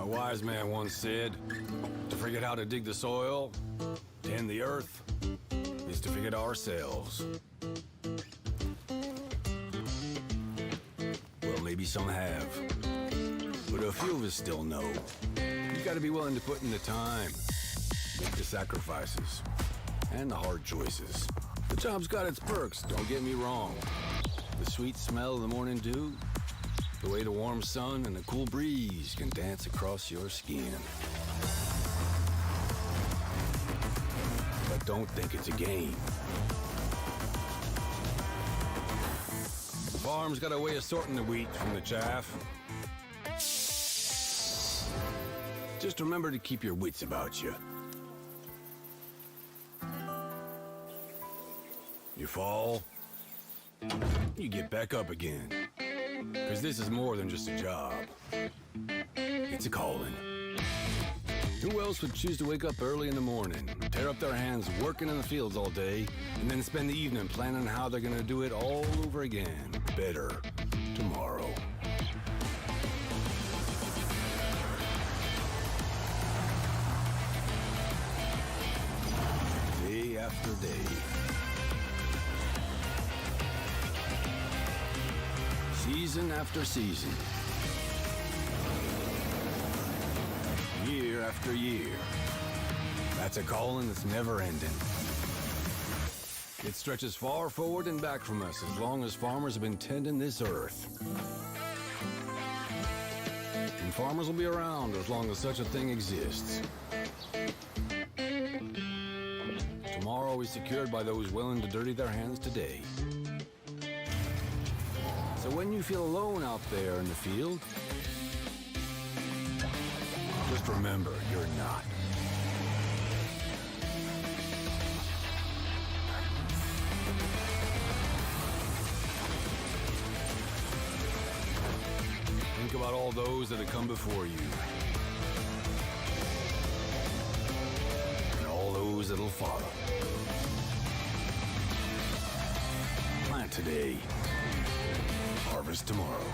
A wise man once said, to forget how to dig the soil, tend the earth, is to forget ourselves. Well, maybe some have, but a few of us still know. You gotta be willing to put in the time, make the sacrifices, and the hard choices. The job's got its perks, don't get me wrong. The sweet smell of the morning dew, the way the warm sun and the cool breeze can dance across your skin. But don't think it's a game. The farm's got a way of sorting the wheat from the chaff. Just remember to keep your wits about you. You fall, you get back up again. Because this is more than just a job. It's a calling. Who else would choose to wake up early in the morning, tear up their hands working in the fields all day, and then spend the evening planning how they're gonna do it all over again, better, tomorrow? Day after day. Season after season. Year after year. That's a calling that's never ending. It stretches far forward and back from us as long as farmers have been tending this earth. And farmers will be around as long as such a thing exists. Tomorrow is secured by those willing to dirty their hands today. So when you feel alone out there in the field, just remember, you're not. Think about all those that have come before you. And all those that'll follow. Plant today. Harvest tomorrow.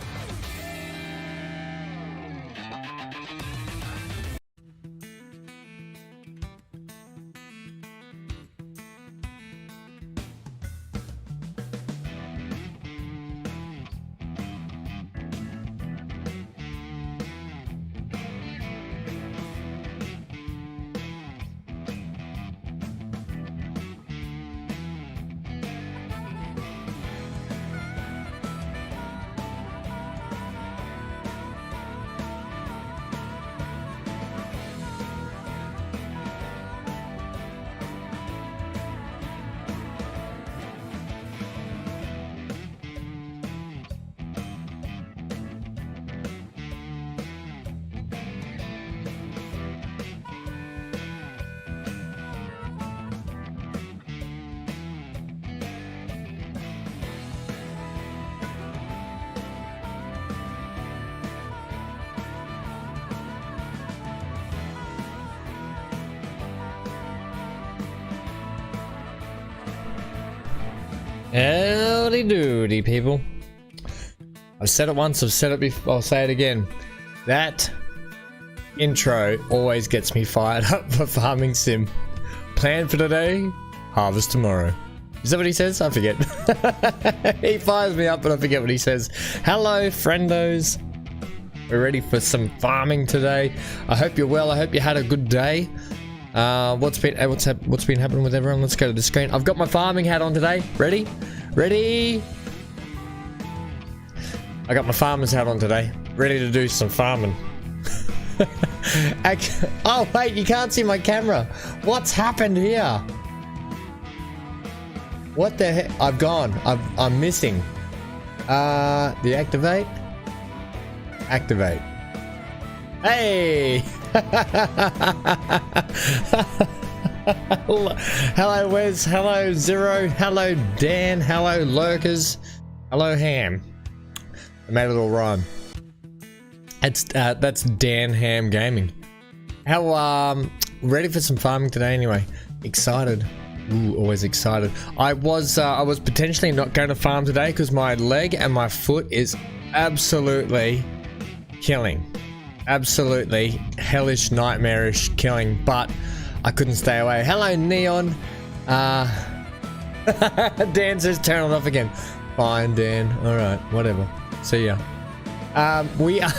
Howdy doody, people. I've said it once, I've said it before, I'll say it again. That intro always gets me fired up for Farming Sim. Plan for today, harvest tomorrow. Is that what he says? I forget. He fires me up, but I forget what he says. Hello, friendos. We're ready for some farming today. I hope you're well. I hope you had a good day. What's been happening with everyone? Let's go to the screen. I've got my farming hat on today. Ready? I got my farmer's hat on today. Ready to do some farming. Oh wait, you can't see my camera. What's happened here? What the heck? I've gone. I'm missing. Deactivate. Activate. Hey! Hello Wes, hello Zero, hello Dan, hello Lurkers, hello Ham. I made a little rhyme. That's Dan Ham Gaming. How ready for some farming today anyway. Excited. Ooh, always excited. I was potentially not going to farm today because my leg and my foot is absolutely killing. absolutely hellish, nightmarish killing, but I couldn't stay away. Hello, Neon. Dan says turn it off again. Fine, Dan. All right, whatever. See ya. We are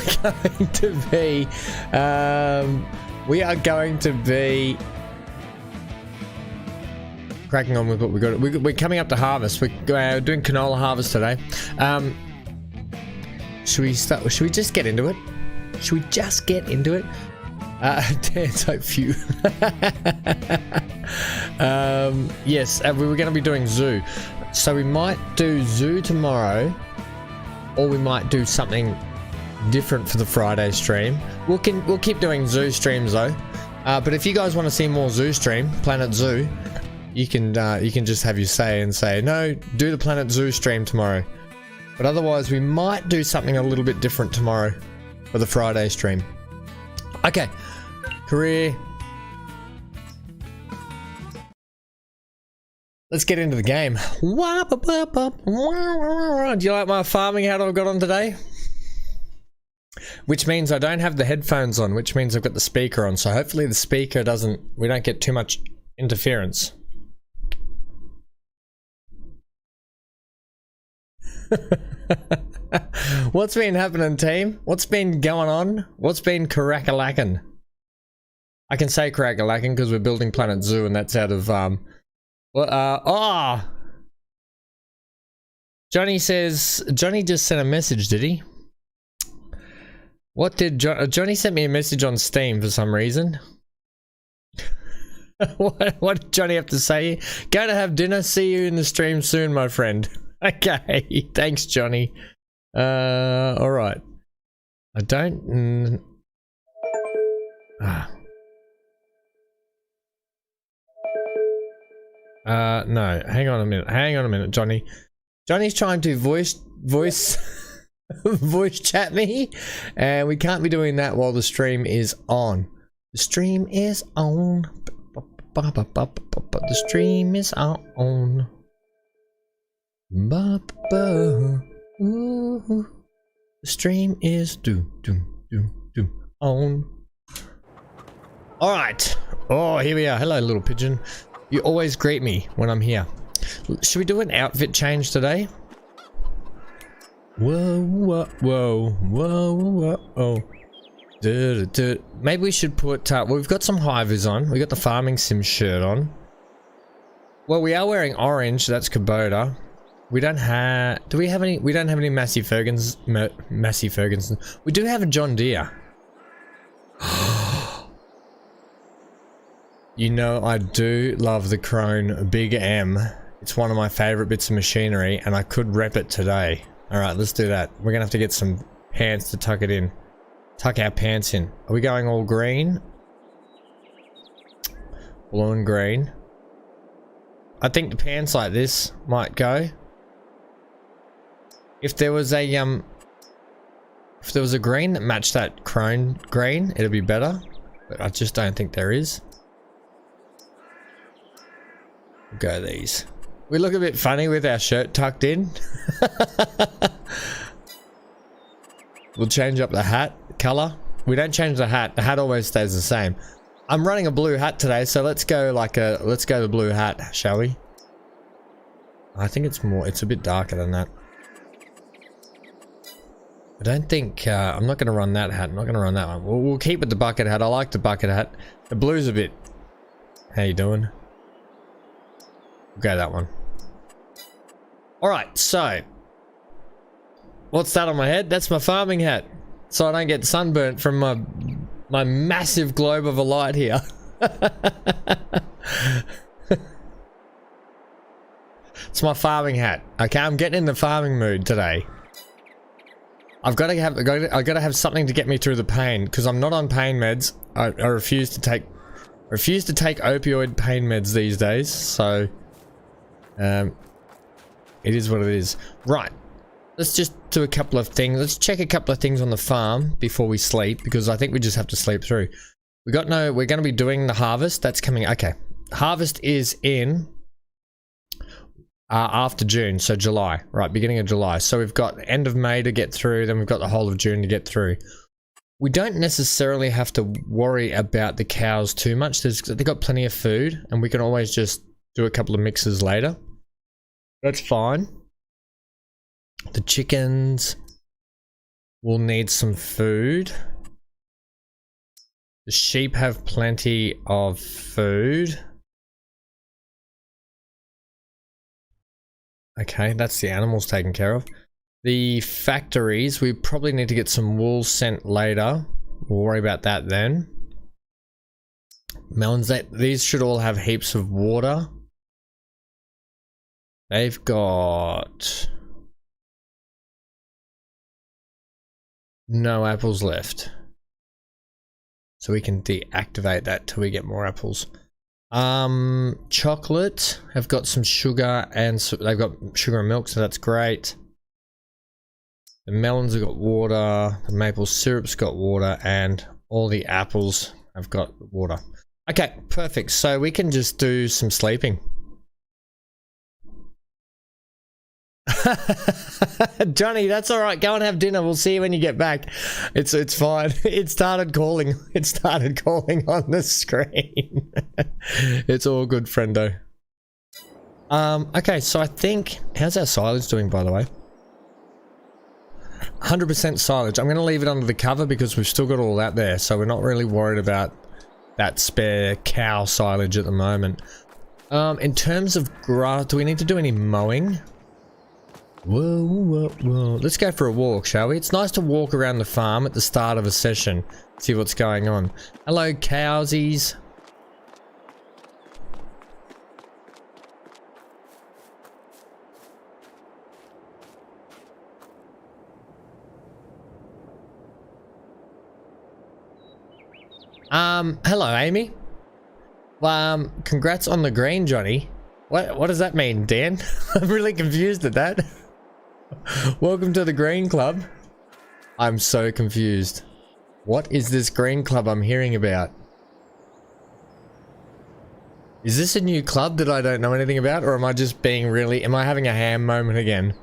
going to be cracking on with what we got. We're coming up to harvest. We're doing canola harvest today. Should we start? Should we just get into it? Should we just get into it? Dan's so few. Yes, we were going to be doing zoo, so we might do zoo tomorrow, or we might do something different for the Friday stream. We'll keep doing zoo streams though. But if you guys want to see more zoo stream, Planet Zoo, you can just have your say and say no. Do the Planet Zoo stream tomorrow. But otherwise, we might do something a little bit different tomorrow for the Friday stream. Okay, career. Let's get into the game. Do you like my farming hat I've got on today? Which means I don't have the headphones on, which means I've got the speaker on. So hopefully the speaker we don't get too much interference. What's been happening, team? What's been going on? What's been crack-a-lackin'? I can say crack-a-lackin' because we're building Planet Zoo, and that's out of Johnny says Johnny just sent a message, did he? What did Johnny sent me a message on Steam for some reason? What did Johnny have to say? Go to have dinner. See you in the stream soon, my friend. Okay, thanks, Johnny. All right. I don't. No. Hang on a minute, Johnny. Johnny's trying to voice voice chat me, and we can't be doing that while the stream is on. The stream is on. The stream is on. The stream is on. Alright. Oh, here we are. Hello, little pigeon. You always greet me when I'm here. Should we do an outfit change today? Whoa, whoa, whoa, whoa, whoa, oh. Maybe we should put, we've got some high vis on. We got the farming sim shirt on. Well, we are wearing orange. That's Kubota. We don't have, we don't have any Massey Fergusons. We do have a John Deere. You know, I do love the Krone Big M. It's one of my favorite bits of machinery, and I could rep it today. Alright, let's do that. We're gonna have to get some pants to tuck it in. Tuck our pants in. Are we going all green? Blue and green. I think the pants like this might go. If there was a green that matched that Krone green, it'd be better. But I just don't think there is. We'll go these. We look a bit funny with our shirt tucked in. We'll change up the hat color. We don't change the hat. The hat always stays the same. I'm running a blue hat today, so let's go the blue hat, shall we? I think it's a bit darker than that. I don't think, I'm not going to run that hat. I'm not going to run that one. We'll keep with the bucket hat. I like the bucket hat. The blue's a bit... How you doing? We'll go that one. Alright, so... What's that on my head? That's my farming hat. So I don't get sunburnt from my massive globe of a light here. It's my farming hat. Okay, I'm getting in the farming mood today. I gotta have something to get me through the pain, because I'm not on pain meds. I refuse to take opioid pain meds these days, so it is what it is. Right. Let's just do a couple of things. Let's check a couple of things on the farm before we sleep, because I think we just have to sleep through. We're going to be doing the harvest. That's coming. Okay. Harvest is in after June, so July. Right, beginning of July. So we've got end of May to get through, then we've got the whole of June to get through. we don't necessarily have to worry about the cows too much. They've got plenty of food, and we can always just do a couple of mixes later. That's fine. The chickens will need some food. The sheep have plenty of food. Okay, that's the animals taken care of. The factories, we probably need to get some wool sent later. We'll worry about that then. Melons, these should all have heaps of water. They've got no apples left. So we can deactivate that till we get more apples. Chocolate have got some sugar and they've got sugar and milk, so that's great. The melons have got water, the maple syrup's got water, and all the apples have got water. Okay, perfect. So we can just do some sleeping. Johnny, that's all right. Go and have dinner. We'll see you when you get back. It's fine. It started calling. It started calling on the screen. It's all good, friendo. Okay, so I think, how's our silage doing, by the way? 100% silage. I'm going to leave it under the cover because we've still got all that there, so we're not really worried about that spare cow silage at the moment. In terms of grass, do we need to do any mowing? Whoa, whoa, whoa. Let's go for a walk, shall we? It's nice to walk around the farm at the start of a session, see what's going on. Hello, cowsies. Hello, Amy. Congrats on the green, Johnny. What does that mean, Dan? I'm really confused at that. Welcome to the Green Club. I'm so confused. What is this Green Club I'm hearing about? Is this a new club that I don't know anything about, or am I just being really... Am I having a ham moment again?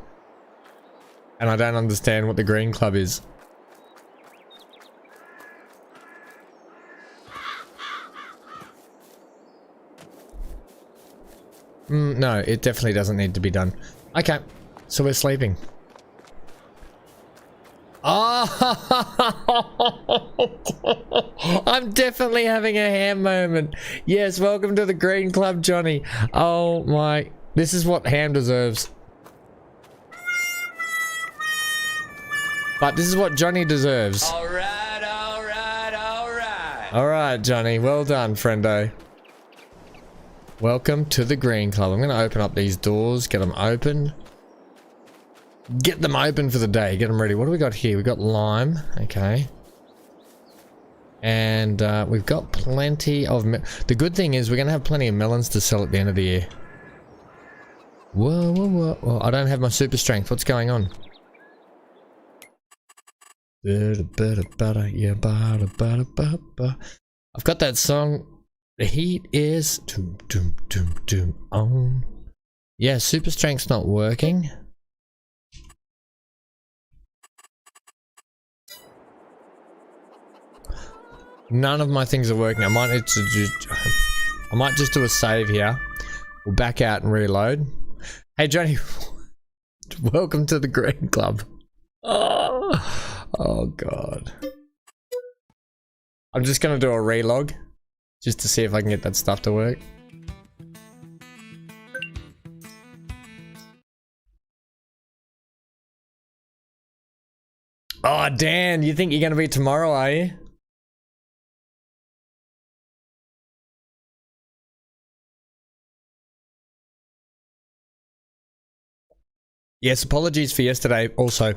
And I don't understand what the Green Club is. No, it definitely doesn't need to be done. Okay, so we're sleeping. Oh, I'm definitely having a ham moment. Yes, welcome to the Green Club, Johnny. Oh my, this is what ham deserves. But this is what Johnny deserves. All right, all right, all right. All right, Johnny, well done, friendo. Welcome to the Green Club. I'm going to open up these doors, get them open. Get them open for the day, get them ready. What do we got here? We've got lime, okay. And we've got plenty of... The good thing is we're going to have plenty of melons to sell at the end of the year. Whoa, whoa, whoa, whoa. I don't have my super strength. What's going on? I've got that song... The heat is doom, doom, doom, doom on. Yeah, super strength's not working. None of my things are working. I might just do a save here. We'll back out and reload. Hey Johnny, welcome to the Green Club. Oh god. I'm just gonna do a relog. Just to see if I can get that stuff to work. Oh, Dan, you think you're going to be tomorrow, are you? Yes, apologies for yesterday also.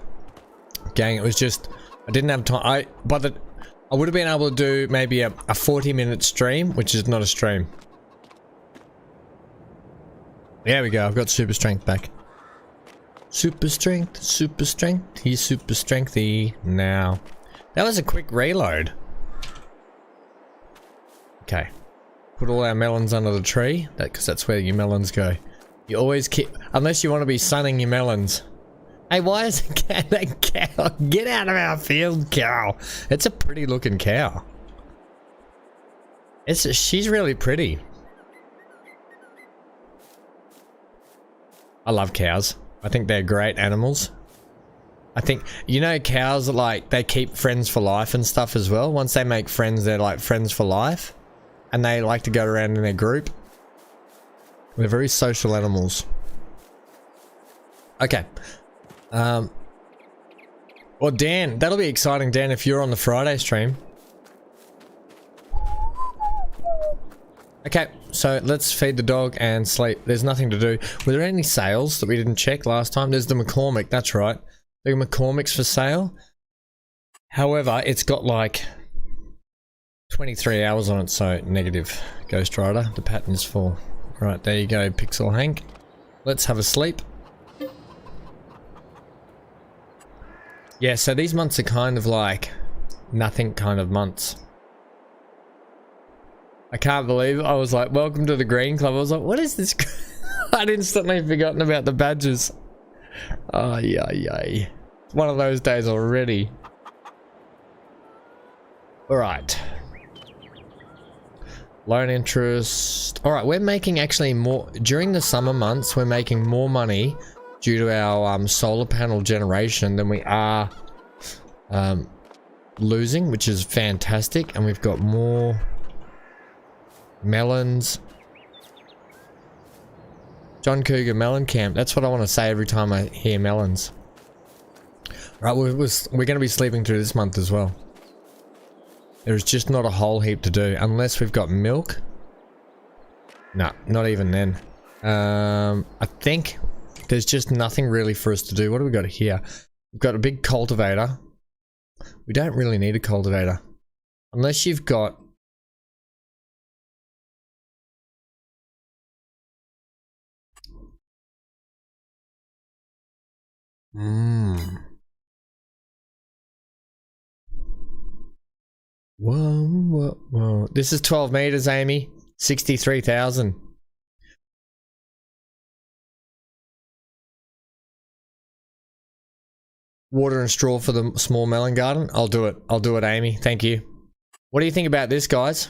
Gang, it was just... I didn't have time. I would have been able to do maybe a 40-minute stream, which is not a stream. There we go, I've got super strength back. Super strength, he's super strengthy now. That was a quick reload. Okay. Put all our melons under the tree, because that's where your melons go. You always keep, unless you want to be sunning your melons. Hey, why is that cow? Get out of our field, cow. It's a pretty looking cow. She's really pretty. I love cows. I think they're great animals. I think, you know, cows are like, they keep friends for life and stuff as well. Once they make friends, they're like friends for life. And they like to go around in a group. They're very social animals. Okay. Well, Dan, that'll be exciting, Dan, if you're on the Friday stream. Okay, so let's feed the dog and sleep. There's nothing to do. Were there any sales that we didn't check last time? There's the McCormick, that's right. The McCormick's for sale. However, it's got like 23 hours on it, so negative. Ghost Rider, the pattern is full. Right, there you go, Pixel Hank. Let's have a sleep. Yeah, so these months are kind of like nothing kind of months. I can't believe it. I was like, welcome to the Green Club. I was like, what is this? I'd instantly forgotten about the badges. Oh, yay. One of those days already. Alright. Loan interest. Alright, we're making actually more. During the summer months, we're making more money due to our solar panel generation than we are losing, which is fantastic. And we've got more melons. John Cougar Melon Camp. That's what I want to say every time I hear melons. Right, we're going to be sleeping through this month as well. There's just not a whole heap to do unless we've got milk. No, not even then. I think there's just nothing really for us to do. What do we got here? We've got a big cultivator. We don't really need a cultivator unless you've got Whoa. This is 12 meters, Amy. 63,000. Water and straw for the small melon garden. I'll do it, Amy. Thank you. What do you think about this, guys?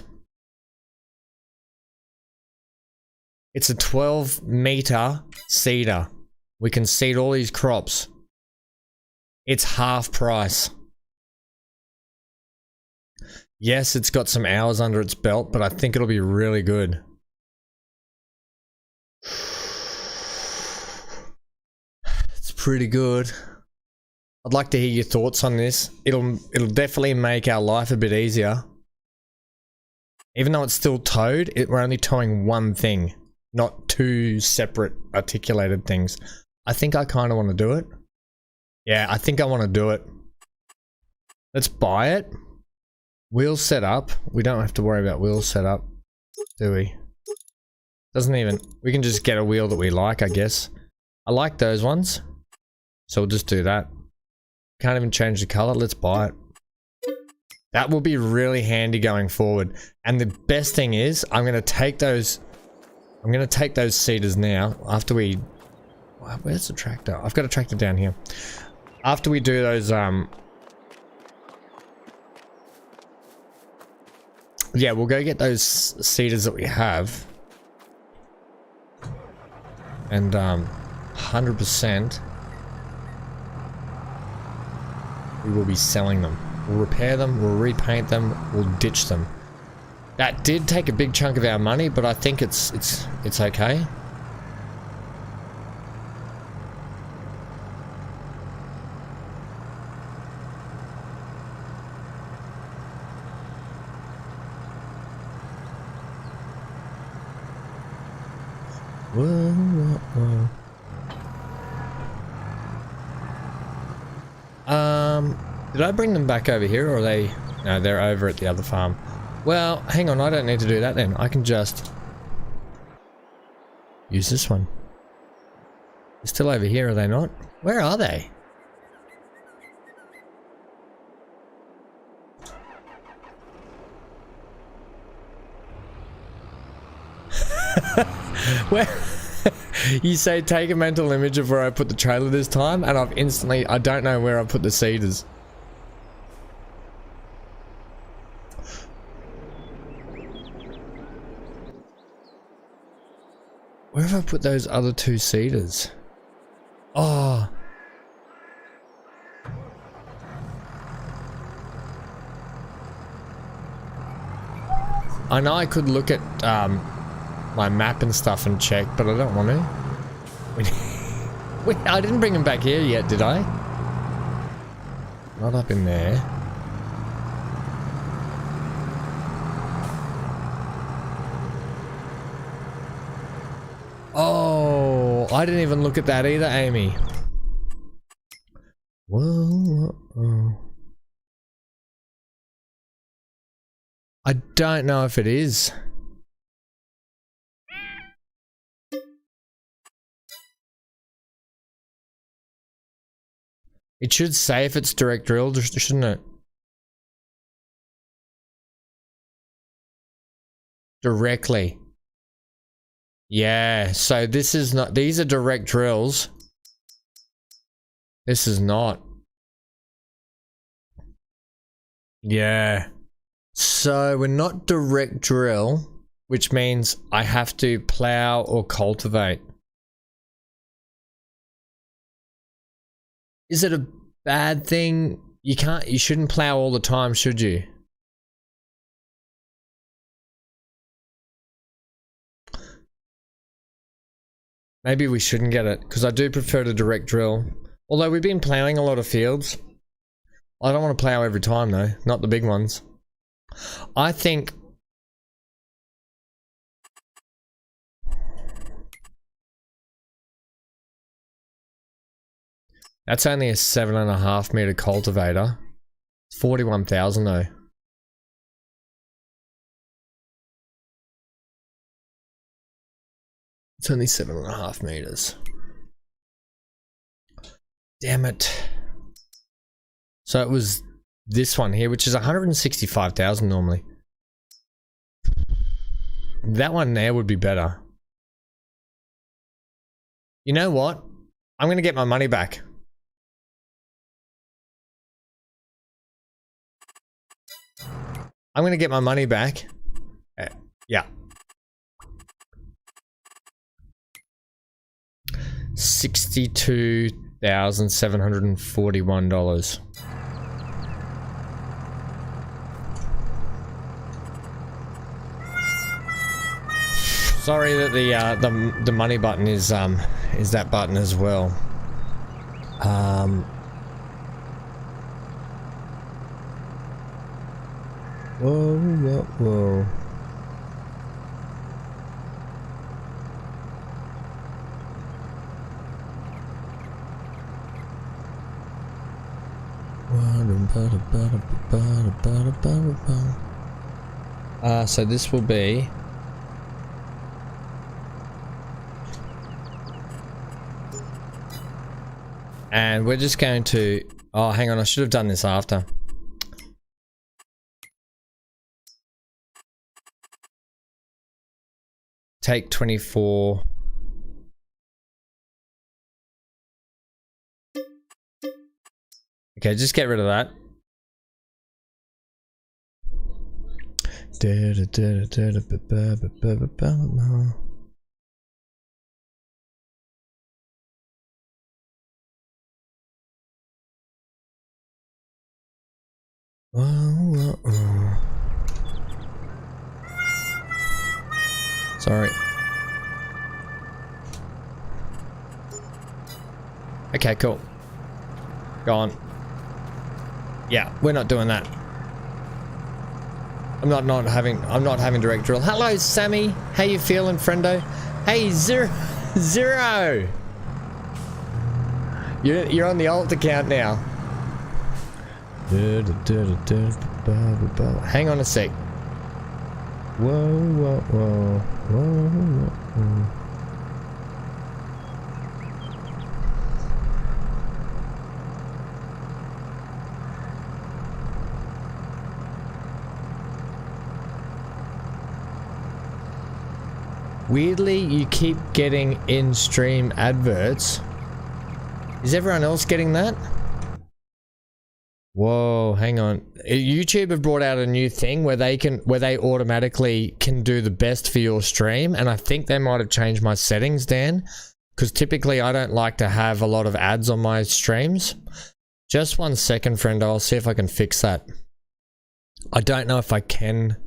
It's a 12-meter seeder. We can seed all these crops. It's half price. Yes, it's got some hours under its belt, but I think it'll be really good. It's pretty good. I'd like to hear your thoughts on this. It'll definitely make our life a bit easier. Even though it's still towed, we're only towing one thing, not two separate articulated things. I think I kind of want to do it. Yeah, I think I want to do it. Let's buy it. Wheels set up. We don't have to worry about wheels set up, do we? Doesn't even... We can just get a wheel that we like, I guess. I like those ones. So we'll just do that. Can't even change the color. Let's buy it. That will be really handy going forward. And the best thing is, I'm going to take those... I'm going to take those seeders now. After we... Where's the tractor? I've got a tractor down here. After we do those... Yeah, we'll go get those seeders that we have. And 100% we will be selling them. We'll repair them, we'll repaint them, we'll ditch them. That did take a big chunk of our money, but I think it's okay. Whoa. Did I bring them back over here, or are they... No, they're over at the other farm. Well, hang on, I don't need to do that then. I can just... use this one. They're still over here, are they not? Where are they? Where... You say take a mental image of where I put the trailer this time, and I don't know where I put the seeders. Where have I put those other 2 seeders? Oh. I know I could look at my map and stuff and check, but I don't want to. I didn't bring him back here yet, did I? Not up in there. Oh, I didn't even look at that either, Amy. Whoa. I don't know if it is. It should say if it's direct drilled, shouldn't it? Directly. Yeah, so this is not, these are direct drills. This is not. Yeah. So we're not direct drill, which means I have to plow or cultivate. Is it a bad thing? You shouldn't plow all the time, should you? Maybe we shouldn't get it, because I do prefer to direct drill. Although we've been plowing a lot of fields. I don't want to plow every time though, not the big ones. I think... That's only a 7.5 meter cultivator. 41,000 though. It's only 7.5 meters. Damn it. So it was this one here, which is 165,000 normally. That one there would be better. You know what? I'm gonna get my money back. I'm gonna get my money back. Yeah. $62,741. Sorry that the money button is that button as well. Whoa. So this will be and we're just going to oh hang on, I should have done this after. Take 24. Okay, just get rid of that. Sorry. Okay, cool. Go on. Yeah, we're not doing that. I'm not having direct drill. Hello, Sammy. How you feeling, friendo? Hey, Zero. You're on the alt account now. Hang on a sec. Whoa. Weirdly, you keep getting in-stream adverts. Is everyone else getting that? Whoa, hang on. YouTube have brought out a new thing where they automatically can do the best for your stream, and I think they might have changed my settings, Dan, because typically I don't like to have a lot of ads on my streams. Just 1 second, friend. I'll see if I can fix that. I don't know if I can.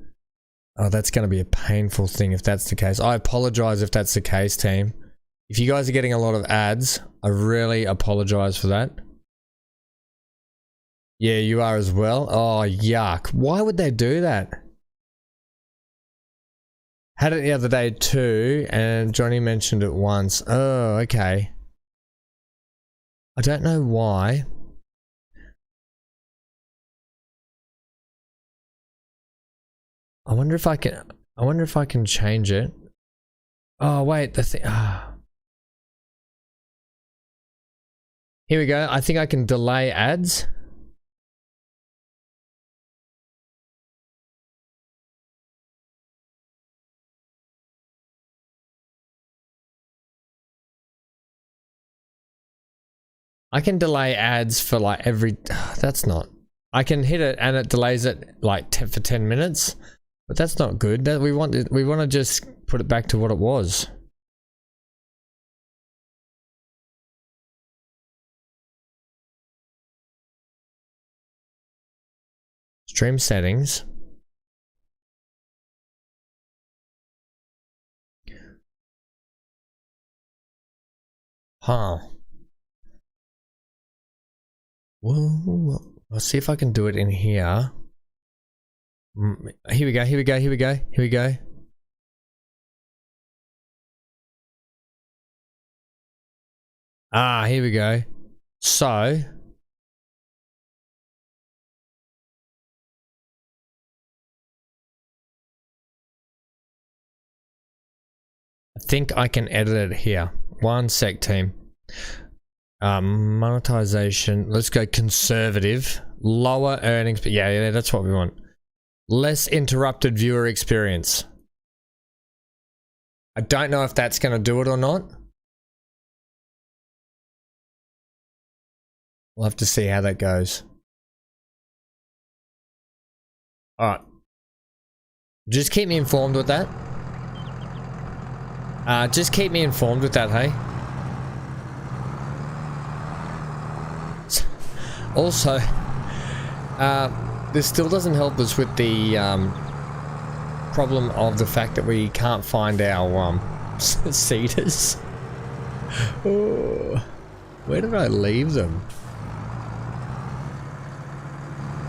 Oh, that's going to be a painful thing if that's the case. I apologize if that's the case, team. If you guys are getting a lot of ads, I really apologize for that. Yeah, you are as well. Oh, yuck. Why would they do that? Had it the other day too, and Johnny mentioned it once. Oh, okay. I don't know why. I wonder if I can change it. Oh, wait, the thing. Here we go. I think I can delay ads. I can delay ads for like every. That's not. I can hit it and it delays it like for 10 minutes, but that's not good. That we want to just put it back to what it was. Stream settings. Huh. Whoa. I'll see if I can do it in here. Here we go, here we go, here we go, here we go. Ah, here we go. So. I think I can edit it here. 1 sec, team. Monetization. Let's go conservative. Lower earnings. But yeah, that's what we want. Less interrupted viewer experience. I don't know if that's going to do it or not. We'll have to see how that goes. Alright. Just keep me informed with that. Just keep me informed with that, hey? Also, this still doesn't help us with the problem of the fact that we can't find our cedars. Oh, where did I leave them?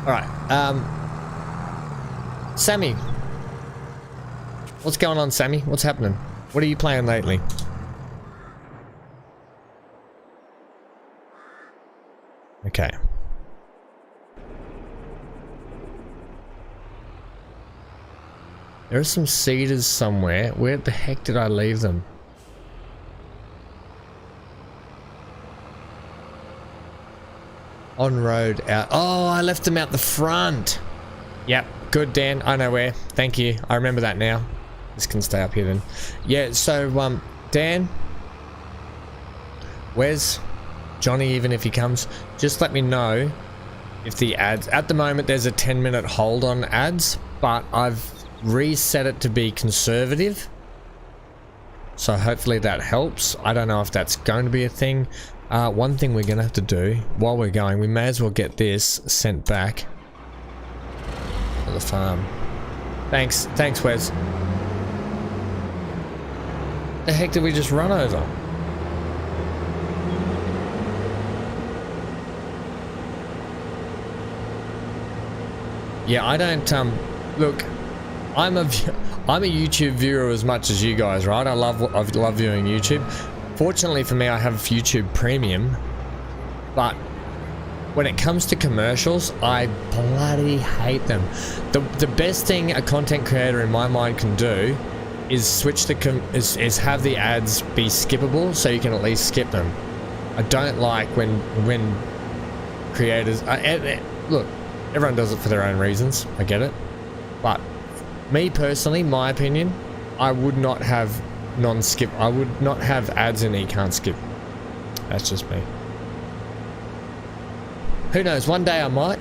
Alright, Sammy. What's going on, Sammy? What's happening? What are you playing lately? Okay. There are some cedars somewhere. Where the heck did I leave them? On road out. Oh, I left them out the front. Yep. Good, Dan. I know where. Thank you. I remember that now. This can stay up here then. Yeah, so, Dan. Where's Johnny, even if he comes? Just let me know if the ads... At the moment, there's a 10-minute hold on ads, but I've reset it to be conservative, so hopefully that helps. I don't know if that's going to be a thing. One thing we're gonna have to do while we're going, we may as well get this sent back to the farm. Thanks Wes. The heck did we just run over? Yeah, I don't look, I'm a YouTube viewer as much as you guys, right? I love viewing YouTube. Fortunately for me, I have YouTube Premium, but when it comes to commercials, I bloody hate them. The best thing a content creator in my mind can do is switch is have the ads be skippable, so you can at least skip them. I don't like when creators look, everyone does it for their own reasons. I get it, but me personally, my opinion, I would not have non-skip. I would not have ads in that you can't skip. That's just me. Who knows? One day I might.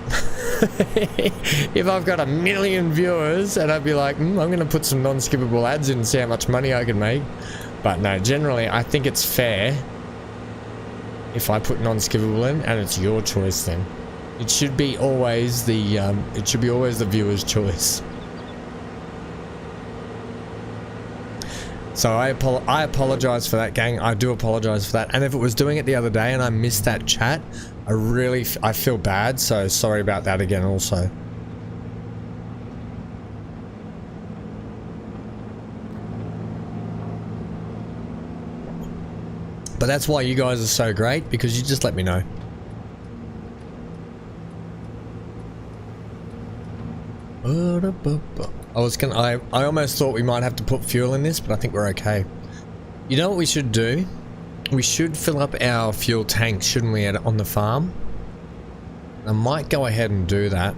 If I've got 1 million viewers, and I'd be like, I'm going to put some non-skippable ads in and see how much money I can make. But no, generally, I think it's fair if I put non-skippable in, and it's your choice then. It should be always the viewer's choice. So I apologize for that, gang. I do apologize for that. And if it was doing it the other day and I missed that chat, I feel bad. So sorry about that again also. But that's why you guys are so great, because you just let me know. I almost thought we might have to put fuel in this, but I think we're okay. You know what we should do? We should fill up our fuel tanks, shouldn't we, on the farm? I might go ahead and do that.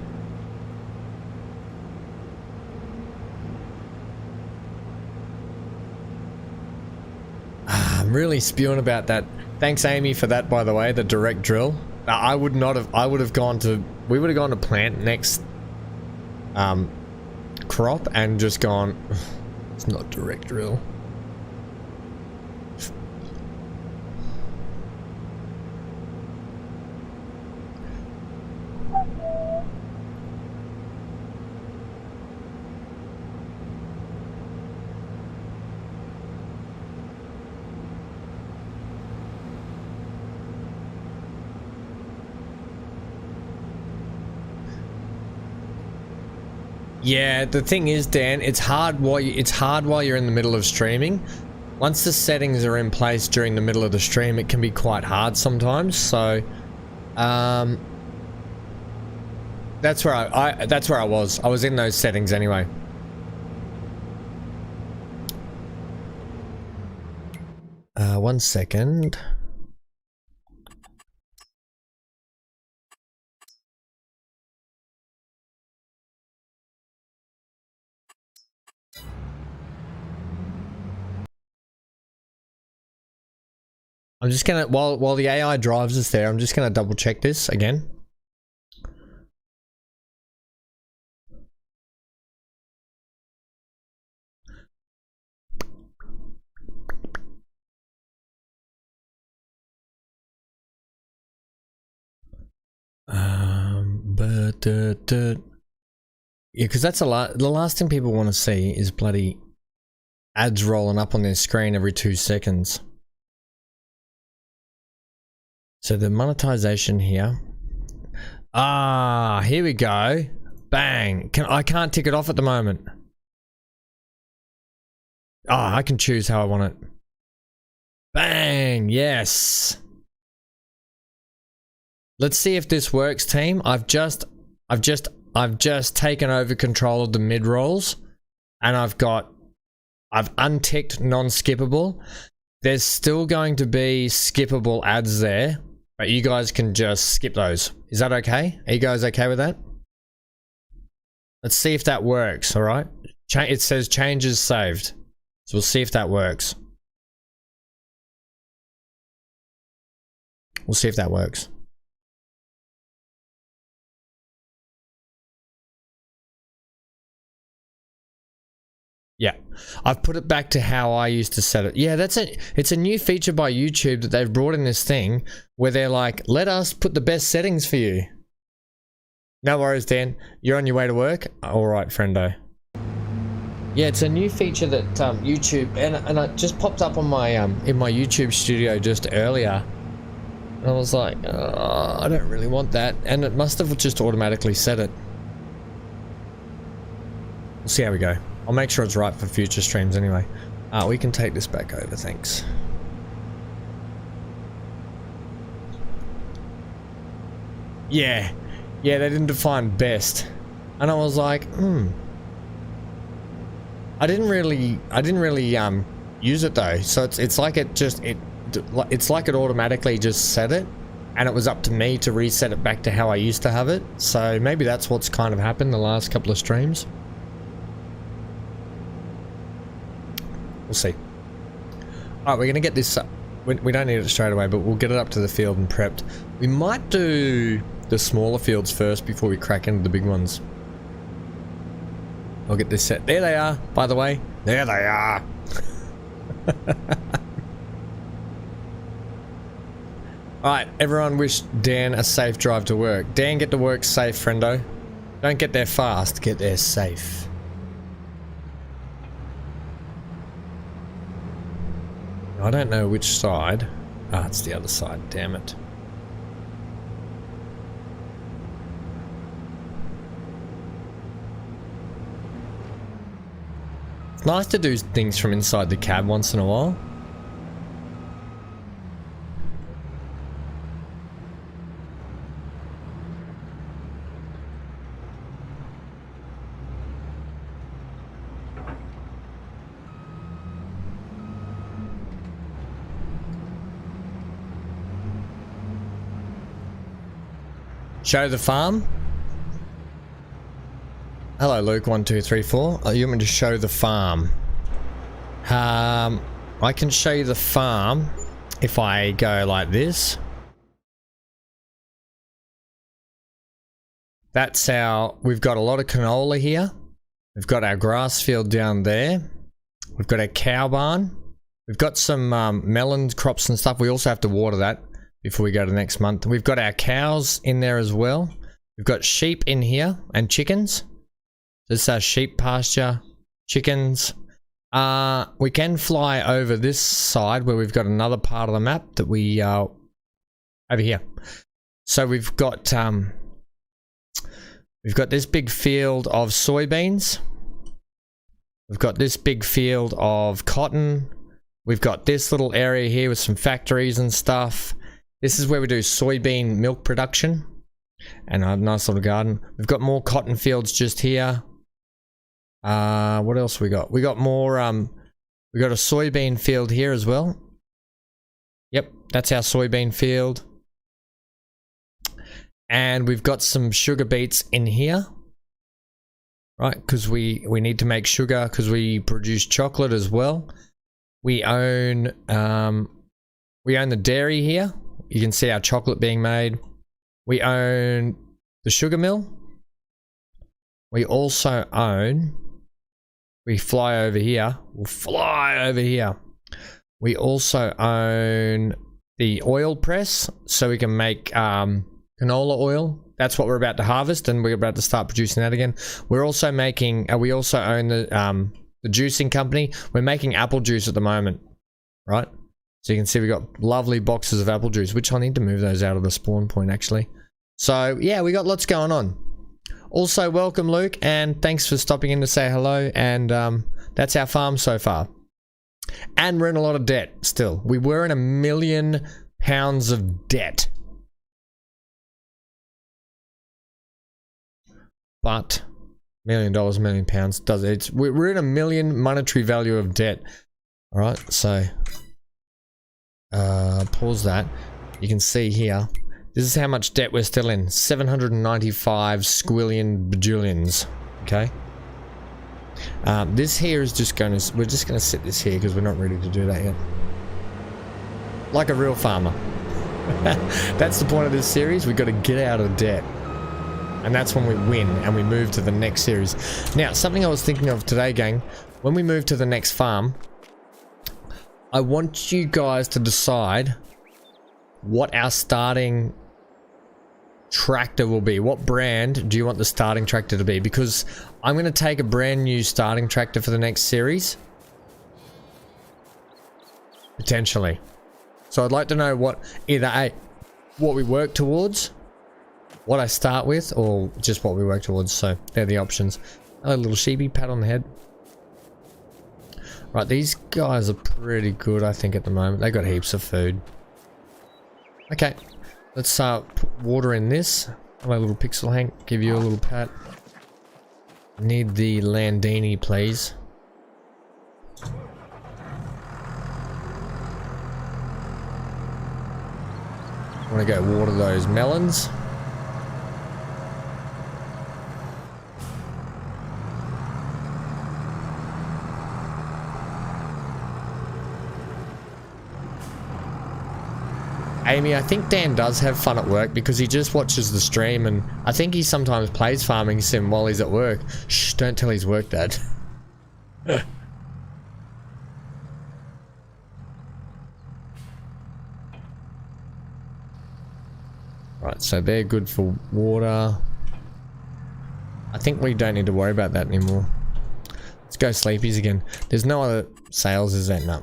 I'm really spewing about that. Thanks, Amy, for that, by the way, the direct drill. I would have gone to, we would have gone to plant next crop and just gone, it's not direct drill. Yeah, the thing is, Dan, it's hard while you're in the middle of streaming. Once the settings are in place during the middle of the stream, it can be quite hard sometimes. So, that's where I was. I was in those settings anyway. One second. I'm just gonna, while the AI drives us there, I'm just gonna double check this again. Yeah, because that's the last thing people want to see is bloody ads rolling up on their screen every 2 seconds. So the monetization here. Ah, here we go. Bang. I can't tick it off at the moment. Ah, I can choose how I want it. Bang. Yes. Let's see if this works, team. I've just taken over control of the mid rolls, and I've unticked non-skippable. There's still going to be skippable ads there, but you guys can just skip those. Is that okay? Are you guys okay with that? Let's see if that works, all right? It says changes saved. So we'll see if that works. We'll see if that works. Yeah, I've put it back to how I used to set it. Yeah, it's a new feature by YouTube that they've brought in this thing where they're like, let us put the best settings for you. No worries, Dan. You're on your way to work? All right, friendo. Yeah, it's a new feature that YouTube, and it just popped up on my in my YouTube studio just earlier. And I was like, oh, I don't really want that. And it must have just automatically set it. We'll see how we go. I'll make sure it's right for future streams anyway. We can take this back over, thanks. Yeah, they didn't define best, and I was like, I didn't really use it though. So it's like it's like it automatically just set it, and it was up to me to reset it back to how I used to have it. So maybe that's what's kind of happened the last couple of streams. We'll see. Alright, we're going to get this up. We don't need it straight away, but we'll get it up to the field and prepped. We might do the smaller fields first before we crack into the big ones. I'll get this set. There they are, by the way. There they are. Alright, everyone wish Dan a safe drive to work. Dan, get to work safe, friendo. Don't get there fast, get there safe. I don't know which side. Ah, it's the other side, damn it. It's nice to do things from inside the cab once in a while. Show the farm. Hello, Luke. 1, 2, 3, 4. Oh, you want me to show the farm? I can show you the farm if I go like this. That's our. We've got a lot of canola here. We've got our grass field down there. We've got our cow barn. We've got some melon crops and stuff. We also have to water that before we go to next month. We've got our cows in there as well. We've got sheep in here and chickens. This is our sheep pasture, chickens. We can fly over this side where we've got another part of the map that we over here. So we've got this big field of soybeans. We've got this big field of cotton. We've got this little area here with some factories and stuff. This is where we do soybean milk production and a nice little garden. We've got more cotton fields just here. What else we got? We got more, we got a soybean field here as well. Yep, that's our soybean field. And we've got some sugar beets in here. Right, because we need to make sugar because we produce chocolate as well. We own the dairy here. You can see our chocolate being made. We own the sugar mill. We also own, we fly over here. We'll fly over here. We also own the oil press, so we can make canola oil. That's what we're about to harvest, and we're about to start producing that again. We're also making, we also own the juicing company. We're making apple juice at the moment, right? So you can see we got lovely boxes of apple juice, which I need to move those out of the spawn point actually. So yeah, we got lots going on. Also, welcome Luke, and thanks for stopping in to say hello. And that's our farm so far. And we're in a lot of debt still. We were in £1 million of debt. But $1 million, £1 million does it. We're in £1 million monetary value of debt. All right, so pause that. You can see here. This is how much debt we're still in. 795 squillion bajillions. Okay. This here is just going to. We're just going to sit this here because we're not ready to do that yet. Like a real farmer. That's the point of this series. We've got to get out of debt. And that's when we win and we move to the next series. Now, something I was thinking of today, gang. When we move to the next farm, I want you guys to decide what our starting tractor will be. What brand do you want the starting tractor to be? Because I'm going to take a brand new starting tractor for the next series. Potentially. So I'd like to know what either what we work towards, what I start with, or just what we work towards. So they're the options. A little sheepy, pat on the head. Right, these guys are pretty good, I think, at the moment. They got heaps of food. Okay, let's put water in this. My little pixel Hank, give you a little pat. Need the Landini, please. I want to go water those melons. Amy, I think Dan does have fun at work because he just watches the stream, and I think he sometimes plays Farming Sim while he's at work. Shh, don't tell he's work, Dad. Right, so they're good for water. I think we don't need to worry about that anymore. Let's go sleepies again. There's no other sales, is there? No.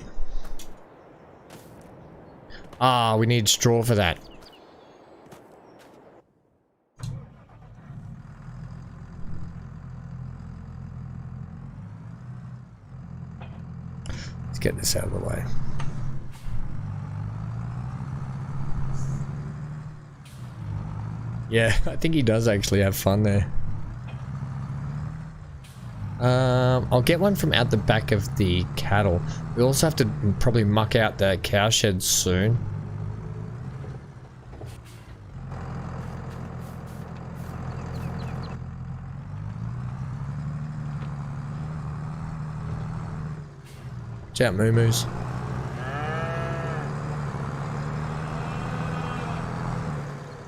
Ah, we need straw for that. Let's get this out of the way. Yeah, I think he does actually have fun there. I'll get one from out the back of the cattle. We also have to probably muck out the cow sheds soon. Watch out, moo-moos.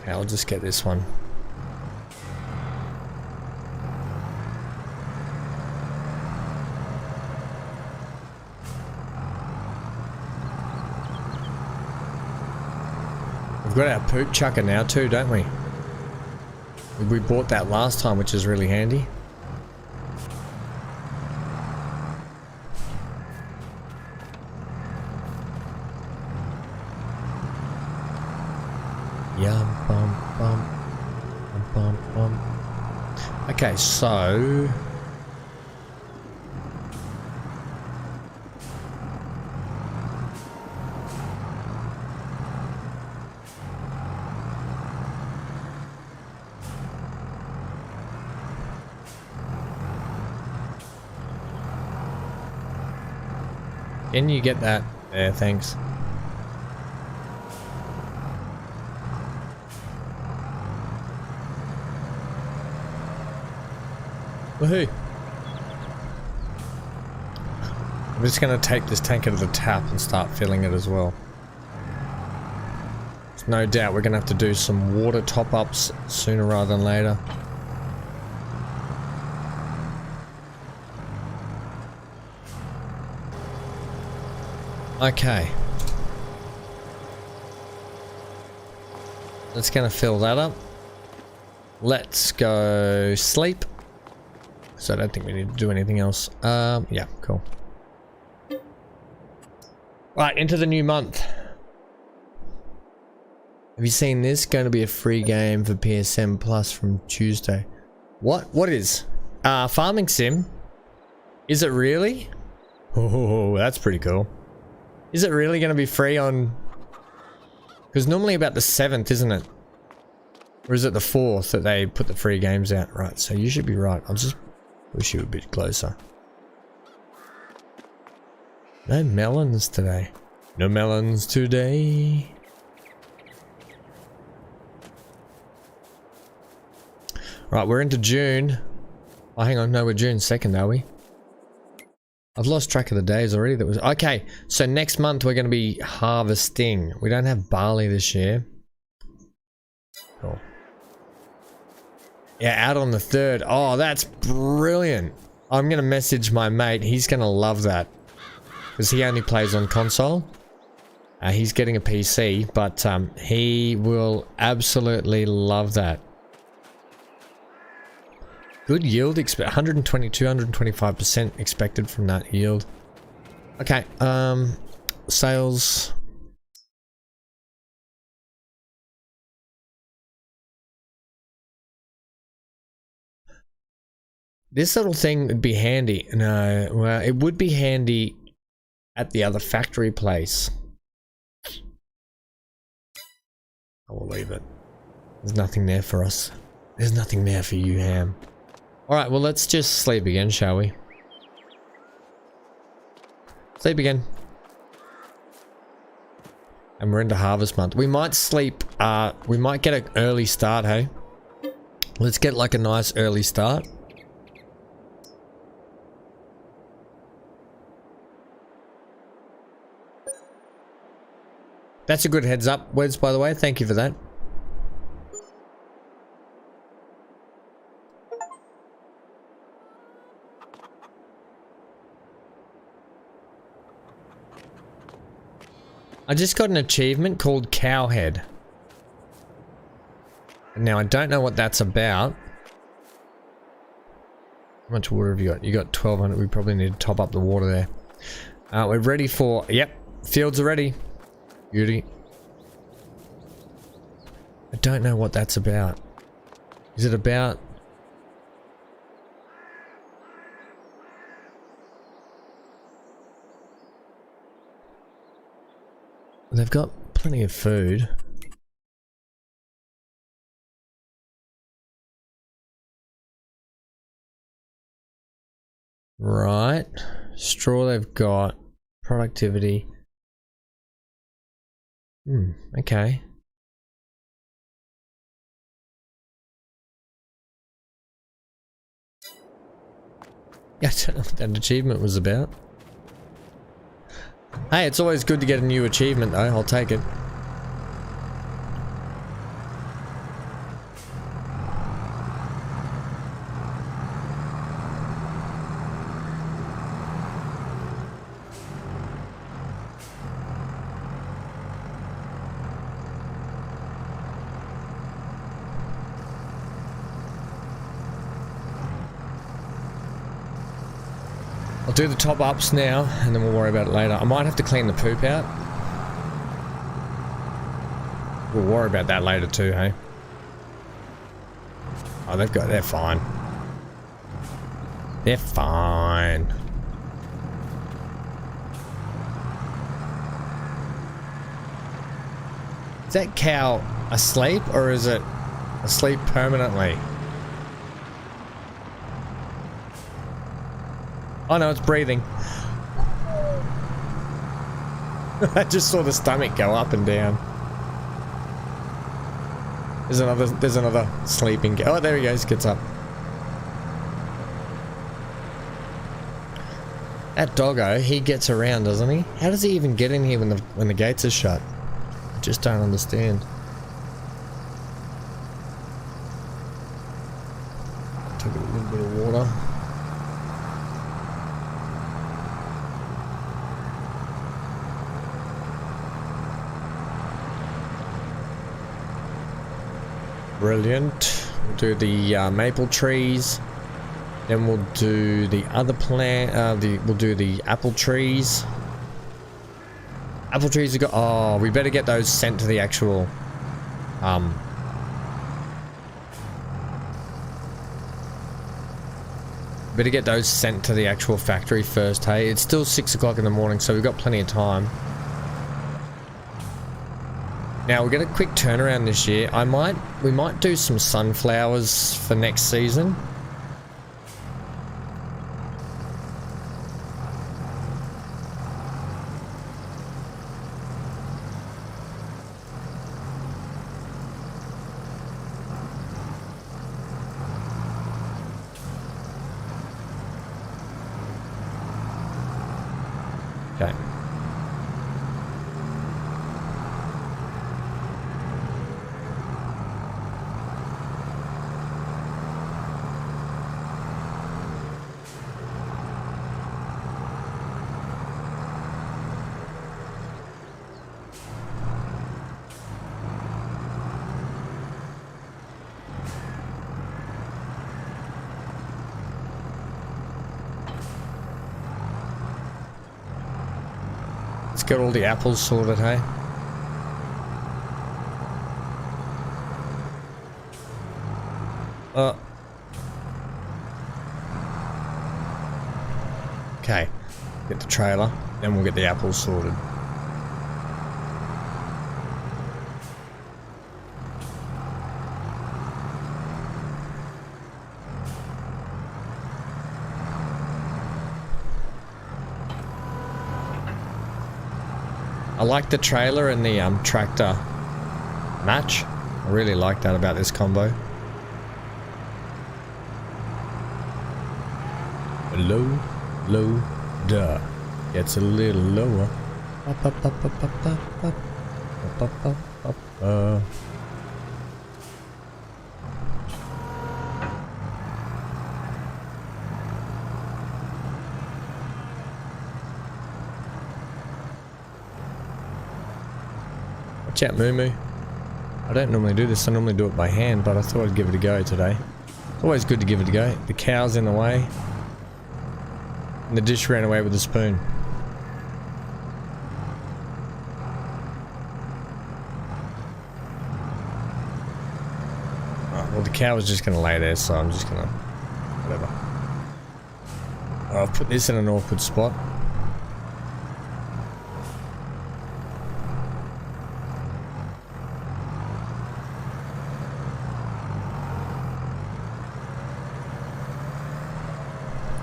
Okay, I'll just get this one. We've got our poop chucker now too, don't we? We bought that last time, which is really handy. Yum, bum, bum, bum, bum. Okay, so... Can you get that? Yeah, thanks. Woohoo! I'm just gonna take this tank out of the tap and start filling it as well. There's no doubt we're gonna have to do some water top-ups sooner rather than later. Okay. That's gonna fill that up. Let's go sleep. So I don't think we need to do anything else. Yeah, cool. Right, into the new month. Have you seen this? Going to be a free game for PSN Plus from Tuesday. What? What is? Farming Sim? Is it really? Oh, that's pretty cool. Is it really going to be free on... Because normally about the 7th, isn't it? Or is it the 4th that they put the free games out? Right, so you should be right. I'll just push you a bit closer. No melons today. No melons today. Right, we're into June. Oh, hang on. No, we're June 2nd, are we? I've lost track of the days already. That was okay. So next month we're going to be harvesting. We don't have barley this year. Cool. Yeah, out on the 3rd. Oh, that's brilliant. I'm going to message my mate. He's going to love that. Because he only plays on console. He's getting a PC, but he will absolutely love that. Good yield, 122, 125% expected from that yield. Okay, sales. This little thing would be handy. No, well, it would be handy at the other factory place. I will leave it. There's nothing there for us. There's nothing there for you, Ham. Alright, well let's just sleep again, shall we? Sleep again. And we're into harvest month. We might sleep, we might get an early start, hey? Let's get like a nice early start. That's a good heads up, Wes, by the way. Thank you for that. I just got an achievement called Cowhead. Now, I don't know what that's about. How much water have you got? You got 1200. We probably need to top up the water there. We're ready for... Yep, fields are ready. Beauty. I don't know what that's about. Is it about... They've got plenty of food. Right. Straw they've got. Productivity. Okay. Yeah, I don't know what that achievement was about. Hey, it's always good to get a new achievement though, I'll take it. I'll do the top ups now and then we'll worry about it later. I might have to clean the poop out. We'll worry about that later too, hey? Oh, they're fine. They're fine. Is that cow asleep or is it asleep permanently? Oh no, it's breathing. I just saw the stomach go up and down. There's another sleeping. Oh, there he goes. Gets up. That doggo, he gets around, doesn't he? How does he even get in here when the gates are shut? I just don't understand. Take a little bit of water. Brilliant. We'll do the maple trees. Then we'll do the other plant. We'll do the apple trees. Apple trees have got. Oh, we better get those sent to the actual. Better get those sent to the actual factory first. Hey, it's still 6 o'clock in the morning, so we've got plenty of time. Now we'll get a quick turnaround this year. We might do some sunflowers for next season. Okay. Let's get all the apples sorted, hey? Okay. Get the trailer, then we'll get the apples sorted. I like the trailer and the tractor match. I really like that about this combo. Low, low, duh. Gets a little lower. Up, up, up, up, up, up, up. Watch out, Moo Moo. I don't normally do this, I normally do it by hand, but I thought I'd give it a go today. It's always good to give it a go. The cow's in the way. And the dish ran away with the spoon. Oh, well, the cow was just gonna lay there, so I'm just gonna... whatever. Oh, I've put this in an awkward spot.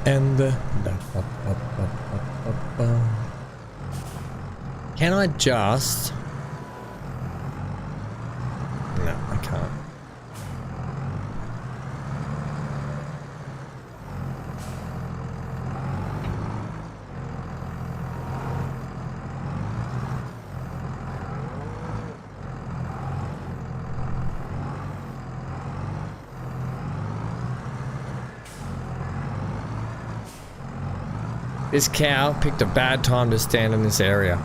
And can I just... no, I can't. This cow picked a bad time to stand in this area.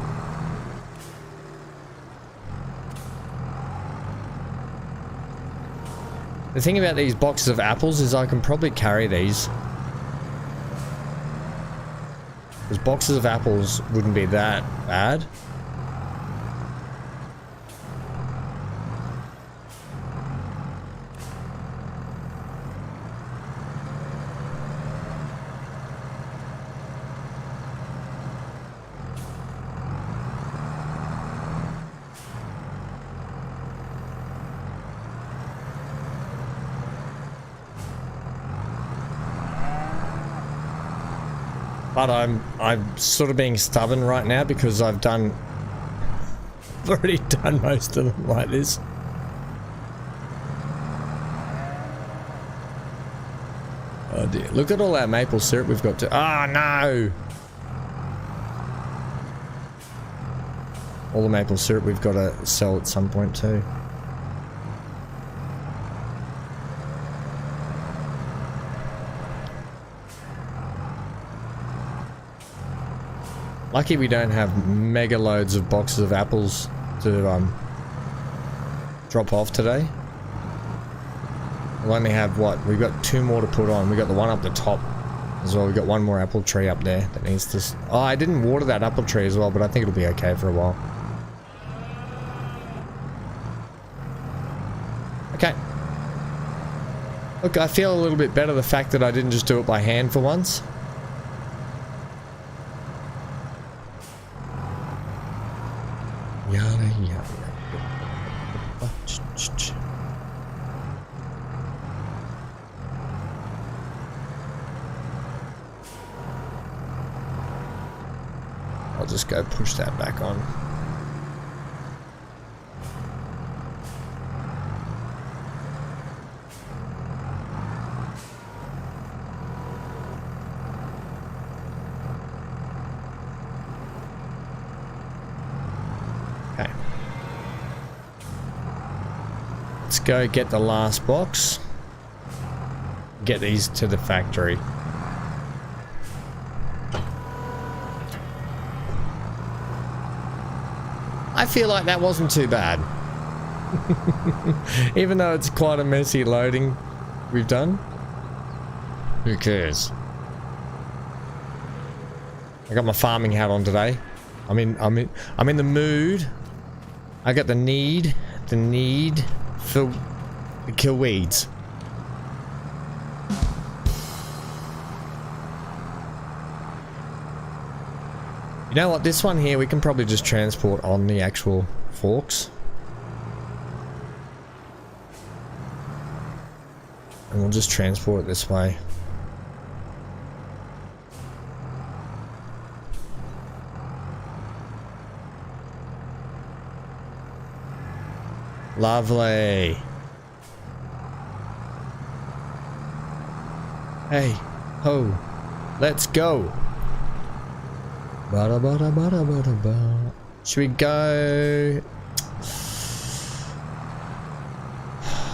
The thing about these boxes of apples is I can probably carry these. Because boxes of apples wouldn't be that bad. But I'm sort of being stubborn right now because I've already done most of them like this. Oh dear, look at all that maple syrup we've got to... oh no! All the maple syrup we've got to sell at some point too. Lucky we don't have mega loads of boxes of apples to drop off today. We'll only have what? We've got 2 more to put on. We got the one up the top as well. We've got 1 more apple tree up there that needs to... oh, I didn't water that apple tree as well, but I think it'll be okay for a while. Okay. Look, I feel a little bit better the fact that I didn't just do it by hand for once. Yada yada. I'll just go push that back on. Let's go get the last box. Get these to the factory. I feel like that wasn't too bad. Even though it's quite a messy loading we've done. Who cares? I got my farming hat on today. I'm in the mood. I got the need to kill weeds. You know what, this one here we can probably just transport on the actual forks. And we'll just transport it this way. Lovely. Hey, ho, let's go. Should we go?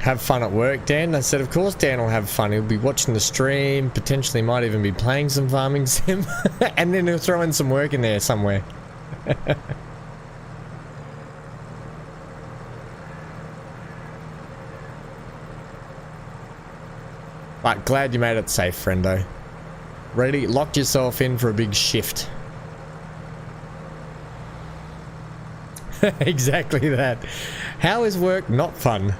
have fun at work, Dan? I said, of course Dan will have fun. He'll be watching the stream, potentially might even be playing some farming sim, and then he'll throw in some work in there somewhere. But glad you made it safe, friendo. Ready? Locked yourself in for a big shift. Exactly that. How is work not fun?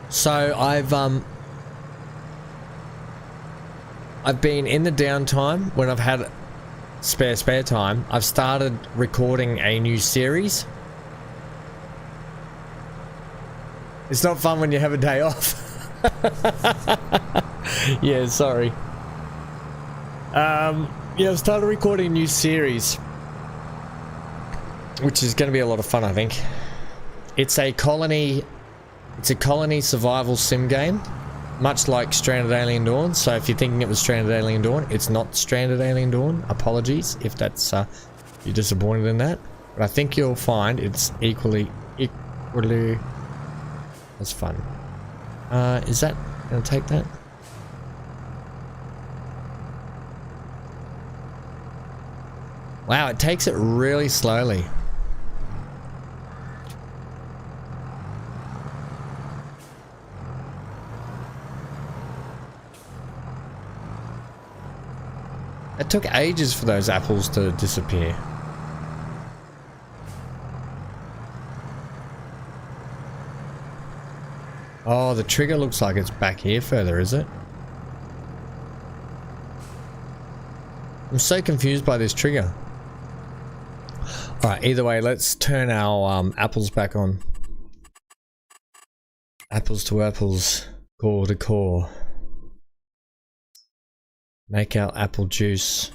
So I've been in the downtime when I've had spare time. I've started recording a new series. It's not fun when you have a day off. Yeah, sorry. Yeah, I've started recording a new series, which is going to be a lot of fun, I think. It's a colony survival sim game, much like Stranded Alien Dawn. So if you're thinking it was Stranded Alien Dawn, it's not Stranded Alien Dawn. Apologies if that's you're disappointed in that, but I think you'll find it's equally as fun. Is that gonna take that? Wow, it takes it really slowly. It took ages for those apples to disappear. Oh, the trigger looks like it's back here further, is it? I'm so confused by this trigger. Alright, either way, let's turn our apples back on. Apples to apples, core to core. Make our apple juice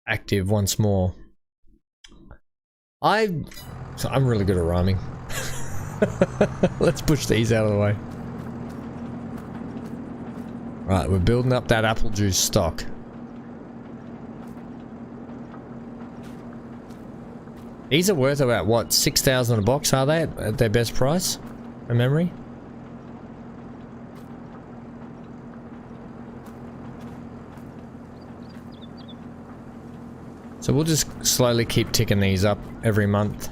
active once more. I'm really good at rhyming. Let's push these out of the way. Right, we're building up that apple juice stock. These are worth about, what, 6,000 a box, are they, at their best price? From memory? So we'll just slowly keep ticking these up every month.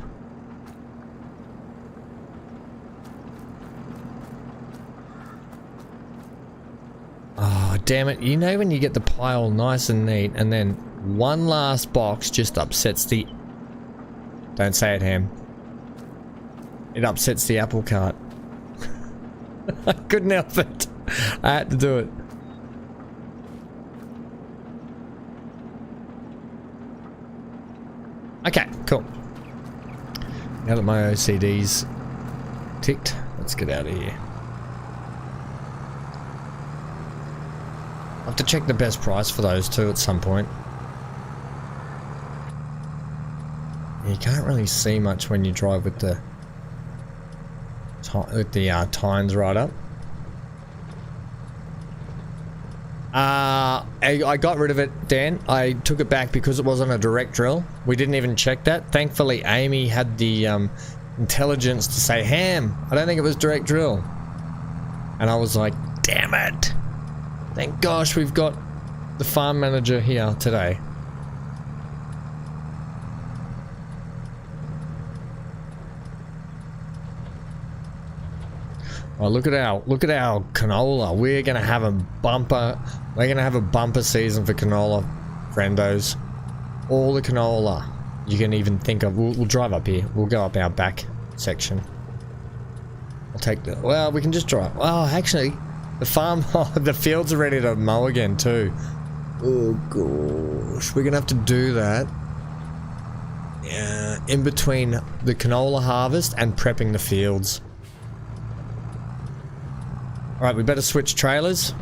Oh, damn it. You know when you get the pile nice and neat and then one last box just upsets the... Don't say it, Ham. It upsets the apple cart. I couldn't help it. I had to do it. Okay, cool. Now that my OCD's ticked, let's get out of here. I'll have to check the best price for those too at some point. You can't really see much when you drive with the tines right up. I got rid of it, Dan. I took it back because it wasn't a direct drill. We didn't even check that. Thankfully, Amy had the intelligence to say, Ham, I don't think it was direct drill. And I was like, damn it. Thank gosh we've got the farm manager here today. Oh, look at our canola. We're gonna have a bumper. We're gonna have a bumper season for canola, friendos. All the canola you can even think of. We'll drive up here. We'll go up our back section. I'll take the. Well, we can just drive. Oh, actually, the farm. The fields are ready to mow again too. Oh gosh, we're gonna have to do that. Yeah, in between the canola harvest and prepping the fields. Alright, we better switch trailers.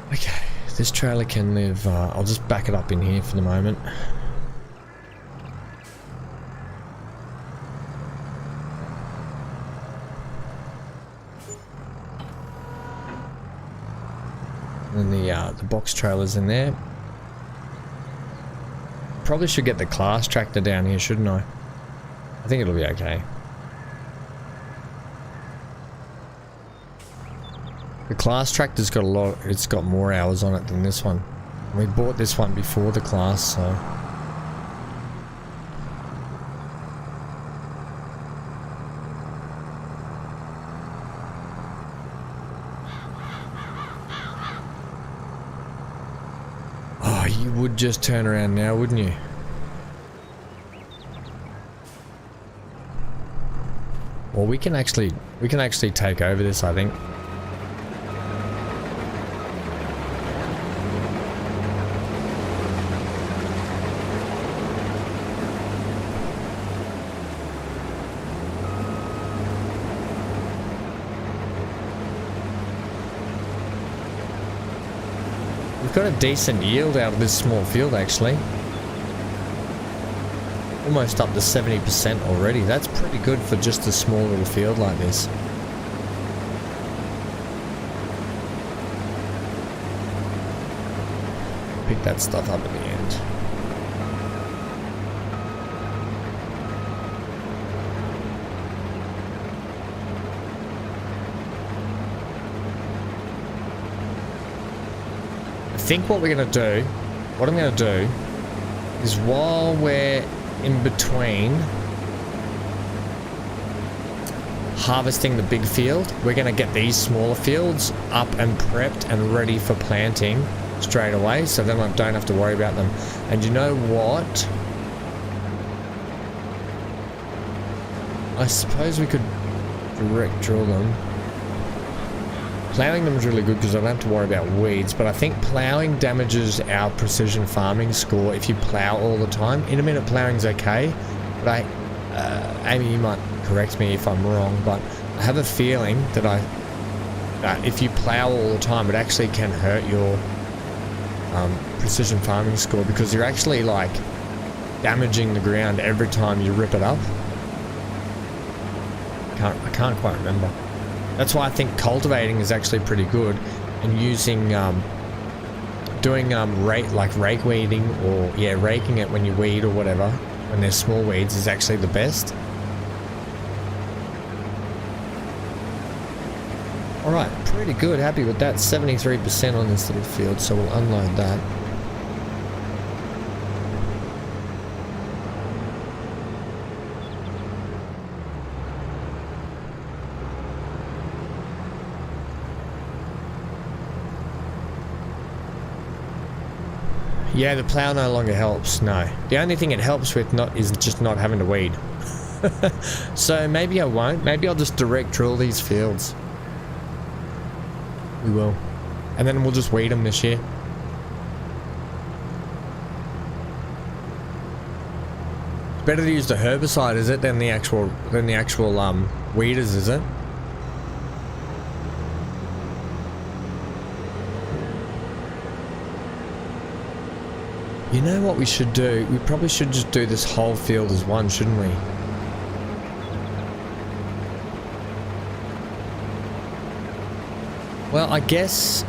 Okay, This trailer can live, I'll just back it up in here for the moment. And then the box trailer's in there. Probably should get the class tractor down here, shouldn't I? I think it'll be okay. The class tractor's got a lot, it's got more hours on it than this one. We bought this one before the class, so. Oh, you would just turn around now, wouldn't you? Well, we can actually take over this, I think. We've got a decent yield out of this small field, actually. Almost up to 70% already. That's pretty good for just a small little field like this. Pick that stuff up at the end. I think what I'm going to do is while we're in between harvesting the big field, we're going to get these smaller fields up and prepped and ready for planting straight away, so then I don't have to worry about them. And you know what? I suppose we could direct drill them. Plowing them is really good because I don't have to worry about weeds, but I think plowing damages our precision farming score if you plow all the time. Intermittent plowing's okay, but Amy, you might correct me if I'm wrong, but I have a feeling that if you plow all the time, it actually can hurt your precision farming score because you're actually like damaging the ground every time you rip it up. I can't quite remember. That's why I think cultivating is actually pretty good, and using doing rake weeding, or raking it when you weed or whatever when there's small weeds is actually the best. Alright, pretty good, happy with that. 73% on this little field, so we'll unload that. Yeah, the plow no longer helps, no. The only thing it helps with is just not having to weed. So maybe I won't. Maybe I'll just direct drill these fields. We will. And then we'll just weed them this year. It's better to use the herbicide, is it, than the actual weeders, is it? You know what we should do? We probably should just do this whole field as one, shouldn't we? Well, I guess...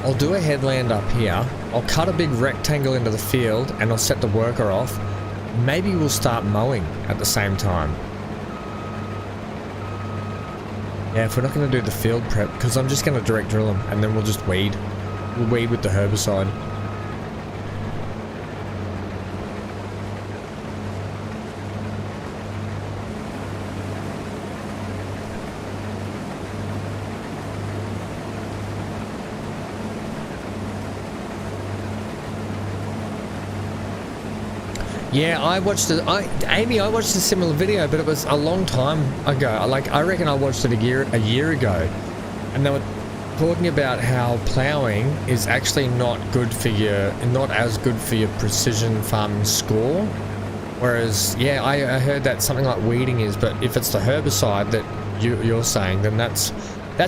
I'll do a headland up here. I'll cut a big rectangle into the field and I'll set the worker off. Maybe we'll start mowing at the same time. Yeah, if we're not going to do the field prep, because I'm just going to direct drill them and then we'll just weed. We'll weed with the herbicide. Yeah, I watched a similar video, but it was a long time ago. Like, I reckon I watched it a year ago, and talking about how ploughing is actually not as good for your precision farming score. Whereas, yeah, I heard that something like weeding is, but if it's the herbicide that you're saying, then that's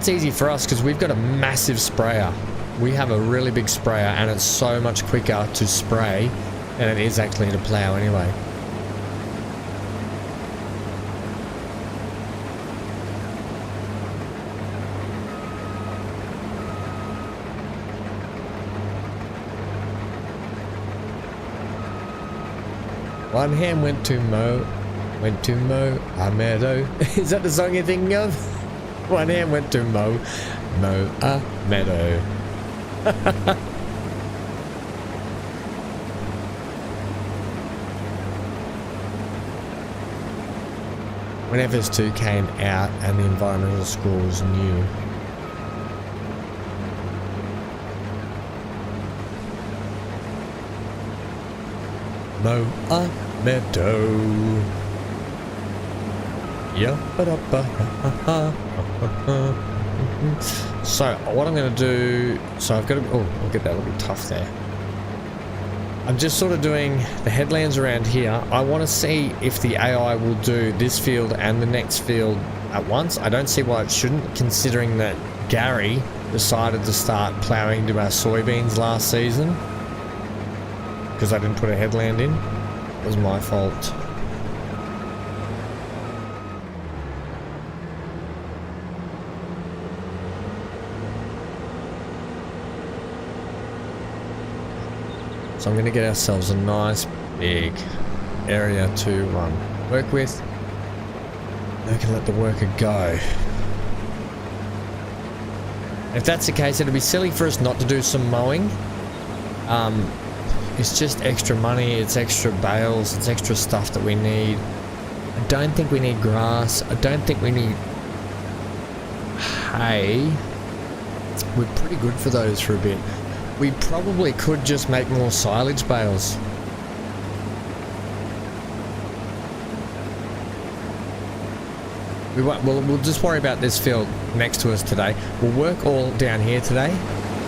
easy for us because we've got a massive sprayer. We have a really big sprayer and it's so much quicker to spray than it is actually to plough anyway. One hand went to mow a meadow. Is that the song you're thinking of? One hand went to mow a meadow. Whenever this 2 came out and the environmental score was new. Mow a meadow. Yeah. So what I'm going to do, so I've got to, oh, I'll get that a little bit tough there. I'm just sort of doing the headlands around here. I want to see if the AI will do this field and the next field at once. I don't see why it shouldn't, considering that Gary decided to start ploughing to our soybeans last season. Because I didn't put a headland in. It was my fault. So I'm going to get ourselves a nice big area to work with. We can let the worker go. If that's the case, it'll be silly for us not to do some mowing. It's just extra money, it's extra bales, it's extra stuff that we need. I don't think we need grass. I don't think we need hay. We're pretty good for those for a bit. We probably could just make more silage bales. We'll just worry about this field next to us today. We'll work all down here today.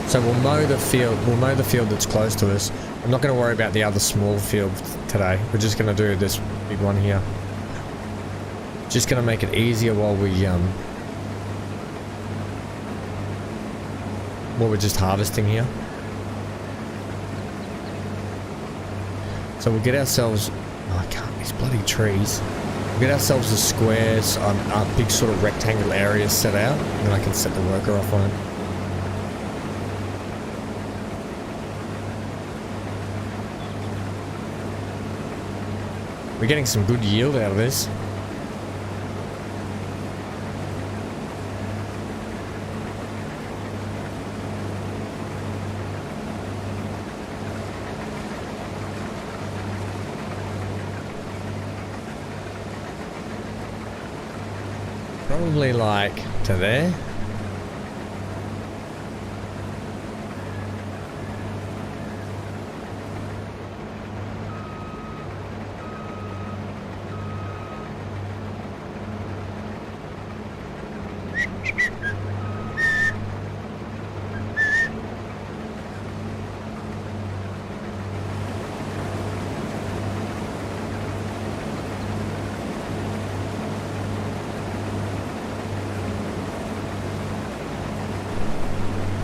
So we'll mow the field that's close to us. I'm not going to worry about the other small field today. We're just going to do this big one here. Just going to make it easier while we're just harvesting here. So we'll get ourselves, oh, I can't, these bloody trees. We'll get ourselves a square, a big sort of rectangle area set out, and then I can set the worker off on it. We're getting some good yield out of this. Probably like to there.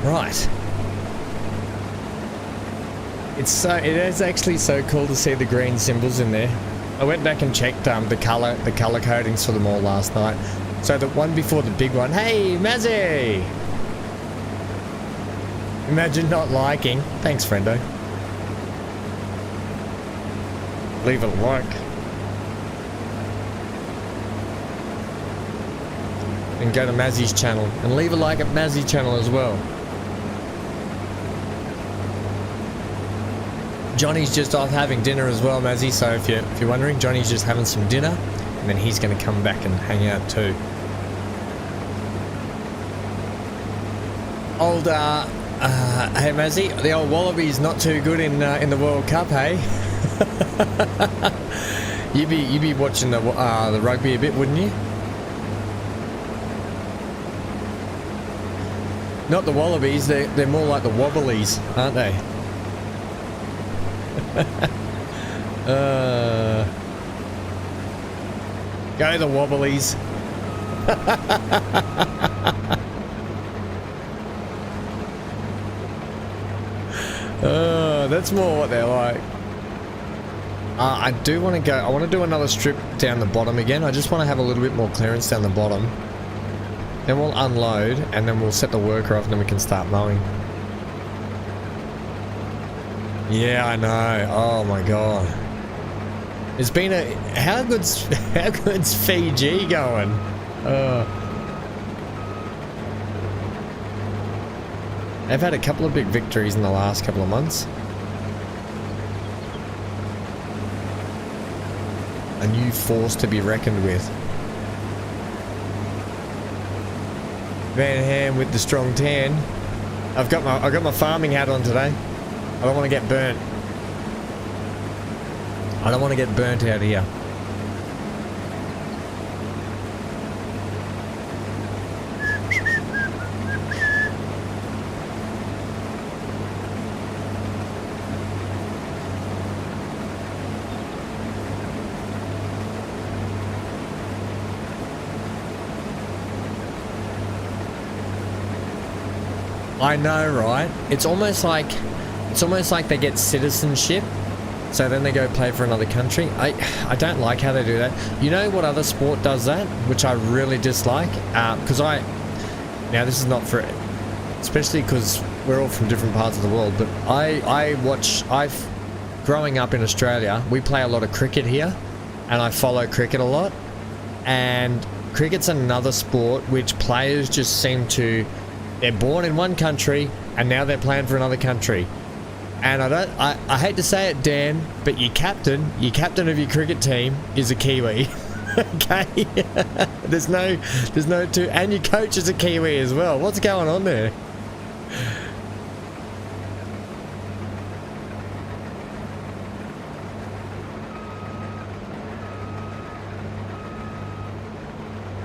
Right. It is actually so cool to see the green symbols in there. I went back and checked the color codings for them all last night. So the one before the big one, hey Mazzy! Imagine not liking. Thanks, friendo. Leave a like. And go to Mazzy's channel and leave a like at Mazzy's channel as well. Johnny's just off having dinner as well, Mazzy, so if you're wondering, Johnny's just having some dinner and then he's going to come back and hang out too. Old hey Mazzy, the old Wallabies not too good in the World Cup, hey? you'd be watching the rugby a bit, wouldn't you? Not the wallabies, they're more like the wobblies, aren't they? Go the wobblies. That's more what they're like. I do want to go. I want to do another strip down the bottom again. I just want to have a little bit more clearance down the bottom. Then we'll unload and then we'll set the worker off and then we can start mowing. Yeah, I know. Oh my god. It's been a... How good's Fiji going? They've had a couple of big victories in the last couple of months. A new force to be reckoned with. Van Ham with the strong tan. I've got my farming hat on today. I don't want to get burnt. I don't want to get burnt out here. I know, right? It's almost like they get citizenship, so then they go play for another country. I don't like how they do that. You know what other sport does that, which I really dislike? Because now this is not for, especially because we're all from different parts of the world, but growing up in Australia, we play a lot of cricket here, and I follow cricket a lot, and cricket's another sport which players just seem to, they're born in one country and now they're playing for another country. And I hate to say it, Dan, but your captain of your cricket team is a Kiwi. Okay? there's no two, and your coach is a Kiwi as well. What's going on there?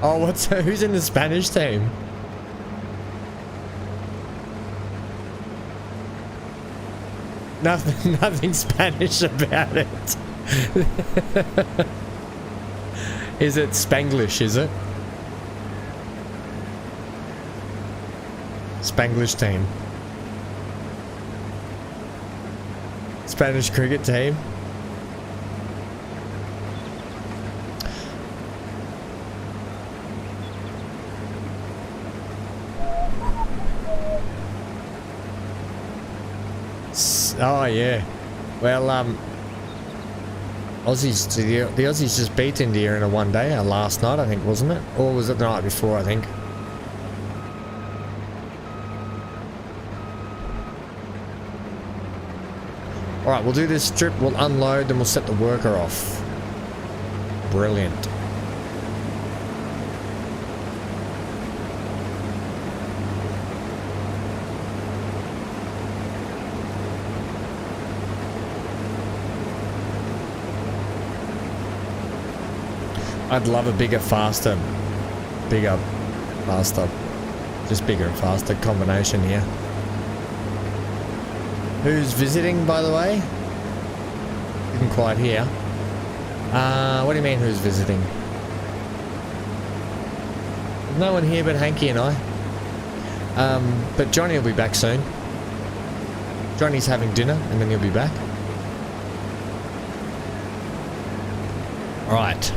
Oh, who's in the Spanish team? Nothing Spanish about it. Is it Spanglish, is it? Spanglish team. Spanish cricket team. Oh yeah, well Aussies, the Aussies just beat India in a one day last night, I think, wasn't it? Or was it the night before, I think? Alright, we'll do this strip, we'll unload, then we'll set the worker off. Brilliant. I'd love a bigger, faster, just bigger and faster combination here. Who's visiting, by the way? Didn't quite hear. What do you mean, who's visiting? No one here but Hanky and I. But Johnny will be back soon. Johnny's having dinner and then he'll be back. Alright.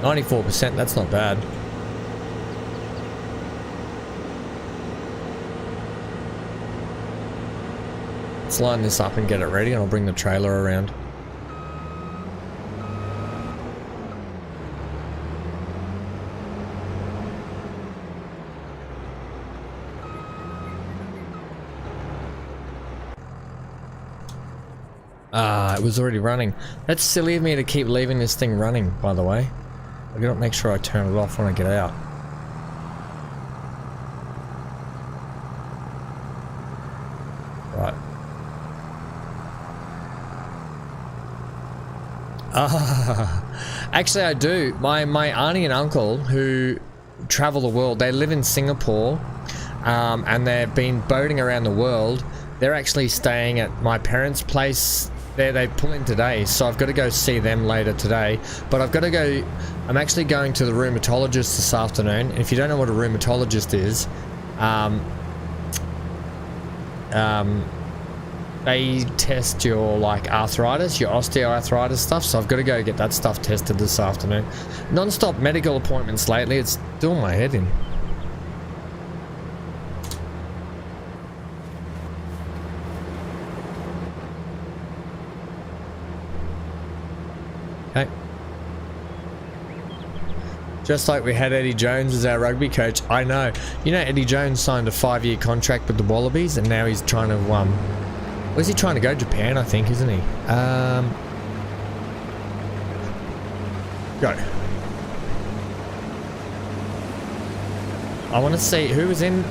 94%, that's not bad. Let's line this up and get it ready and I'll bring the trailer around. It was already running. That's silly of me to keep leaving this thing running, by the way. I gotta make sure I turn it off when I get out. Right. Actually I do. My auntie and uncle, who travel the world. They live in Singapore, and they've been boating around the world. They're actually staying at my parents' place. They pull in today, so I've got to go see them later today. But I've got to go. I'm actually going to the rheumatologist this afternoon. And if you don't know what a rheumatologist is, they test your like arthritis, your osteoarthritis stuff. So I've got to go get that stuff tested this afternoon. Non-stop medical appointments lately. It's doing my head in. Okay. Just like we had Eddie Jones as our rugby coach. I know. You know, Eddie Jones signed a 5-year contract with the Wallabies, and now he's trying to where's he trying to go? Japan, I think, isn't he? Go. I want to see who was in.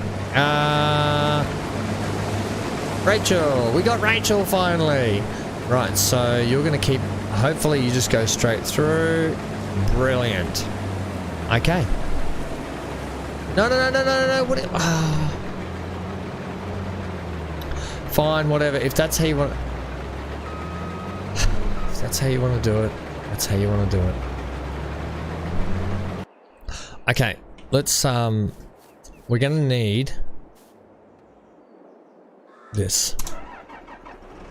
Rachel. We got Rachel finally. Right, so you're going to keep. Hopefully, you just go straight through. Brilliant. Okay. No. What? Fine, whatever. If that's how you want. If that's how you want to do it. That's how you want to do it. Okay, let's. We're gonna need this.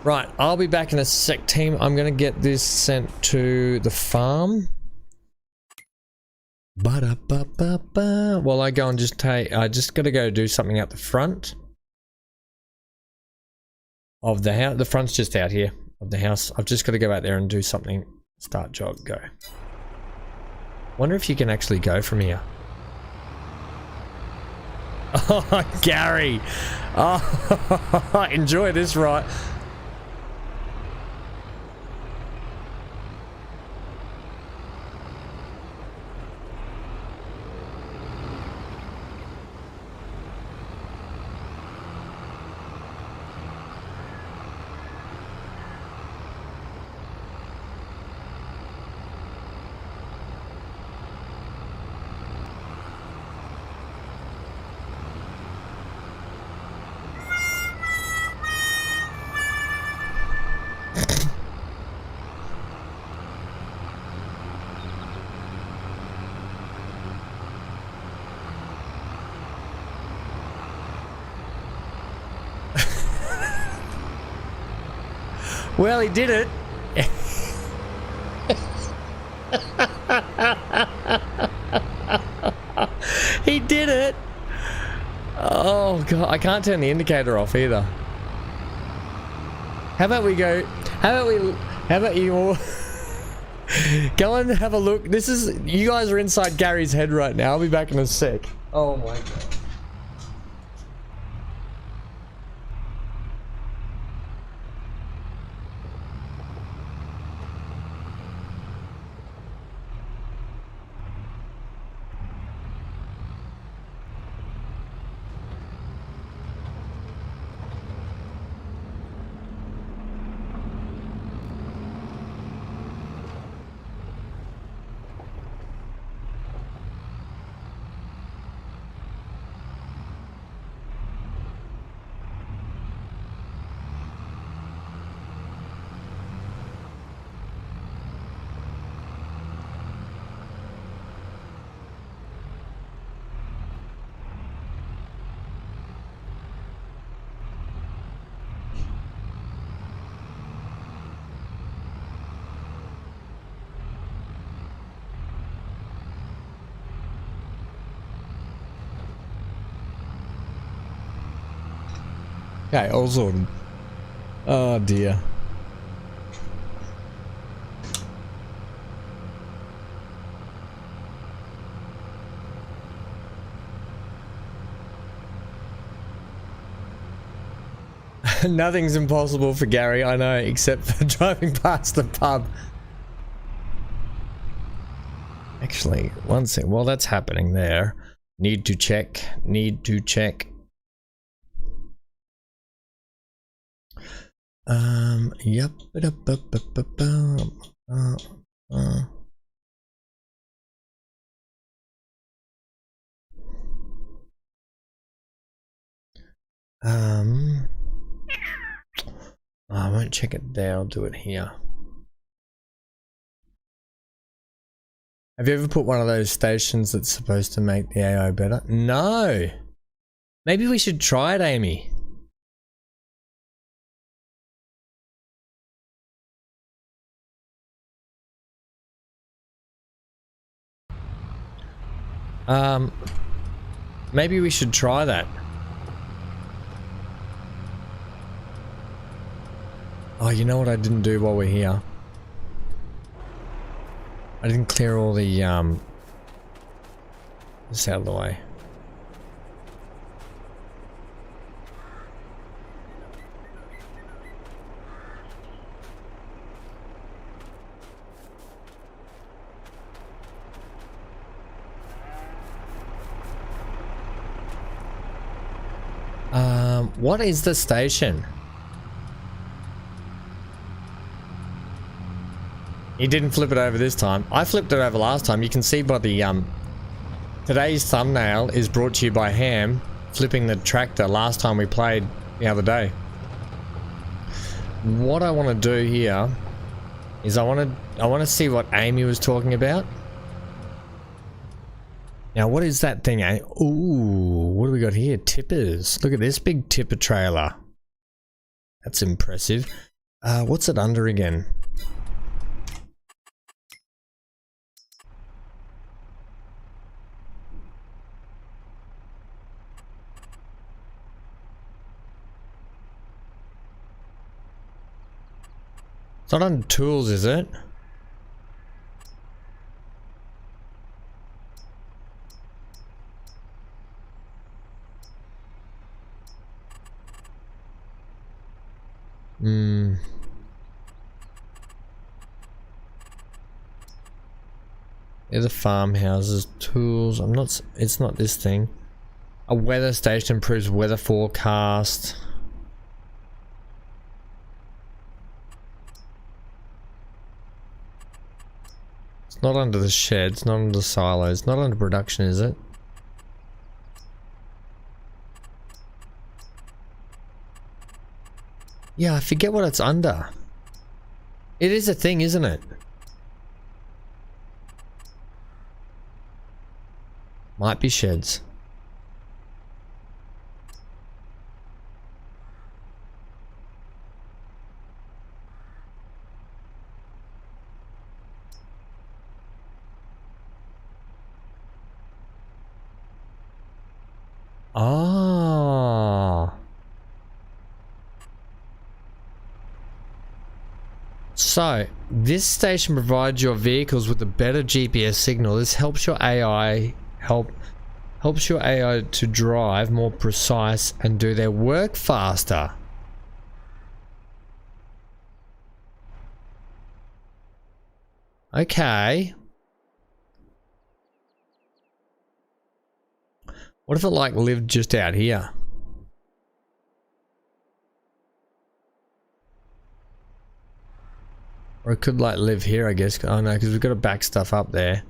Right, I'll be back in a sec, team. I'm gonna get this sent to the farm. Ba-da-ba-ba-ba. Well, I go and I just gotta go do something out the front of the house. The front's just out here of the house. I've just got to go out there and do something. Start job, go. Wonder if you can actually go from here. Oh, Gary. Oh, enjoy this, right? Well, he did it. He did it. Oh god, I can't turn the indicator off either. How about we go? How about you all go and have a look? This is, you guys are inside Gary's head right now. I'll be back in a sec. Oh my god. Okay, all sorted. Oh dear. Nothing's impossible for Gary, I know, except for driving past the pub. Actually, one second. While that's happening there, need to check. Yep. I won't check it there, I'll do it here. Have you ever put one of those stations that's supposed to make the AI better? No! Maybe we should try it, Amy. Maybe we should try that. Oh, you know what I didn't do while we're here? I didn't clear all the, this out of the way. What is the station? He didn't flip it over this time. I flipped it over last time. You can see by the today's thumbnail is brought to you by Ham flipping the tractor last time we played the other day. What I want to do here is I want to see what Amy was talking about. Now, what is that thing, eh? Ooh, what do we got here? Tippers. Look at this big tipper trailer. That's impressive. What's it under again? It's not under tools, is it? There's the farmhouses, tools. It's not this thing. A weather station improves weather forecast. It's not under the sheds, not under the silos, not under production, is it? Yeah, I forget what it's under. It is a thing, isn't it? Might be sheds. Ah. So, this station provides your vehicles with a better GPS signal. This helps your AI helps your AI to drive more precise and do their work faster. Okay. What if it like lived just out here? Or it could like live here, I guess. Oh no, because we've got to back stuff up there.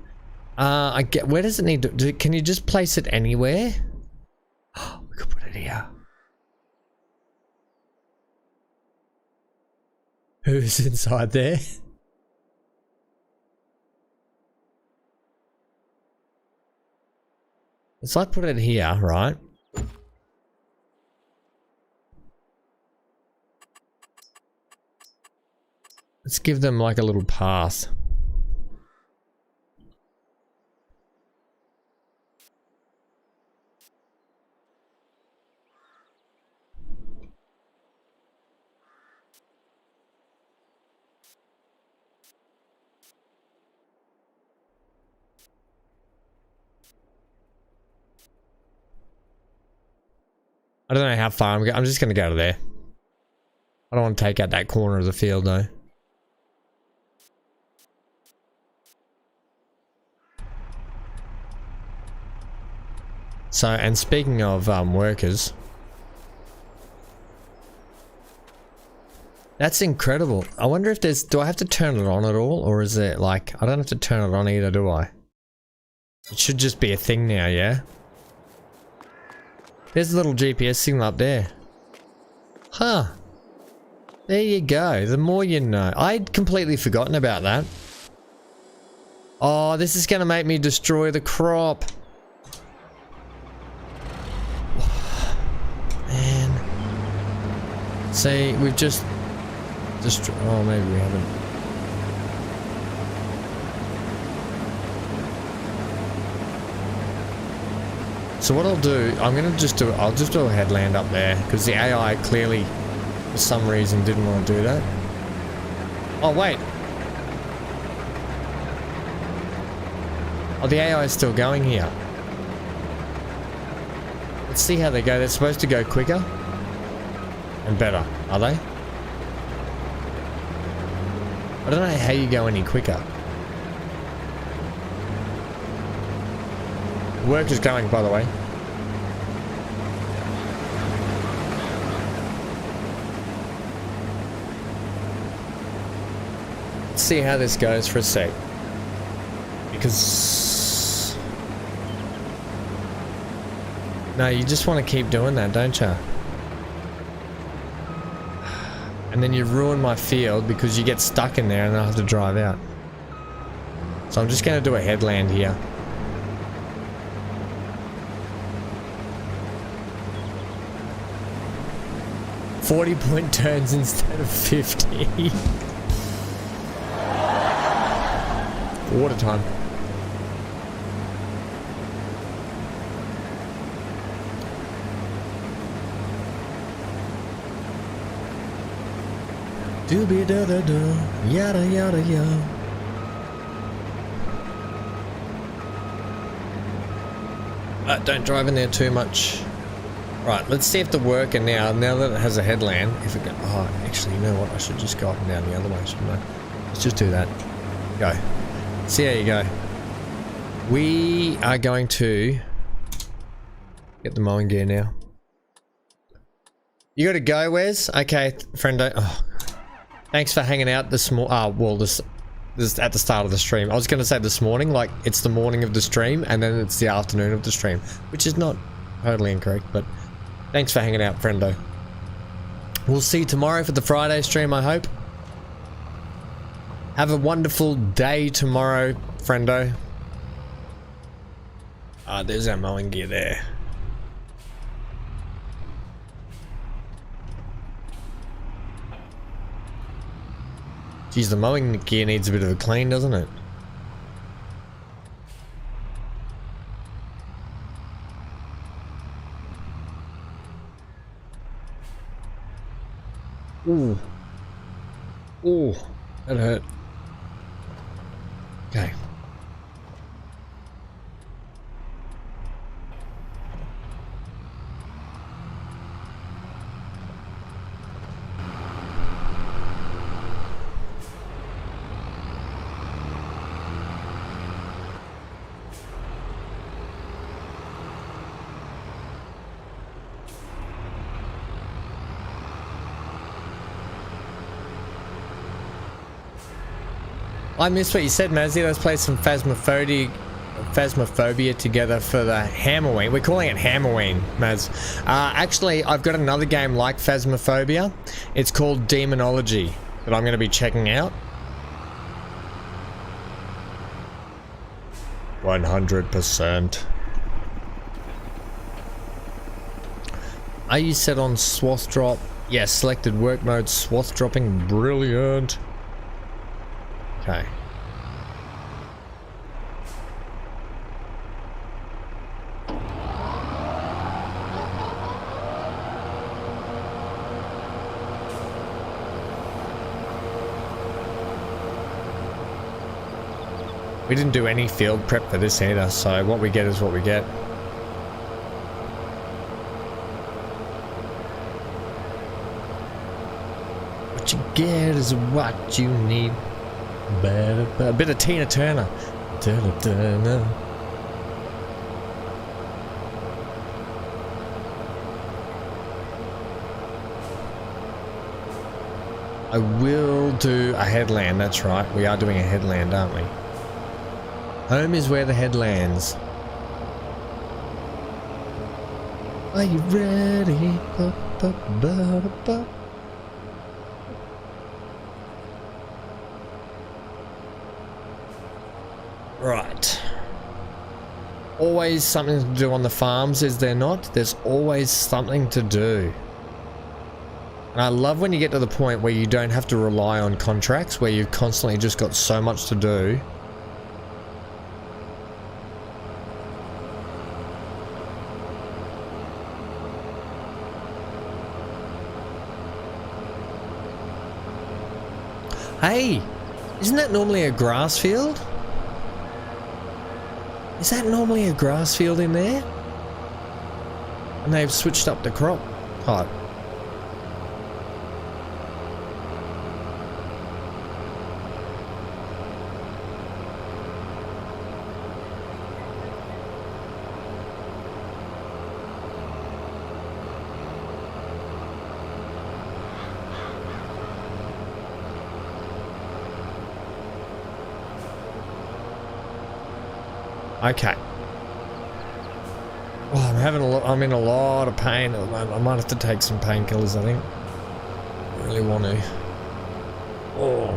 I get. Where does it need to? Can you just place it anywhere? Oh, we could put it here. Who's inside there? Let's like put it here, right? Let's give them like a little path. I don't know how far I'm just going to go to there. I don't want to take out that corner of the field though. So, and speaking of workers, that's incredible. I wonder if there's, do I have to turn it on at all, or is it like, I don't have to turn it on either, do I? It should just be a thing now, yeah? There's a little GPS signal up there. Huh. There you go. The more you know. I'd completely forgotten about that. Oh, this is going to make me destroy the crop. Man. See, we've just... oh, maybe we haven't. So what I'll do, I'll just do a headland up there, because the AI clearly, for some reason, didn't want to do that. Oh, wait. Oh, the AI is still going here. Let's see how they go. They're supposed to go quicker and better, are they? I don't know how you go any quicker. Work is going, by the way. Let's see how this goes for a sec. Because... no, you just want to keep doing that, don't you? And then you ruin my field because you get stuck in there and I have to drive out. So I'm just going to do a headland here. 40-point turns instead of 50. Water time. Doobie da da da, yada yada yada. Don't drive in there too much. Right, let's see if the worker now that it has a headland, if it go, oh, actually, you know what? I should just go up and down the other way, shouldn't I? Let's just do that. Go. See how you go. We are going to get the mowing gear now. You got to go, Wes? Okay, friendo. Oh, thanks for hanging out this this at the start of the stream. I was going to say this morning, like it's the morning of the stream, and then it's the afternoon of the stream, which is not totally incorrect, but thanks for hanging out, friendo. We'll see you tomorrow for the Friday stream, I hope. Have a wonderful day tomorrow, friendo. There's our mowing gear there. Geez, the mowing gear needs a bit of a clean, doesn't it? Ooh. Ooh, that hurt. Okay. I missed what you said, Mazzy. Let's play some Phasmophobia together for the Hammerween. We're calling it Hammerween, Maz. Actually, I've got another game like Phasmophobia. It's called Demonology that I'm going to be checking out. 100%. Are you set on swath drop? Yes, selected work mode, swath dropping. Brilliant. Okay. We didn't do any field prep for this either, so what we get is what we get. What you get is what you need. A bit of Tina Turner. I will do a headland, that's right. We are doing a headland, aren't we? Home is where the head lands. Are you ready? Right. Always something to do on the farms, is there not? There's always something to do. And I love when you get to the point where you don't have to rely on contracts, where you've constantly just got so much to do. Hey, isn't that normally a grass field? Is that normally a grass field in there? And they've switched up the crop type. Okay. Oh, I'm in a lot of pain at the moment. I might have to take some painkillers, I think. I really want to. Oh.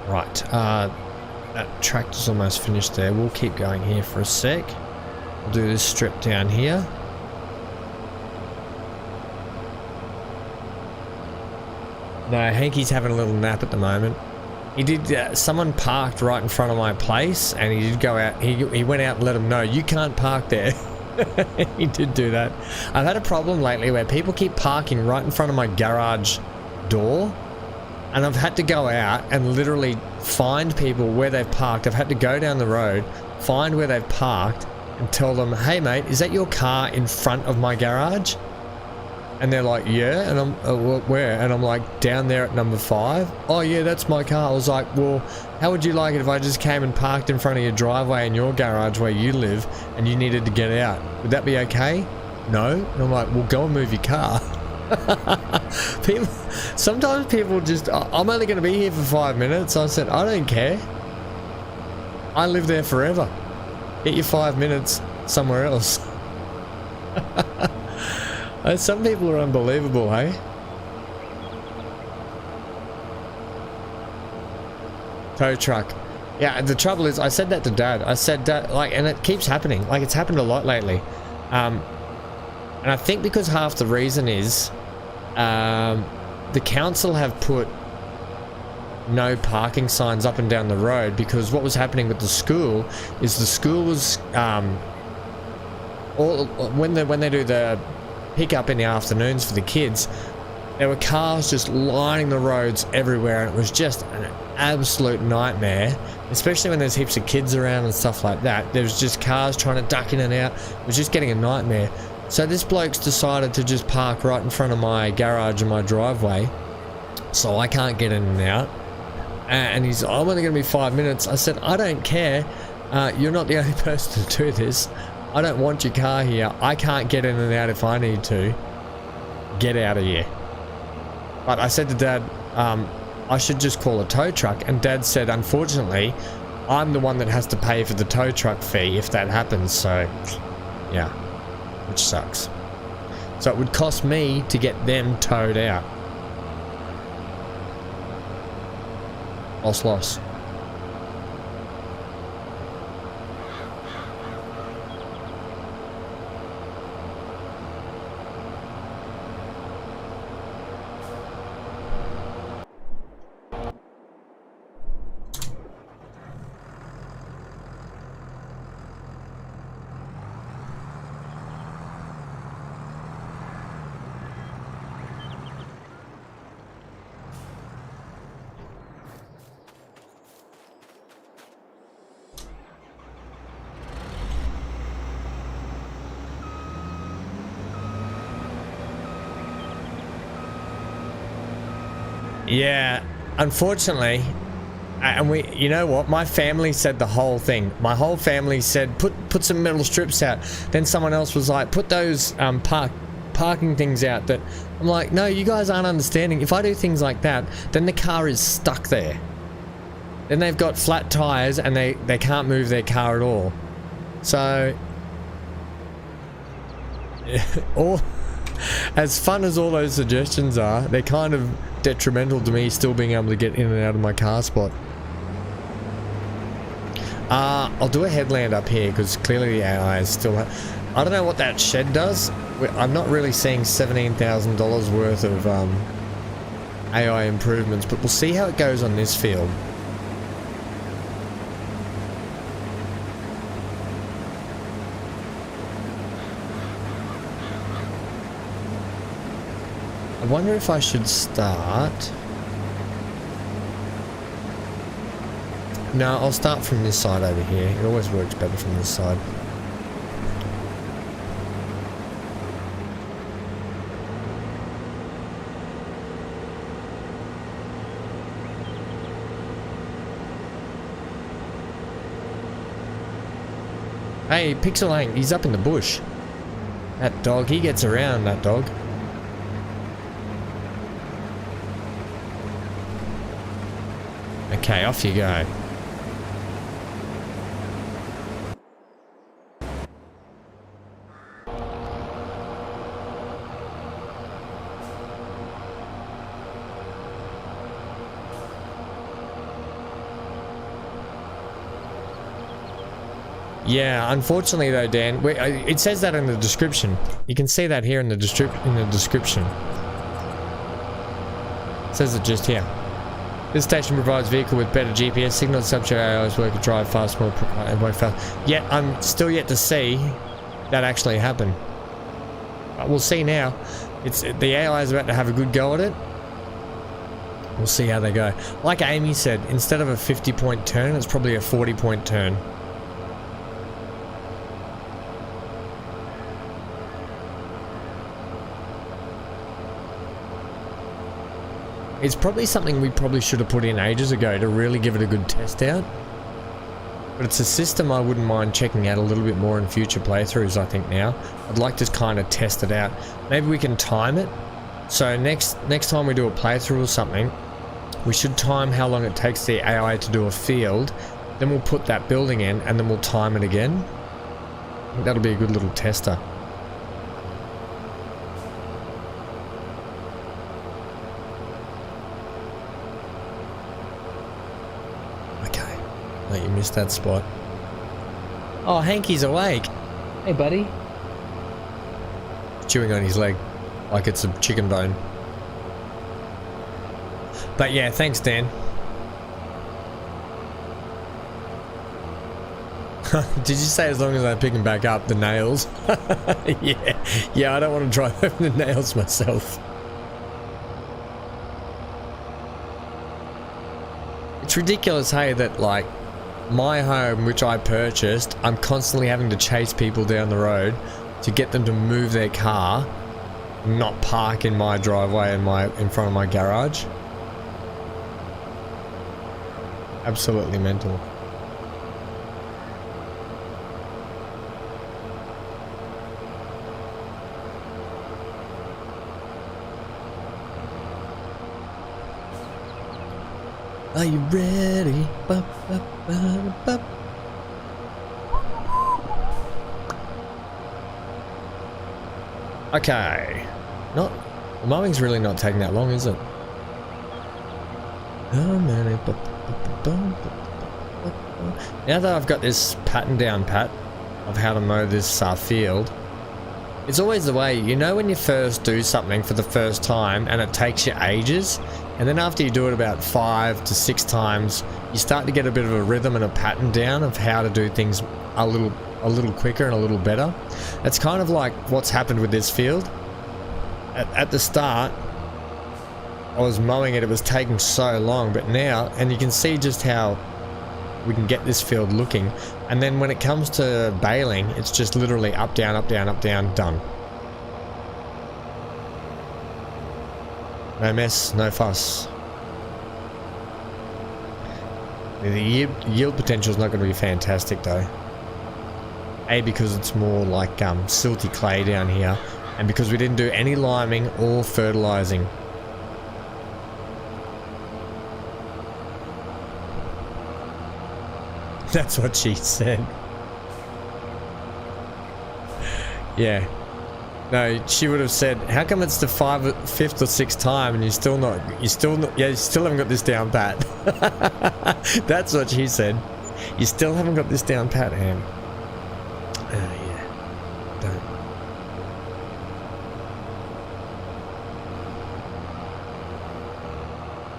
Right. That tractor's almost finished there. We'll keep going here for a sec. We'll do this strip down here. No, Hanky's having a little nap at the moment. He did, someone parked right in front of my place, and he did go out, he went out and let them know, you can't park there. He did do that. I've had a problem lately where people keep parking right in front of my garage door, and I've had to go out and literally find people where they've parked. I've had to go down the road, find where they've parked, and tell them, hey mate, is that your car in front of my garage? And they're like, yeah, and I'm, where? And I'm like, down there at number 5. Oh yeah, that's my car. I was like, well, how would you like it if I just came and parked in front of your driveway in your garage where you live and you needed to get out? Would that be okay? No? And I'm like, well, go and move your car. Sometimes people just, I'm only going to be here for 5 minutes. I said, I don't care. I live there forever. Get your 5 minutes somewhere else. Some people are unbelievable, hey? Tow truck. Yeah, the trouble is, I said that to Dad. I said, Dad, like, and it keeps happening. Like, it's happened a lot lately. And I think because half the reason is, the council have put no parking signs up and down the road, because what was happening with the school is the school was, when they do the pick up in the afternoons for the kids, there were cars just lining the roads everywhere, and it was just an absolute nightmare, especially when there's heaps of kids around and stuff like that. There was just cars trying to duck in and out. It was just getting a nightmare. So this bloke's decided to just park right in front of my garage and my driveway, so I can't get in and out. And he's, I'm only going to be 5 minutes. I said, I don't care. You're not the only person to do this. I don't want your car here. I can't get in and out if I need to. Get out of here. But I said to Dad, I should just call a tow truck. And Dad said, unfortunately, I'm the one that has to pay for the tow truck fee if that happens. So, yeah, which sucks. So it would cost me to get them towed out. Loss. Yeah, unfortunately, and we, you know what, my family said the whole thing. My whole family said, put some metal strips out. Then someone else was like, put those parking things out. That I'm like, no, you guys aren't understanding. If I do things like that, then the car is stuck there. Then they've got flat tires and they can't move their car at all. So all as fun as all those suggestions are, they're kind of detrimental to me still being able to get in and out of my car spot. I'll do a headland up here because clearly the AI is still... I don't know what that shed does. I'm not really seeing $17,000 worth of AI improvements, but we'll see how it goes on this field. I wonder if I should start... No, I'll start from this side over here. It always works better from this side. Hey, Pixel Ain't, he's up in the bush. That dog, he gets around, that dog. Okay, off you go. Yeah, unfortunately though, Dan, it says that in the description. You can see that here in the description. It says it just here. This station provides vehicle with better GPS signal, subject AI's work to drive fast, more and work fast. Yet I'm still yet to see that actually happen. We'll see now. The AI is about to have a good go at it. We'll see how they go. Like Amy said, instead of a 50-point turn, it's probably a 40-point turn. It's probably something we probably should have put in ages ago to really give it a good test out. But it's a system I wouldn't mind checking out a little bit more in future playthroughs, I think now. I'd like to kind of test it out. Maybe we can time it. So next time we do a playthrough or something, we should time how long it takes the AI to do a field. Then we'll put that building in and then we'll time it again. I think that'll be a good little tester. Oh, you missed that spot. Oh, Hanky's awake. Hey, buddy. Chewing on his leg like it's a chicken bone. But yeah, thanks, Dan. Did you say as long as I pick him back up, the nails? Yeah, I don't want to drive over the nails myself. It's ridiculous, hey, that like my home, which I purchased, I'm constantly having to chase people down the road to get them to move their car, not park in my driveway in front of my garage. Absolutely mental. Are you ready? Ba, ba, ba, ba. Okay. The mowing's really not taking that long, is it? Oh man. Now that I've got this pattern down pat of how to mow this field, it's always the way, you know, when you first do something for the first time and it takes you ages, and then after you do it about 5 to 6 times, you start to get a bit of a rhythm and a pattern down of how to do things a little quicker and a little better. It's kind of like what's happened with this field. At the start, I was mowing it was taking so long, but now, and you can see just how we can get this field looking, and then when it comes to baling, it's just literally up, down, up, down, up, down, done. No mess, no fuss. The yield potential is not going to be fantastic though. A, because it's more like silty clay down here, and because we didn't do any liming or fertilizing. That's what she said. Yeah. No, she would have said, how come it's the fifth or sixth time and you still haven't got this down pat. That's what she said. You still haven't got this down pat, Ham. Yeah. Don't.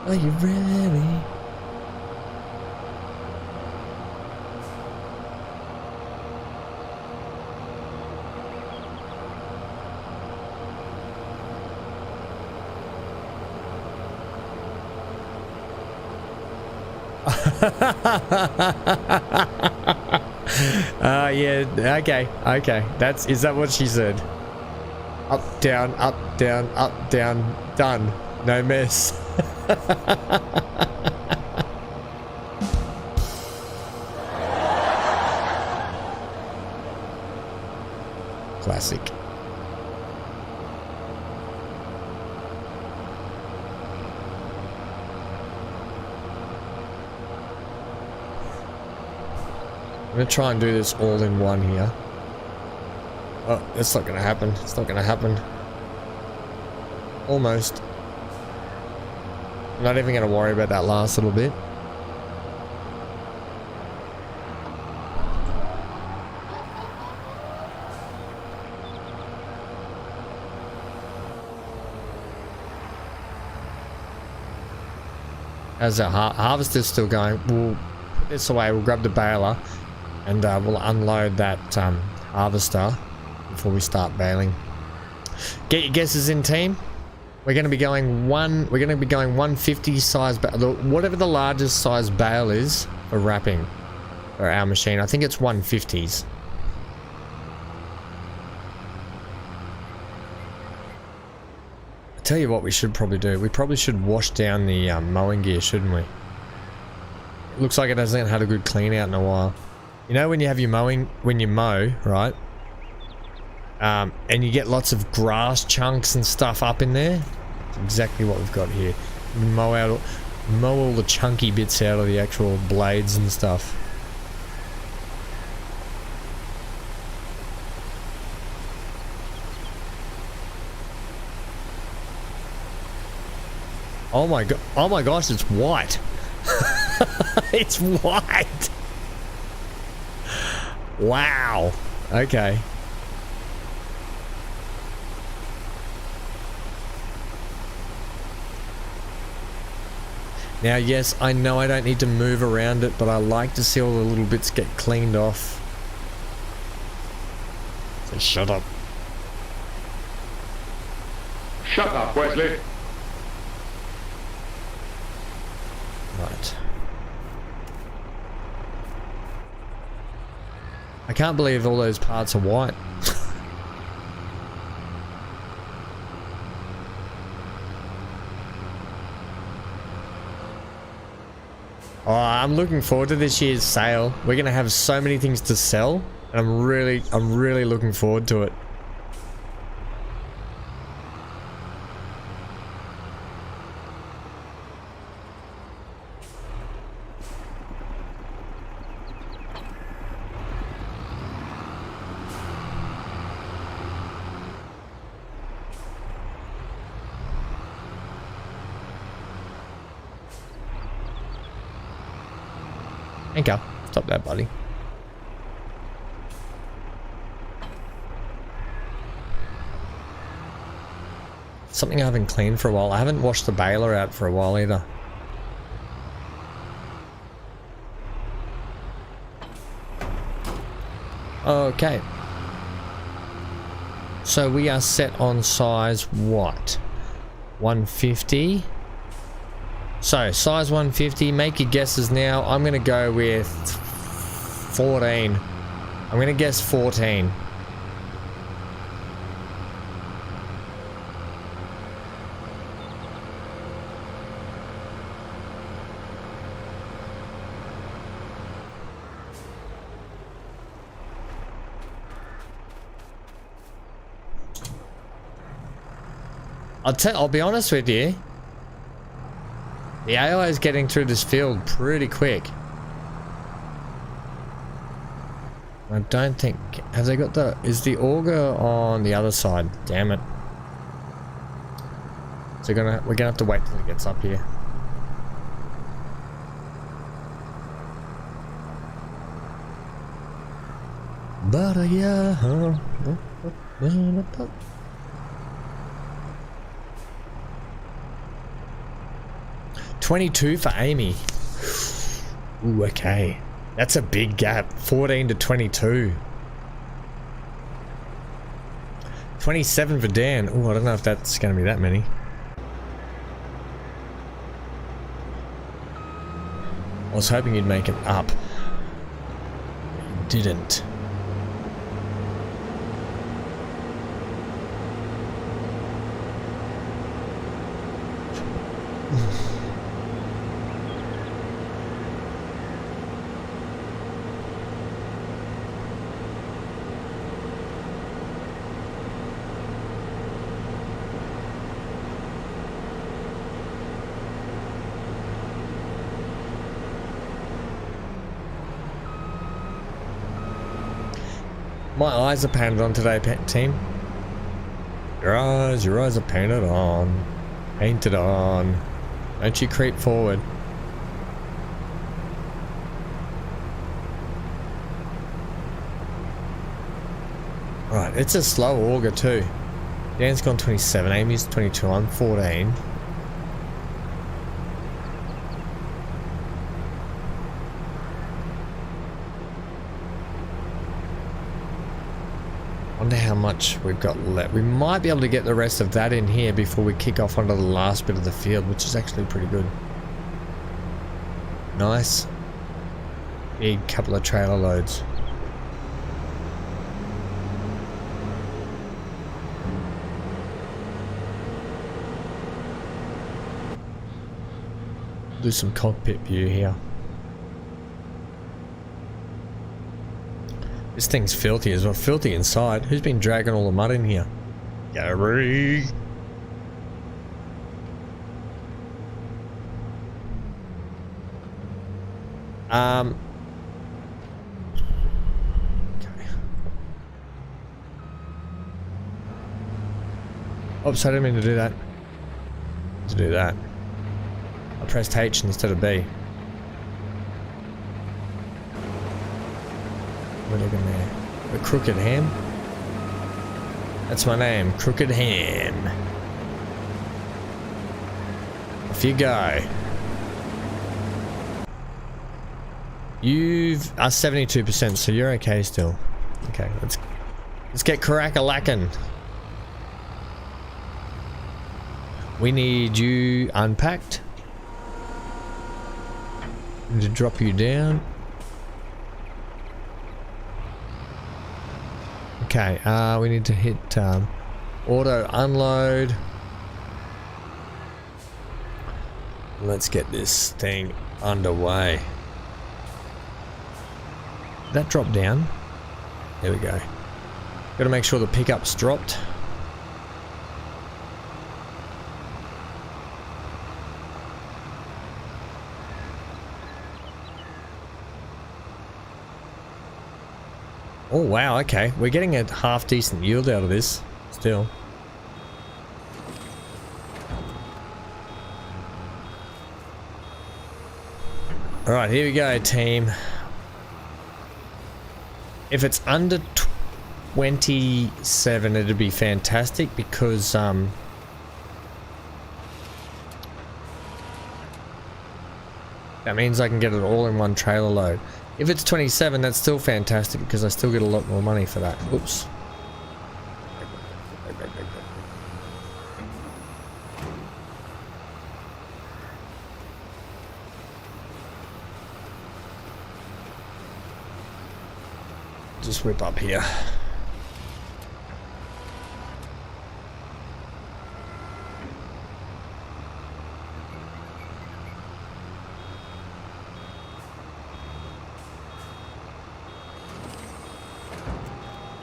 Are you ready? Yeah, okay. Is that what she said? Up, down, done. No mess. Classic. I'm gonna try and do this all in one here. Oh, that's not gonna happen. It's not gonna happen. Almost. I'm not even gonna worry about that last little bit. As the harvester's still going, we'll put this away, we'll grab the baler, and we'll unload that harvester before we start baling. Get your guesses in, team. We're going to be going 150 size, whatever the largest size bale is for wrapping for our machine. I think it's 150s. I tell you what we should probably do. We probably should wash down the mowing gear, shouldn't we? It looks like it hasn't had a good clean out in a while. You know when you have your mowing, when you mow, right? And you get lots of grass chunks and stuff up in there. That's exactly what we've got here. Mow all the chunky bits out of the actual blades and stuff. Oh my gosh, it's white. It's white. Wow. Okay. Now, yes, I know I don't need to move around it, but I like to see all the little bits get cleaned off. So shut up. Shut up, Wesley. Right. I can't believe all those parts are white. Oh, I'm looking forward to this year's sale. We're gonna have so many things to sell, and I'm really looking forward to it. Anchor, stop that, buddy. Something I haven't cleaned for a while. I haven't washed the baler out for a while either. Okay. So we are set on size what? 150. So, size 150, make your guesses now. I'm going to go with 14. I'm going to guess 14. I'll be honest with you. The AI is getting through this field pretty quick. I don't think... Have they got the... Is the auger on the other side? Damn it. So we're gonna have to wait till it gets up here. But yeah. 22 for Amy. Ooh, okay. That's a big gap. 14 to 22. 27 for Dan. Ooh, I don't know if that's going to be that many. I was hoping you'd make it up. You didn't. My eyes are painted on today, pet team. Your eyes are painted on. Painted on. Don't you creep forward. Right, it's a slow auger too. Dan's gone 27, Amy's 22, I'm 14. Wonder how much we've got left. We might be able to get the rest of that in here before we kick off onto the last bit of the field, which is actually pretty good. Nice. Big couple of trailer loads. Do some cockpit view here. This thing's filthy as well. Filthy inside. Who's been dragging all the mud in here? Gary. Okay. Oops, I didn't mean to do that. To do that. I pressed H instead of B. We're looking there. The Crooked Ham. That's my name, Crooked Ham. Off you go. You've are 72%, so you're okay still. Okay, let's get crack-a-lackin'. We need you unpacked. Need to drop you down. Okay, we need to hit auto unload. Let's get this thing underway. Did that drop down? There we go. Gotta make sure the pickup's dropped. Oh wow, okay. We're getting a half decent yield out of this still. Alright, here we go, team. If it's under 27, it'd be fantastic because that means I can get it all in one trailer load. If it's 27, that's still fantastic because I still get a lot more money for that. Oops. Just whip up here.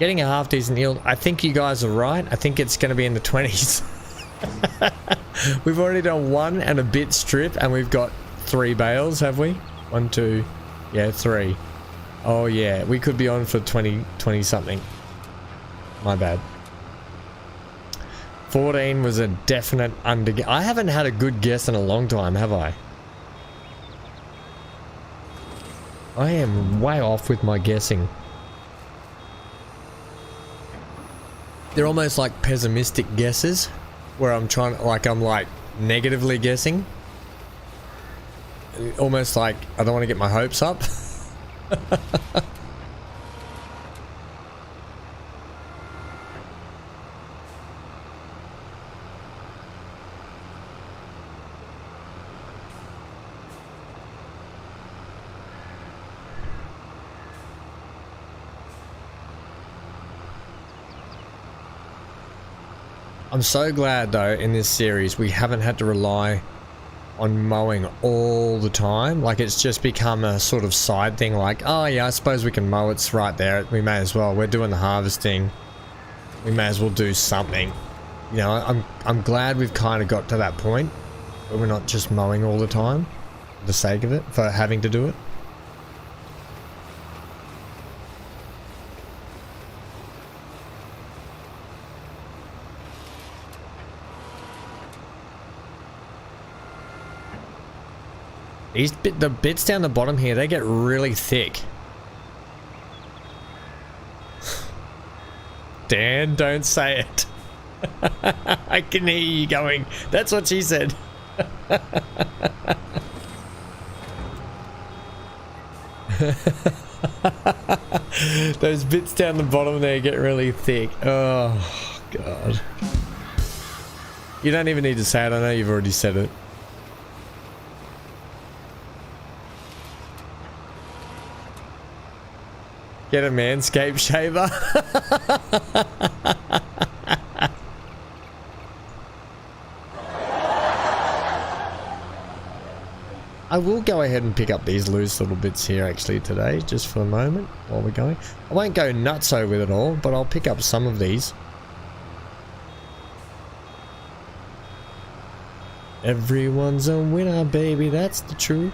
Getting a half decent yield. I think you guys are right. I think it's going to be in the 20s. We've already done 1 and a bit strip and we've got 3 bales, have we? 1, 2, yeah, 3. Oh yeah, we could be on for 20 something. My bad. 14 was a definite under. I haven't had a good guess in a long time, have I? I am way off with my guessing. They're almost like pessimistic guesses, where I'm trying to, I'm like negatively guessing. Almost like I don't want to get my hopes up. I'm so glad though in this series we haven't had to rely on mowing all the time. Like it's just become a sort of side thing, like, oh yeah, I suppose we can mow, it's right there, we may as well, we're doing the harvesting, we may as well do something. You know, I'm glad we've kind of got to that point where we're not just mowing all the time for the sake of it, for having to do it. The bits down the bottom here, they get really thick. Dan, don't say it. I can hear you going, that's what she said. Those bits down the bottom there get really thick. Oh, God. You don't even need to say it, I know you've already said it. Get a Manscaped shaver. I will go ahead and pick up these loose little bits here actually today, just for a moment while we're going. I won't go nutso with it all, but I'll pick up some of these. Everyone's a winner, baby, that's the truth.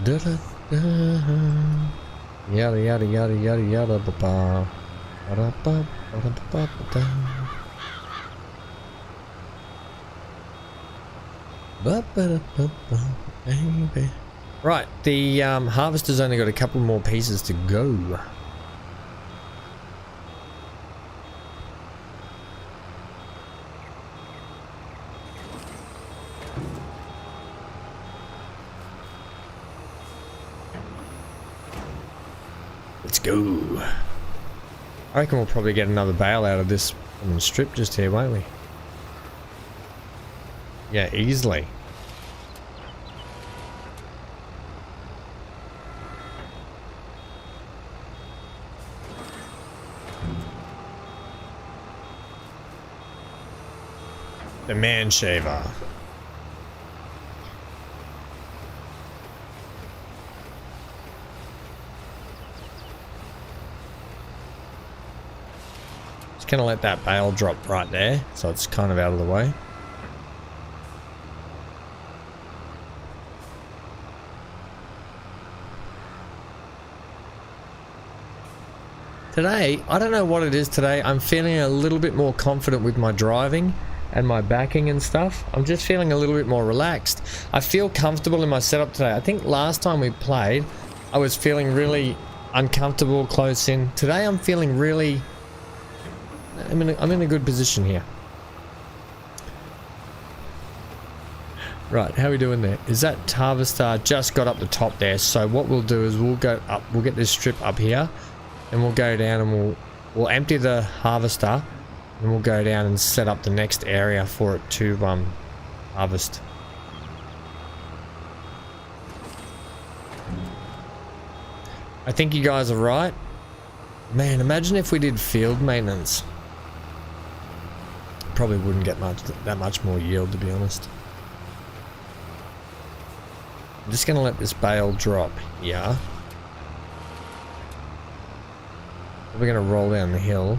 Da da da, yada yada yada yada yada ba ba, ba da ba ba da ba ba da, ba ba da ba ba, baby. Right, the harvester's only got a couple more pieces to go. Let's go. I reckon we'll probably get another bale out of this strip just here, won't we? Yeah, easily. The man shaver. Gonna let that bale drop right there, so it's kind of out of the way. Today, I don't know what it is today, I'm feeling a little bit more confident with my driving and my backing and stuff. I'm just feeling a little bit more relaxed. I feel comfortable in my setup today. I think last time we played, I was feeling really uncomfortable close in. Today I'm feeling really... I'm in a good position here. Right, how are we doing there? Is that harvester just got up the top there? So what we'll do is we'll go up, we'll get this strip up here, and we'll go down and we'll empty the harvester, and we'll go down and set up the next area for it to harvest. I think you guys are right. Man, imagine if we did field maintenance. Probably wouldn't get that much more yield, to be honest. I'm just gonna let this bale drop here. We're gonna roll down the hill.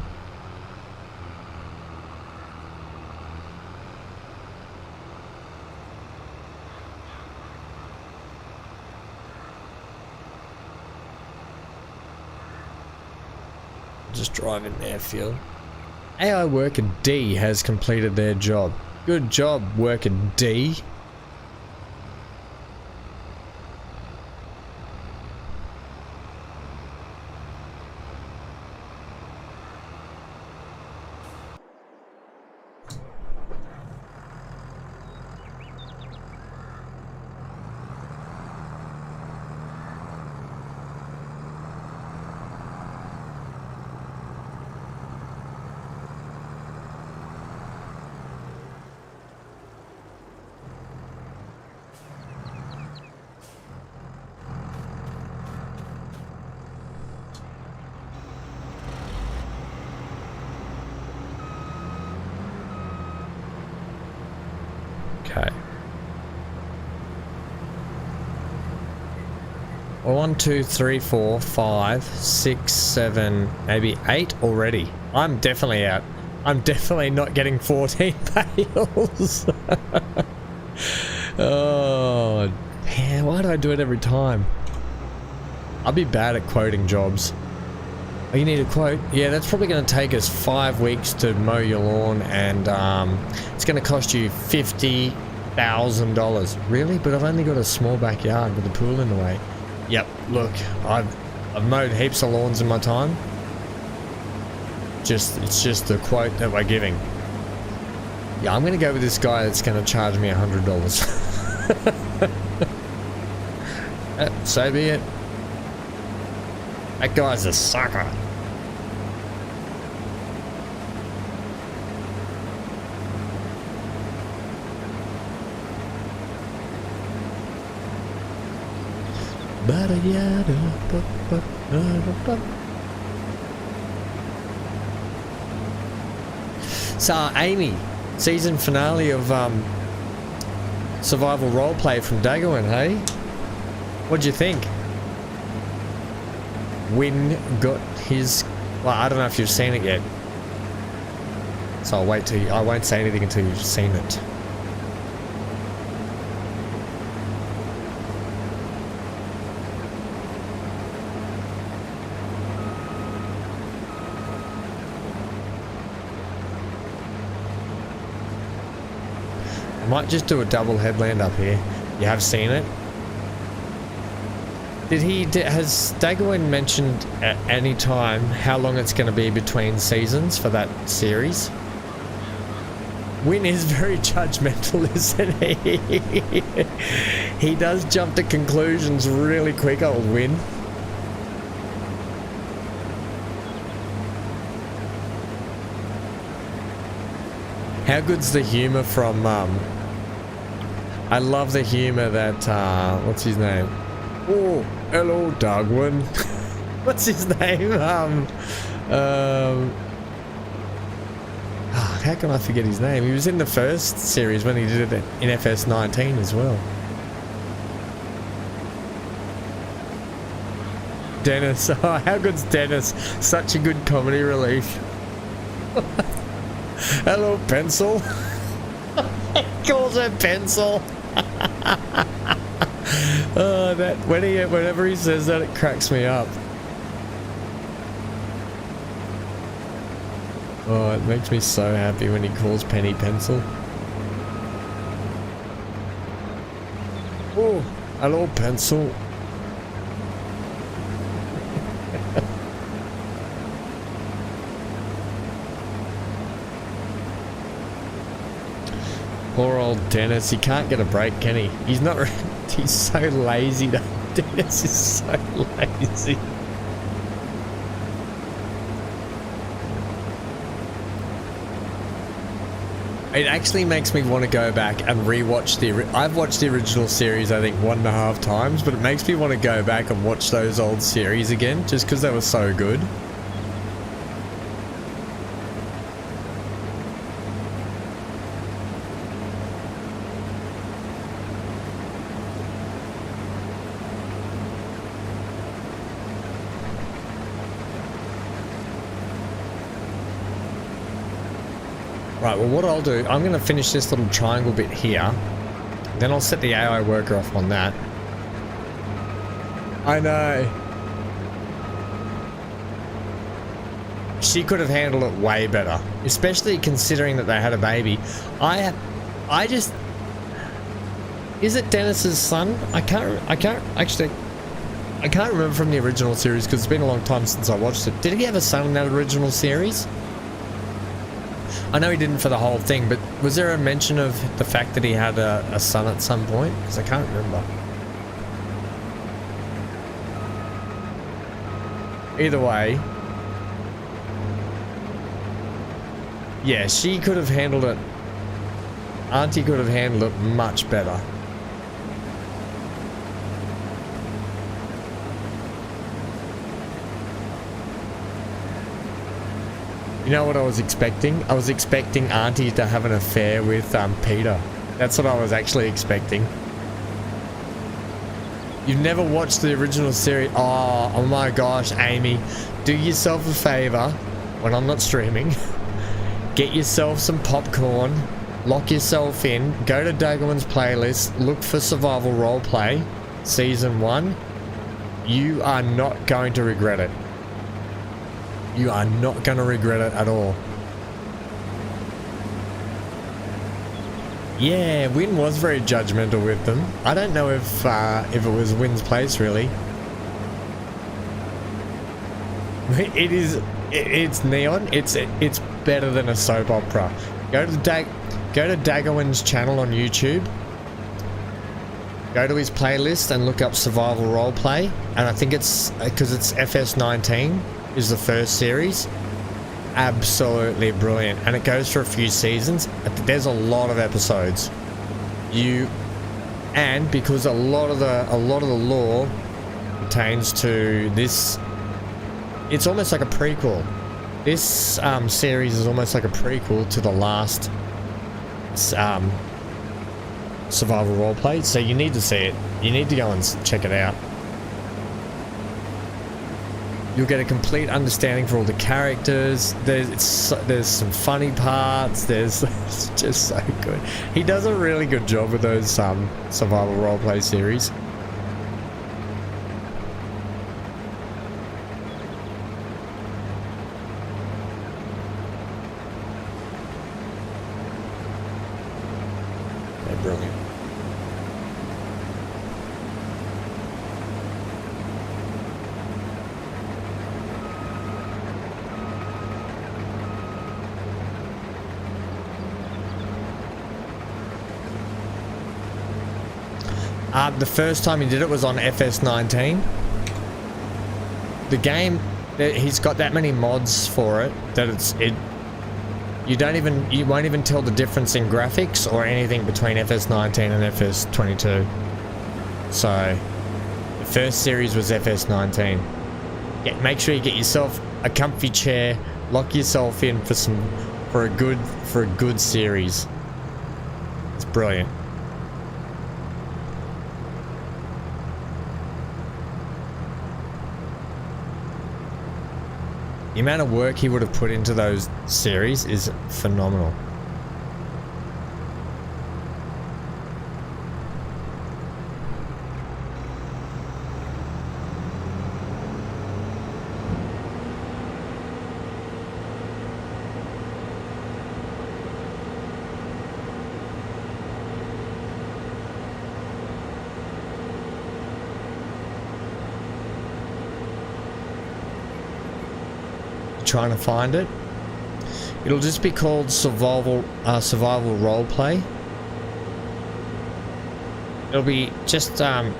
just drive in airfield. AI worker D has completed their job. Good job, worker D. Okay. Well, 1, 2, 3, 4, 5, 6, 7, maybe 8 already. I'm definitely out. I'm definitely not getting 14 bales. Oh, man, why do I do it every time? I'll be bad at quoting jobs. Oh, you need a quote? Yeah, that's probably going to take us 5 weeks to mow your lawn, and it's going to cost you $50,000. Really? But I've only got a small backyard with a pool in the way. Yep, look, I've mowed heaps of lawns in my time. It's just the quote that we're giving. Yeah, I'm going to go with this guy that's going to charge me $100. So be it. That guy's a sucker. So, Amy, season finale of survival roleplay from Daggerwin, hey? What'd you think? Win got his... Well, I don't know if you've seen it yet. So I'll wait till I won't say anything until you've seen it. I might just do a double headland up here. You have seen it? Has Daggerwin mentioned at any time how long it's going to be between seasons for that series? Win is very judgmental, isn't he? He does jump to conclusions really quick, old Win. How good's the humour from, I love the humour that, what's his name? Oh, hello, Dagwin. What's his name? How can I forget his name? He was in the first series when he did it in FS19 as well. Dennis. Oh, how good's Dennis? Such a good comedy relief. Hello, Pencil. He calls her Pencil. Oh, that whenever he says that, it cracks me up. Oh, it makes me so happy when he calls Penny Pencil. Oh, hello, Pencil. Poor old Dennis, he can't get a break, can he? He's not. He's so lazy. Dennis is so lazy. It actually makes me want to go back and rewatch I've watched the original series I think 1.5 times, but it makes me want to go back and watch those old series again just because they were so good. Right, well what I'll do, I'm going to finish this little triangle bit here. Then I'll set the AI worker off on that. I know. she could have handled it way better, especially considering that they had a baby. I just, is it Dennis's son? I can't remember from the original series because it's been a long time since I watched it. Did he have a son in that original series? I know he didn't for the whole thing, but was there a mention of the fact that he had a son at some point? Because I can't remember. Either way, yeah, she could have handled it. Auntie could have handled it much better. You know what I was expecting? I was expecting Auntie to have an affair with Peter. That's what I was actually expecting. You've never watched the original series? Oh my gosh, Amy. Do yourself a favor when I'm not streaming. Get yourself some popcorn. Lock yourself in. Go to Daggerman's playlist. Look for Survival Roleplay. Season 1. You are not going to regret it. You are not going to regret it at all. Yeah, Win was very judgmental with them. I don't know if it was Win's place, really. It's neon. It's better than a soap opera. Go to Daggerwin's channel on YouTube. Go to his playlist and look up Survival Roleplay. And I think it's because it's FS19 is the first series. Absolutely brilliant, and it goes for a few seasons. There's a lot of episodes. And because a lot of the lore pertains to this, it's almost like a prequel. This series is almost like a prequel to the last Survival Roleplay. So you need to see it. You need to go and check it out. You'll get a complete understanding for all the characters. There's some funny parts. It's just so good. He does a really good job with those survival roleplay series. They're brilliant. The first time he did it was on FS19. The game, he's got that many mods for it that you won't even tell the difference in graphics or anything between FS19 and FS22. So the first series was FS19. Make sure you get yourself a comfy chair, lock yourself in for a good series. It's brilliant. The amount of work he would have put into those series is phenomenal. Trying to find it. It'll just be called survival roleplay. It'll be just right,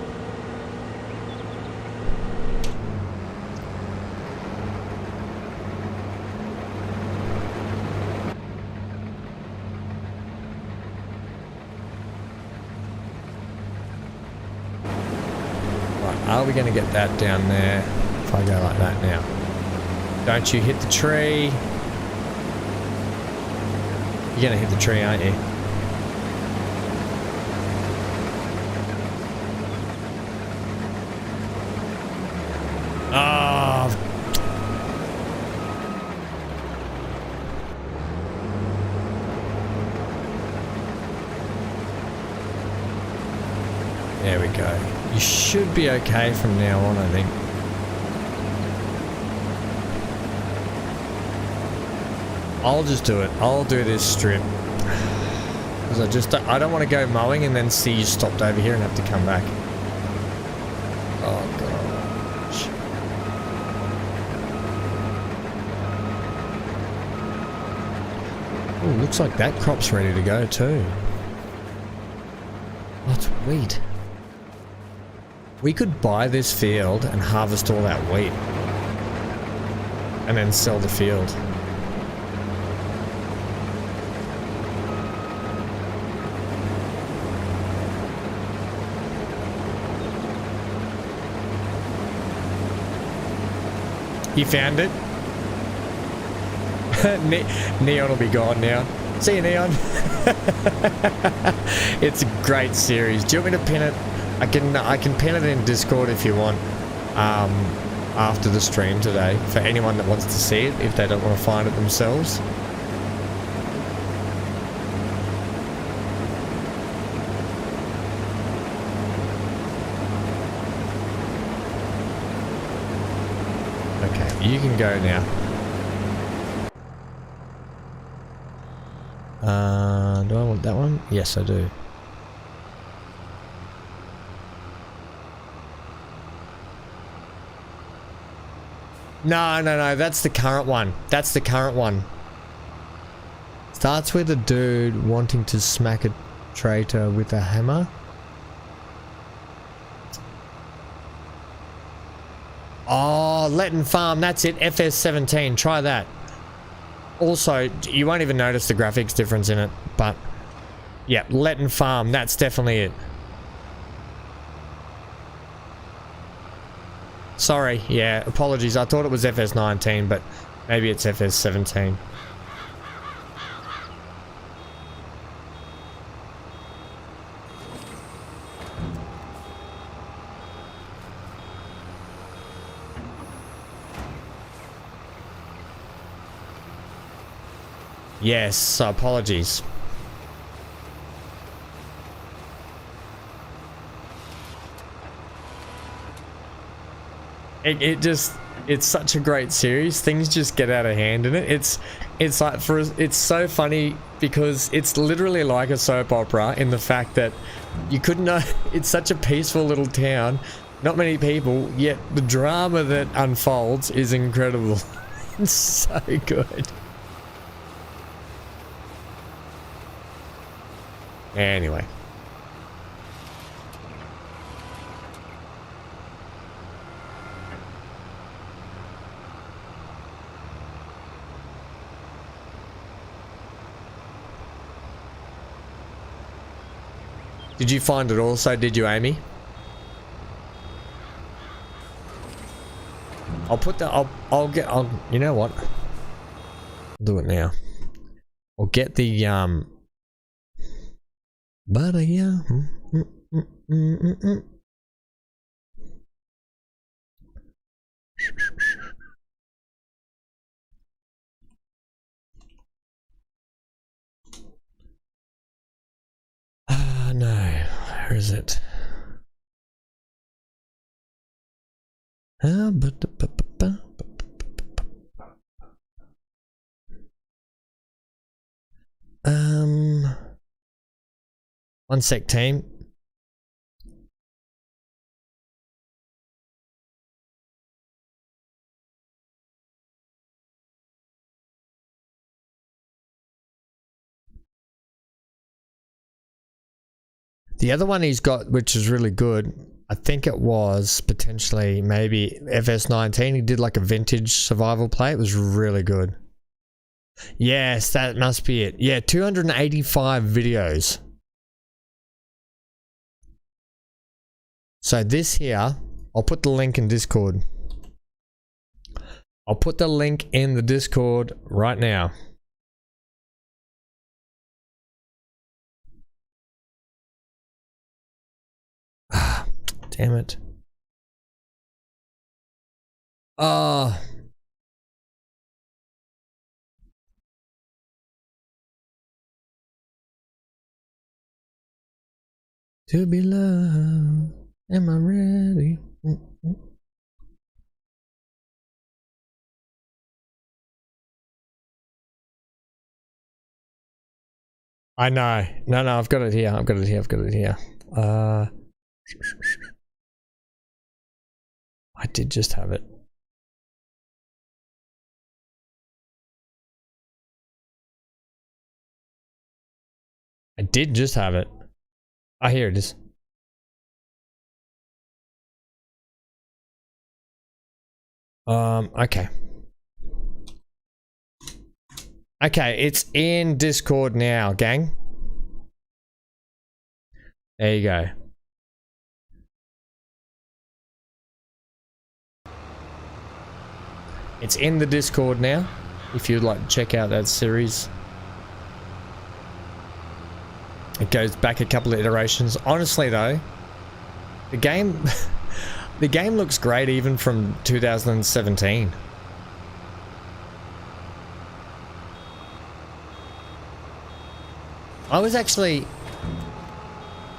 are we going to get that down there if I go like that now? Don't you hit the tree. You're gonna hit the tree, aren't you? Oh. There we go. You should be okay from now on, I think. I'll just do it. I'll do this strip. Because I don't want to go mowing and then see you stopped over here and have to come back. Oh gosh. Oh, looks like that crop's ready to go too. What's wheat? We could buy this field and harvest all that wheat. And then sell the field. You found it? Neon will be gone now. See you, Neon. It's a great series. Do you want me to pin it? I can pin it in Discord if you want. After the stream today, for anyone that wants to see it, if they don't want to find it themselves. You can go now. Do I want that one? Yes, I do. No, that's the current one. That's the current one. Starts with a dude wanting to smack a traitor with a hammer. Oh, Letton Farm, that's it, FS17, try that. Also, you won't even notice the graphics difference in it, but yeah, Letton Farm, that's definitely it. Sorry, yeah, apologies, I thought it was FS19, but maybe it's FS17. Yes, so apologies. It's such a great series. Things just get out of hand in it. It's like it's so funny because it's literally like a soap opera in the fact that you couldn't know it's such a peaceful little town, not many people, yet the drama that unfolds is incredible. It's so good. Anyway. Did you find it also, did you, Amy? I'll put that, you know what? I'll do it now. I'll get the, but yeah. No, where is it? One sec, team. The other one he's got, which is really good, I think it was potentially maybe FS19. He did like a vintage survival play. It was really good. Yes, that must be it. Yeah, 285 videos. So this here, I'll put the link in Discord. I'll put the link in the Discord right now. Damn it. To be loved, am I ready? I know. No, I've got it here. I've got it here. I did just have it. I did just have it. Oh, here it is. Okay. Okay, it's in Discord now, gang. There you go. It's in the Discord now, if you'd like to check out that series. It goes back a couple of iterations. Honestly though, the game the game looks great even from 2017. I was actually...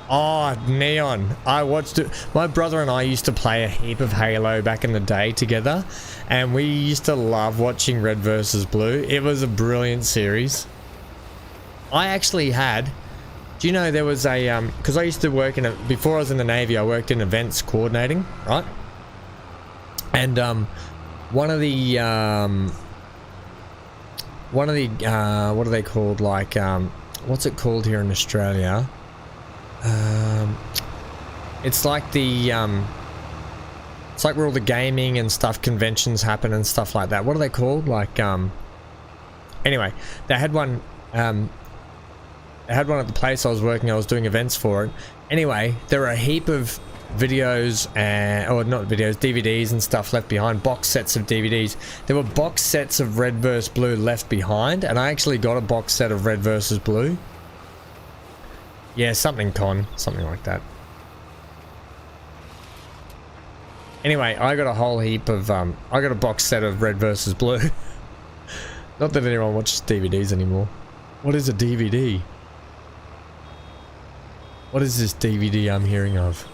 Oh, Neon. I watched it. My brother and I used to play a heap of Halo back in the day together, and we used to love watching Red vs. Blue. It was a brilliant series. I actually had... Do you know there was a... because I used to work in a... Before I was in the Navy, I worked in events coordinating, right? And one of the... what are they called? Like... what's it called here in Australia? It's like the it's like where all the gaming and stuff conventions happen and stuff like that. What are they called? Like anyway, they had one at the place I was working. I was doing events for it. Anyway, there were a heap of videos or not videos, DVDs and stuff left behind, box sets of DVDs. There were box sets of Red vs. Blue left behind, and I actually got a box set of Red vs. Blue. Yeah, something like that. Anyway, I got a whole heap of I got a box set of Red vs. Blue. Not that anyone watches DVDs anymore. What is a DVD? What is this DVD I'm hearing of?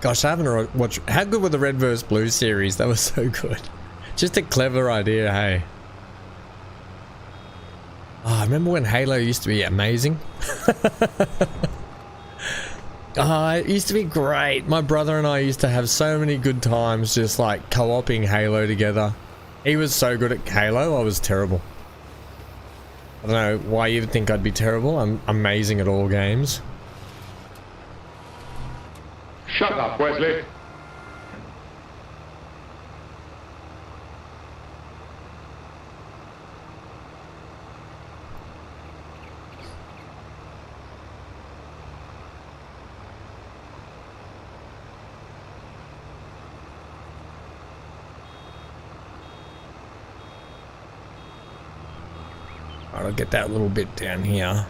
Gosh, I haven't watched... How good were the Red vs. Blue series? That was so good. Just a clever idea, hey. Oh, I remember when Halo used to be amazing. Oh, it used to be great. My brother and I used to have so many good times just like co-oping Halo together. He was so good at Halo, I was terrible. I don't know why you'd think I'd be terrible. I'm amazing at all games. Shut up, Wesley. Alright, I'll get that little bit down here.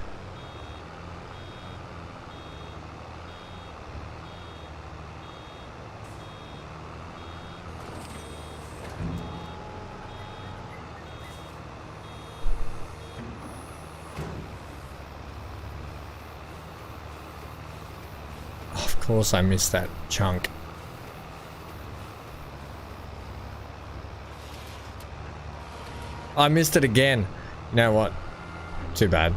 Of course I missed that chunk. I missed it again. You know what? Too bad.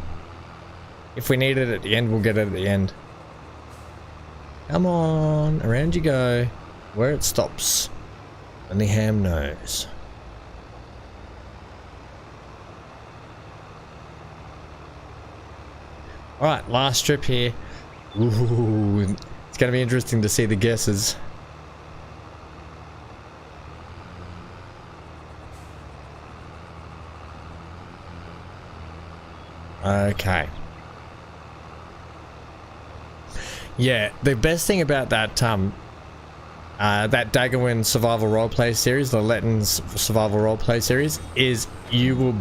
If we need it at the end, we'll get it at the end. Come on, around you go. Where it stops. Only Ham knows. Alright, last strip here. Ooh, it's going to be interesting to see the guesses. Okay. Yeah, the best thing about that that Daggerwin survival roleplay series, the Letton's survival roleplay series, is you've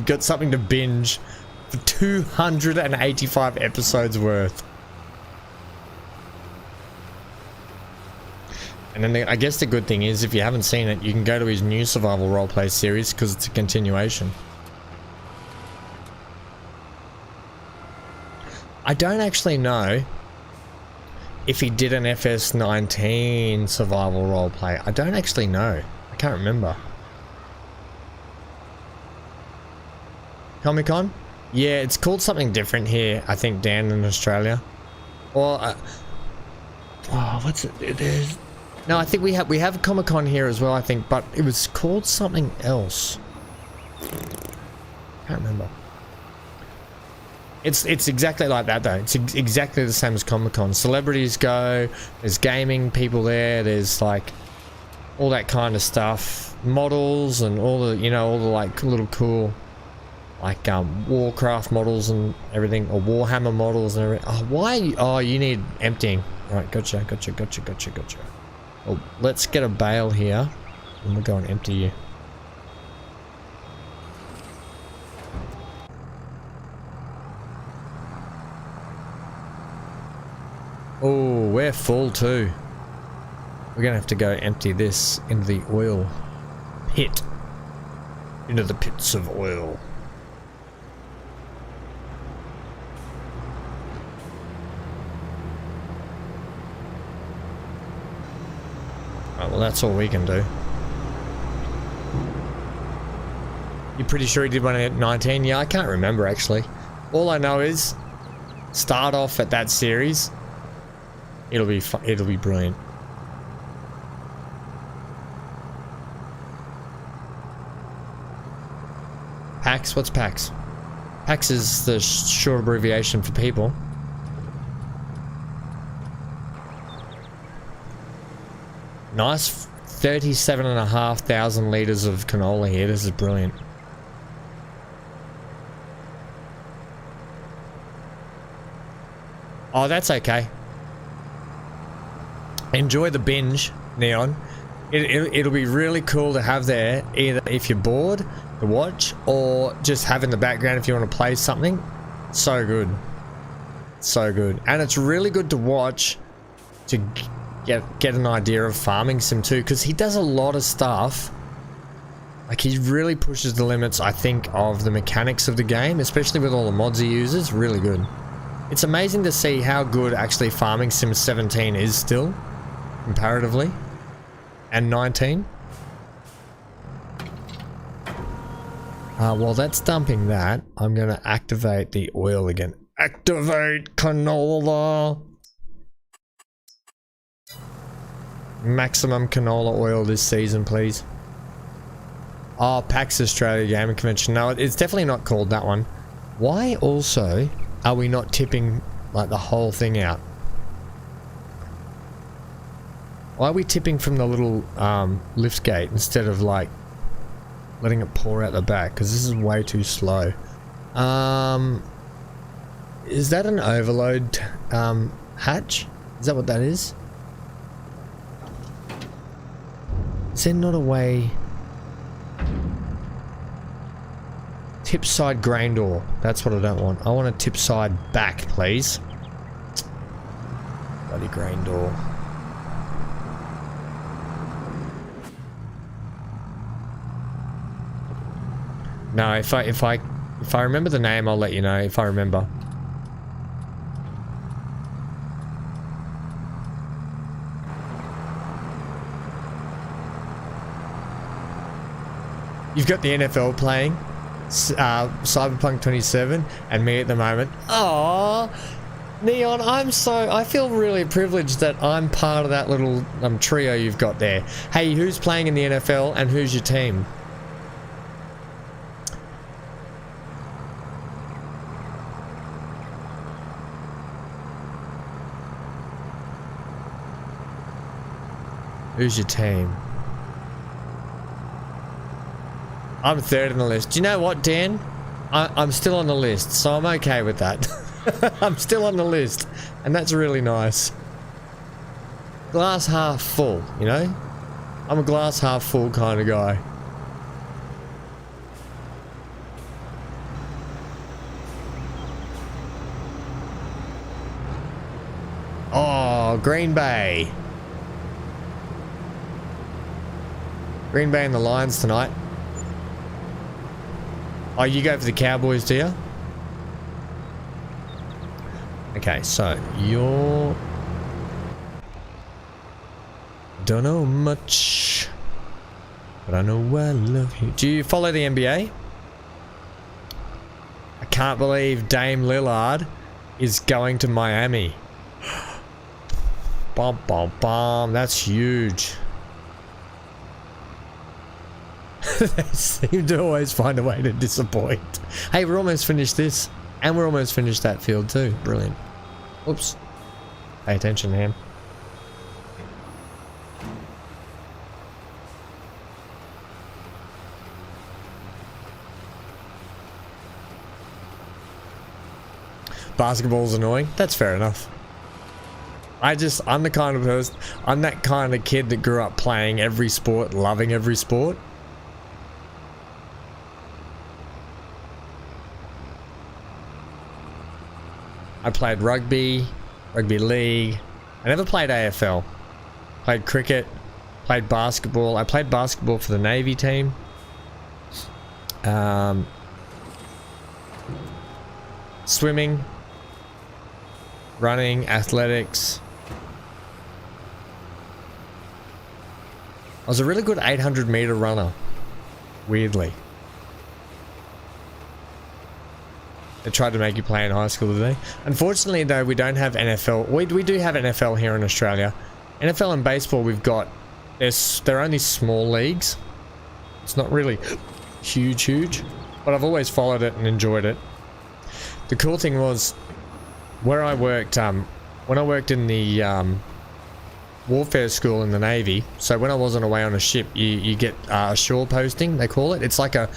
got something to binge for 285 episodes worth. And then I guess the good thing is, if you haven't seen it, you can go to his new survival roleplay series because it's a continuation. I don't actually know if he did an FS19 survival roleplay. I don't actually know. I can't remember. Comic-Con? Yeah, it's called something different here, I think, Dan, in Australia. Or, oh, what's it? There's... No, I think we have Comic-Con here as well, I think, but it was called something else. Can't remember. It's exactly like that though. It's exactly the same as Comic-Con. Celebrities go, there's gaming people there, there's like all that kind of stuff, models and all the, you know, all the like little cool like Warcraft models and everything, or Warhammer models and everything. Oh, why? Oh, you need emptying. All right, gotcha. Well, let's get a bale here and we'll go and empty you. Oh, we're full too. We're gonna have to go empty this into the oil pit. Into the pits of oil. Right, well, that's all we can do. You're pretty sure he did one at 19? Yeah, I can't remember actually. All I know is start off at that series. It'll be brilliant. PAX? What's PAX? PAX is the short abbreviation for people. Nice 37,500 litres of canola here. This is brilliant. Oh, that's okay. Enjoy the binge, Neon. It'll be really cool to have there, either if you're bored to watch or just have in the background if you want to play something. So good. So good. And it's really good to watch to get an idea of Farming Sim too, because he does a lot of stuff. Like, he really pushes the limits, I think, of the mechanics of the game, especially with all the mods he uses. Really good. It's amazing to see how good actually Farming Sim 17 is still, comparatively, and 19. While that's dumping that, I'm going to activate the oil again. Activate canola! Maximum canola oil this season, please. Oh, PAX Australia Gaming Convention. No, it's definitely not called that one. Why also are we not tipping like the whole thing out? Why are we tipping from the little lift gate instead of like letting it pour out the back? Because this is way too slow. Is that an overload hatch? Is that what that is? Is there not a way? Tip side grain door. That's what I don't want. I want a tip side back, please. Bloody grain door. No, if I remember the name, I'll let you know if I remember. You've got the NFL playing, Cyberpunk 27, and me at the moment. Aww, Neon, I feel really privileged that I'm part of that little trio you've got there. Hey, who's playing in the NFL and who's your team? Who's your team? I'm third on the list. Do you know what, Dan? I'm still on the list, so I'm okay with that. I'm still on the list, and that's really nice. Glass half full, you know? I'm a glass half full kind of guy. Oh, Green Bay. Green Bay and the Lions tonight. Oh, you go for the Cowboys, do you? Okay, so you're... Don't know much, but I know I love you. Do you follow the NBA? I can't believe Dame Lillard is going to Miami. Bum, bum, bum. That's huge. They seem to always find a way to disappoint. Hey, we're almost finished this. And we're almost finished that field too. Brilliant. Oops. Pay attention, Ham. Basketball's annoying. That's fair enough. I'm the kind of person, I'm that kind of kid that grew up playing every sport, loving every sport. I played rugby league. I never played AFL. Played cricket, played basketball. I played basketball for the Navy team. Swimming, running, athletics. I was a really good 800-meter runner, weirdly. They tried to make you play in high school today. Unfortunately, though, we don't have NFL. We do have NFL here in Australia. NFL and baseball, we've got... They're only small leagues. It's not really huge. But I've always followed it and enjoyed it. The cool thing was, where I worked, when I worked in the warfare school in the Navy, so when I wasn't away on a ship, you get a shore posting, they call it. It's like a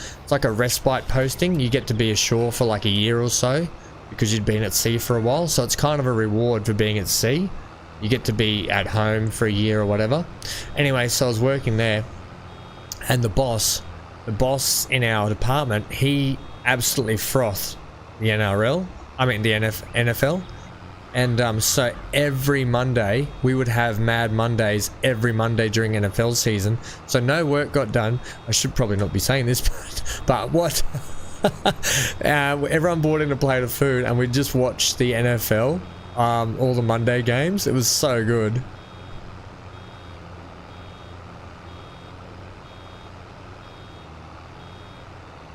respite posting. You get to be ashore for like a year or so because you'd been at sea for a while. So it's kind of a reward for being at sea. You get to be at home for a year or whatever. Anyway, so I was working there, and the boss in our department, he absolutely frothed the NRL. I mean the NFL. And so every Monday, we would have Mad Mondays every Monday during NFL season. So no work got done. I should probably not be saying this, but what? Everyone brought in a plate of food and we just watched the NFL, all the Monday games. It was so good.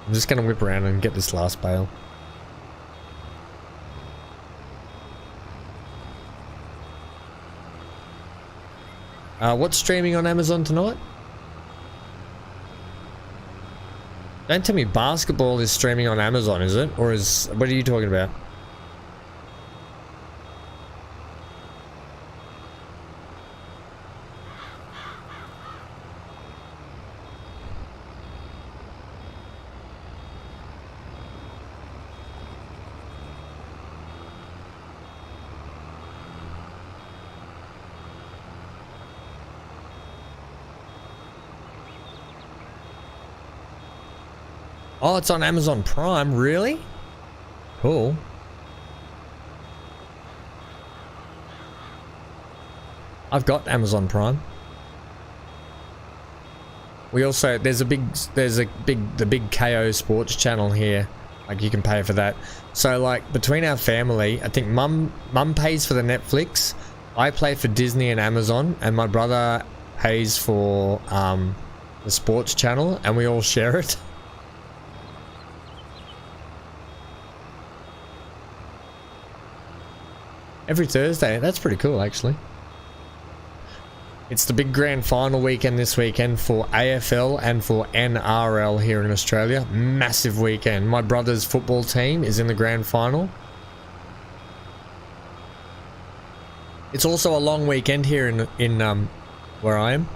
I'm just going to whip around and get this last bale. What's streaming on Amazon tonight? Don't tell me basketball is streaming on Amazon, is it? Or what are you talking about? Oh, it's on Amazon Prime, really? Cool. I've got Amazon Prime. We also, the big KO Sports channel here. Like, you can pay for that. So, like, between our family, I think mum pays for the Netflix. I pay for Disney and Amazon, and my brother pays for the sports channel, and we all share it. Every Thursday. That's pretty cool, actually. It's the big grand final weekend this weekend for AFL and for NRL here in Australia. Massive weekend. My brother's football team is in the grand final. It's also a long weekend here in where I am.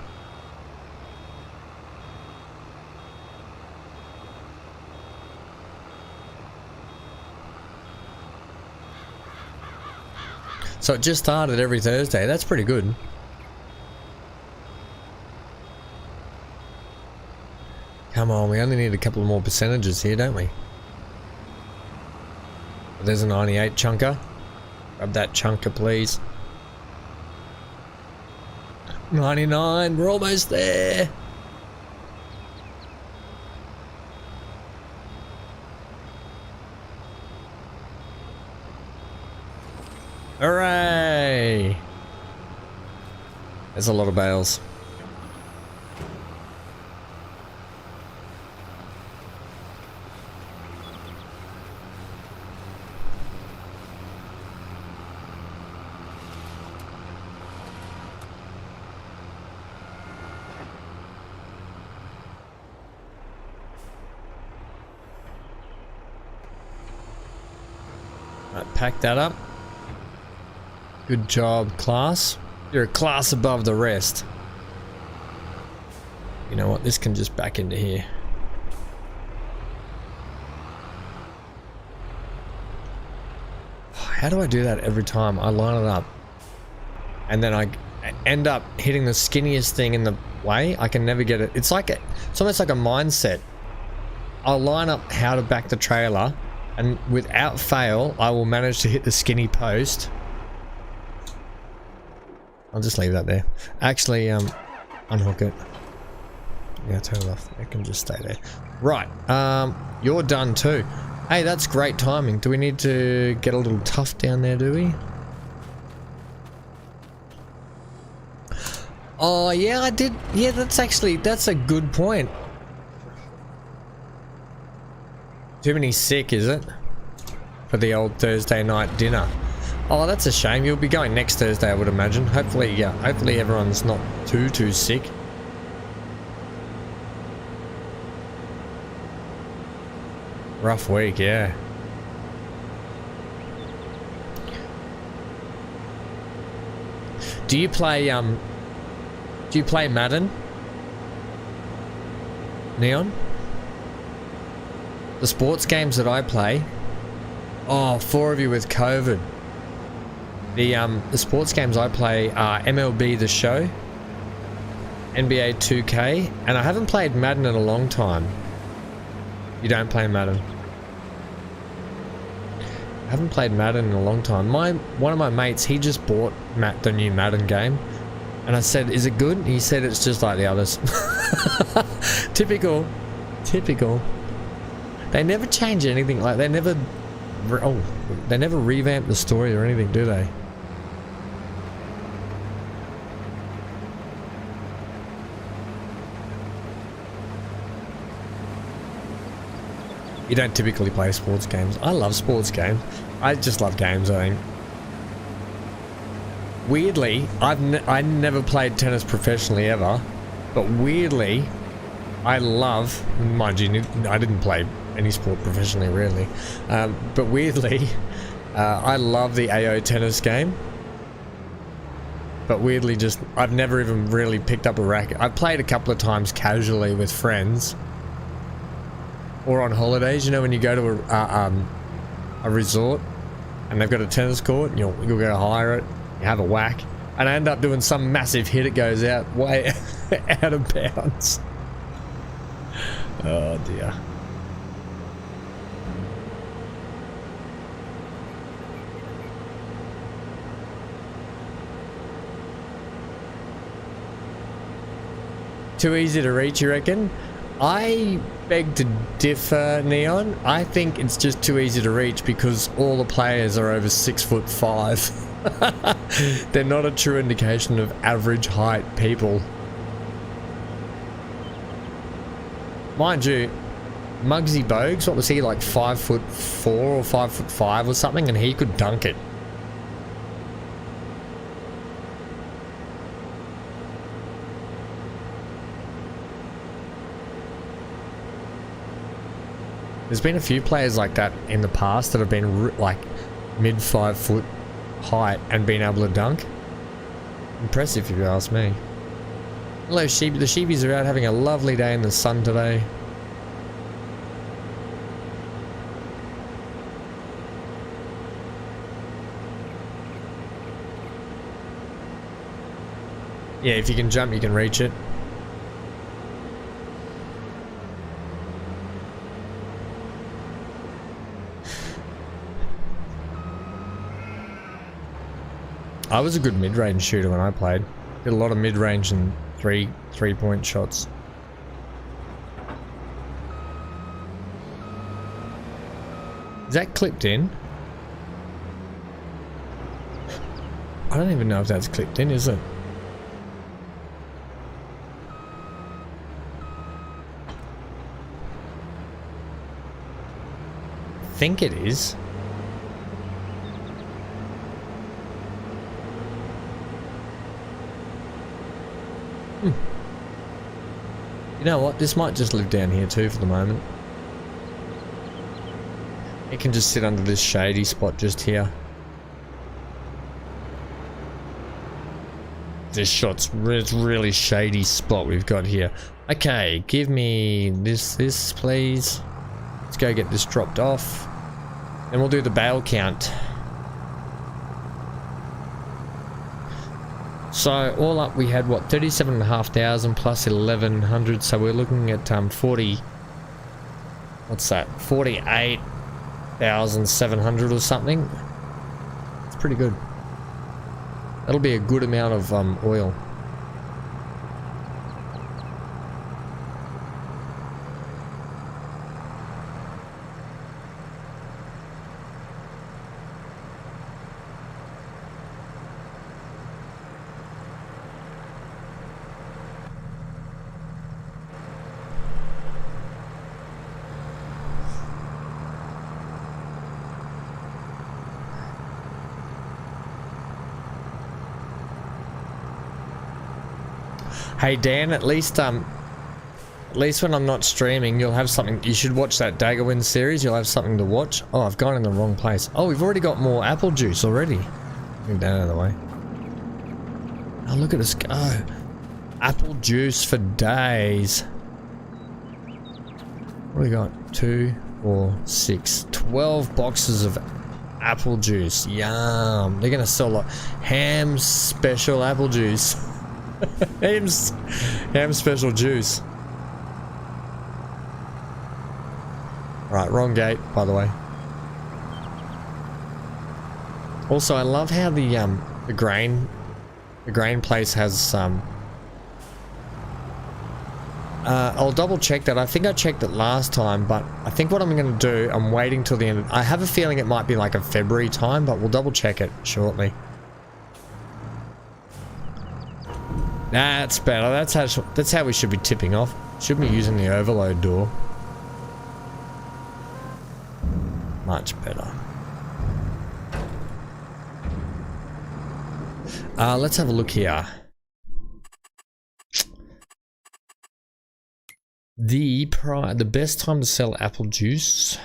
So it just started every Thursday. That's pretty good. Come on, we only need a couple more percentages here, don't we? There's a 98 chunker. Grab that chunker, please. 99, we're almost there. Hooray! There's a lot of bales. Right, pack that up. Good job, class. You're a class above the rest. You know what? This can just back into here. How do I do that every time? I line it up. And then I end up hitting the skinniest thing in the way. I can never get it. It's almost like a mindset. I'll line up how to back the trailer, and without fail, I will manage to hit the skinny post. I'll just leave that there. Actually, unhook it. Yeah, turn it off. It can just stay there. Right, you're done too. Hey, that's great timing. Do we need to get a little tough down there, do we? Oh, yeah, I did. Yeah, that's a good point. Too many sick, is it? For the old Thursday night dinner. Oh, that's a shame. You'll be going next Thursday, I would imagine. Hopefully, yeah. Hopefully everyone's not too sick. Rough week, yeah. Do you play Madden? Neon? The sports games that I play. Oh, 4 of you with COVID. The sports games I play are MLB The Show, NBA 2K, and I haven't played Madden in a long time. You don't play Madden? I haven't played Madden in a long time. One of my mates, he just bought the new Madden game, and I said, "Is it good?" He said, "It's just like the others." Typical. They never change anything. Like they never revamp the story or anything, do they? You don't typically play sports games. I love sports games. I just love games, I think. Weirdly, I never played tennis professionally ever, but weirdly, I love, mind you, I didn't play any sport professionally really, but weirdly, I love the AO tennis game. But weirdly, I've never even really picked up a racket. I've played a couple of times casually with friends. Or on holidays, you know, when you go to a resort and they've got a tennis court, and you'll go hire it, you have a whack, and I end up doing some massive hit. It goes out way out of bounds. Oh dear. Too easy to reach, you reckon? I beg to differ, Neon. I think it's just too easy to reach because all the players are over 6'5". They're not a true indication of average height people. Mind you, Muggsy Bogues, what was he, like 5'4" or 5'5" or something, and he could dunk it. There's been a few players like that in the past that have been like mid 5 foot height and been able to dunk. Impressive if you ask me. Hello sheep, the sheepies are out having a lovely day in the sun today. Yeah, if you can jump you can reach it. I was a good mid-range shooter when I played. Did a lot of mid-range and three-point shots. Is that clipped in? don't even know if that's clipped in, is it? I think it is. You know what? This might just live down here too for the moment. It can just sit under this shady spot just here. This shot's really shady spot we've got here. Okay, give me this please. Let's go get this dropped off. And we'll do the bail count. So all up we had what, 37,500 plus 1,100, so we're looking at 40, what's that, 48,700 or something. It's pretty good. That'll be a good amount of oil. Hey Dan, at least when I'm not streaming, you'll have something. You should watch that Daggerwind series. You'll have something to watch. Oh, I've gone in the wrong place. Oh, we've already got more apple juice already. Move that out of the way. Oh, look at us go. Apple juice for days. What do we got? 2, 4, 6, 12 boxes of apple juice. Yum. They're gonna sell like ham special apple juice. ham special juice. Right, wrong gate, by the way. Also, I love how the grain place has I'll double check that. I think I checked it last time, but I think what I'm going to do, I'm waiting till the end. I have a feeling it might be like a February time, but we'll double check it shortly. That's better. That's how we should be tipping off. Should be using the overload door. Much better. Let's have a look here. The best time to sell apple juice.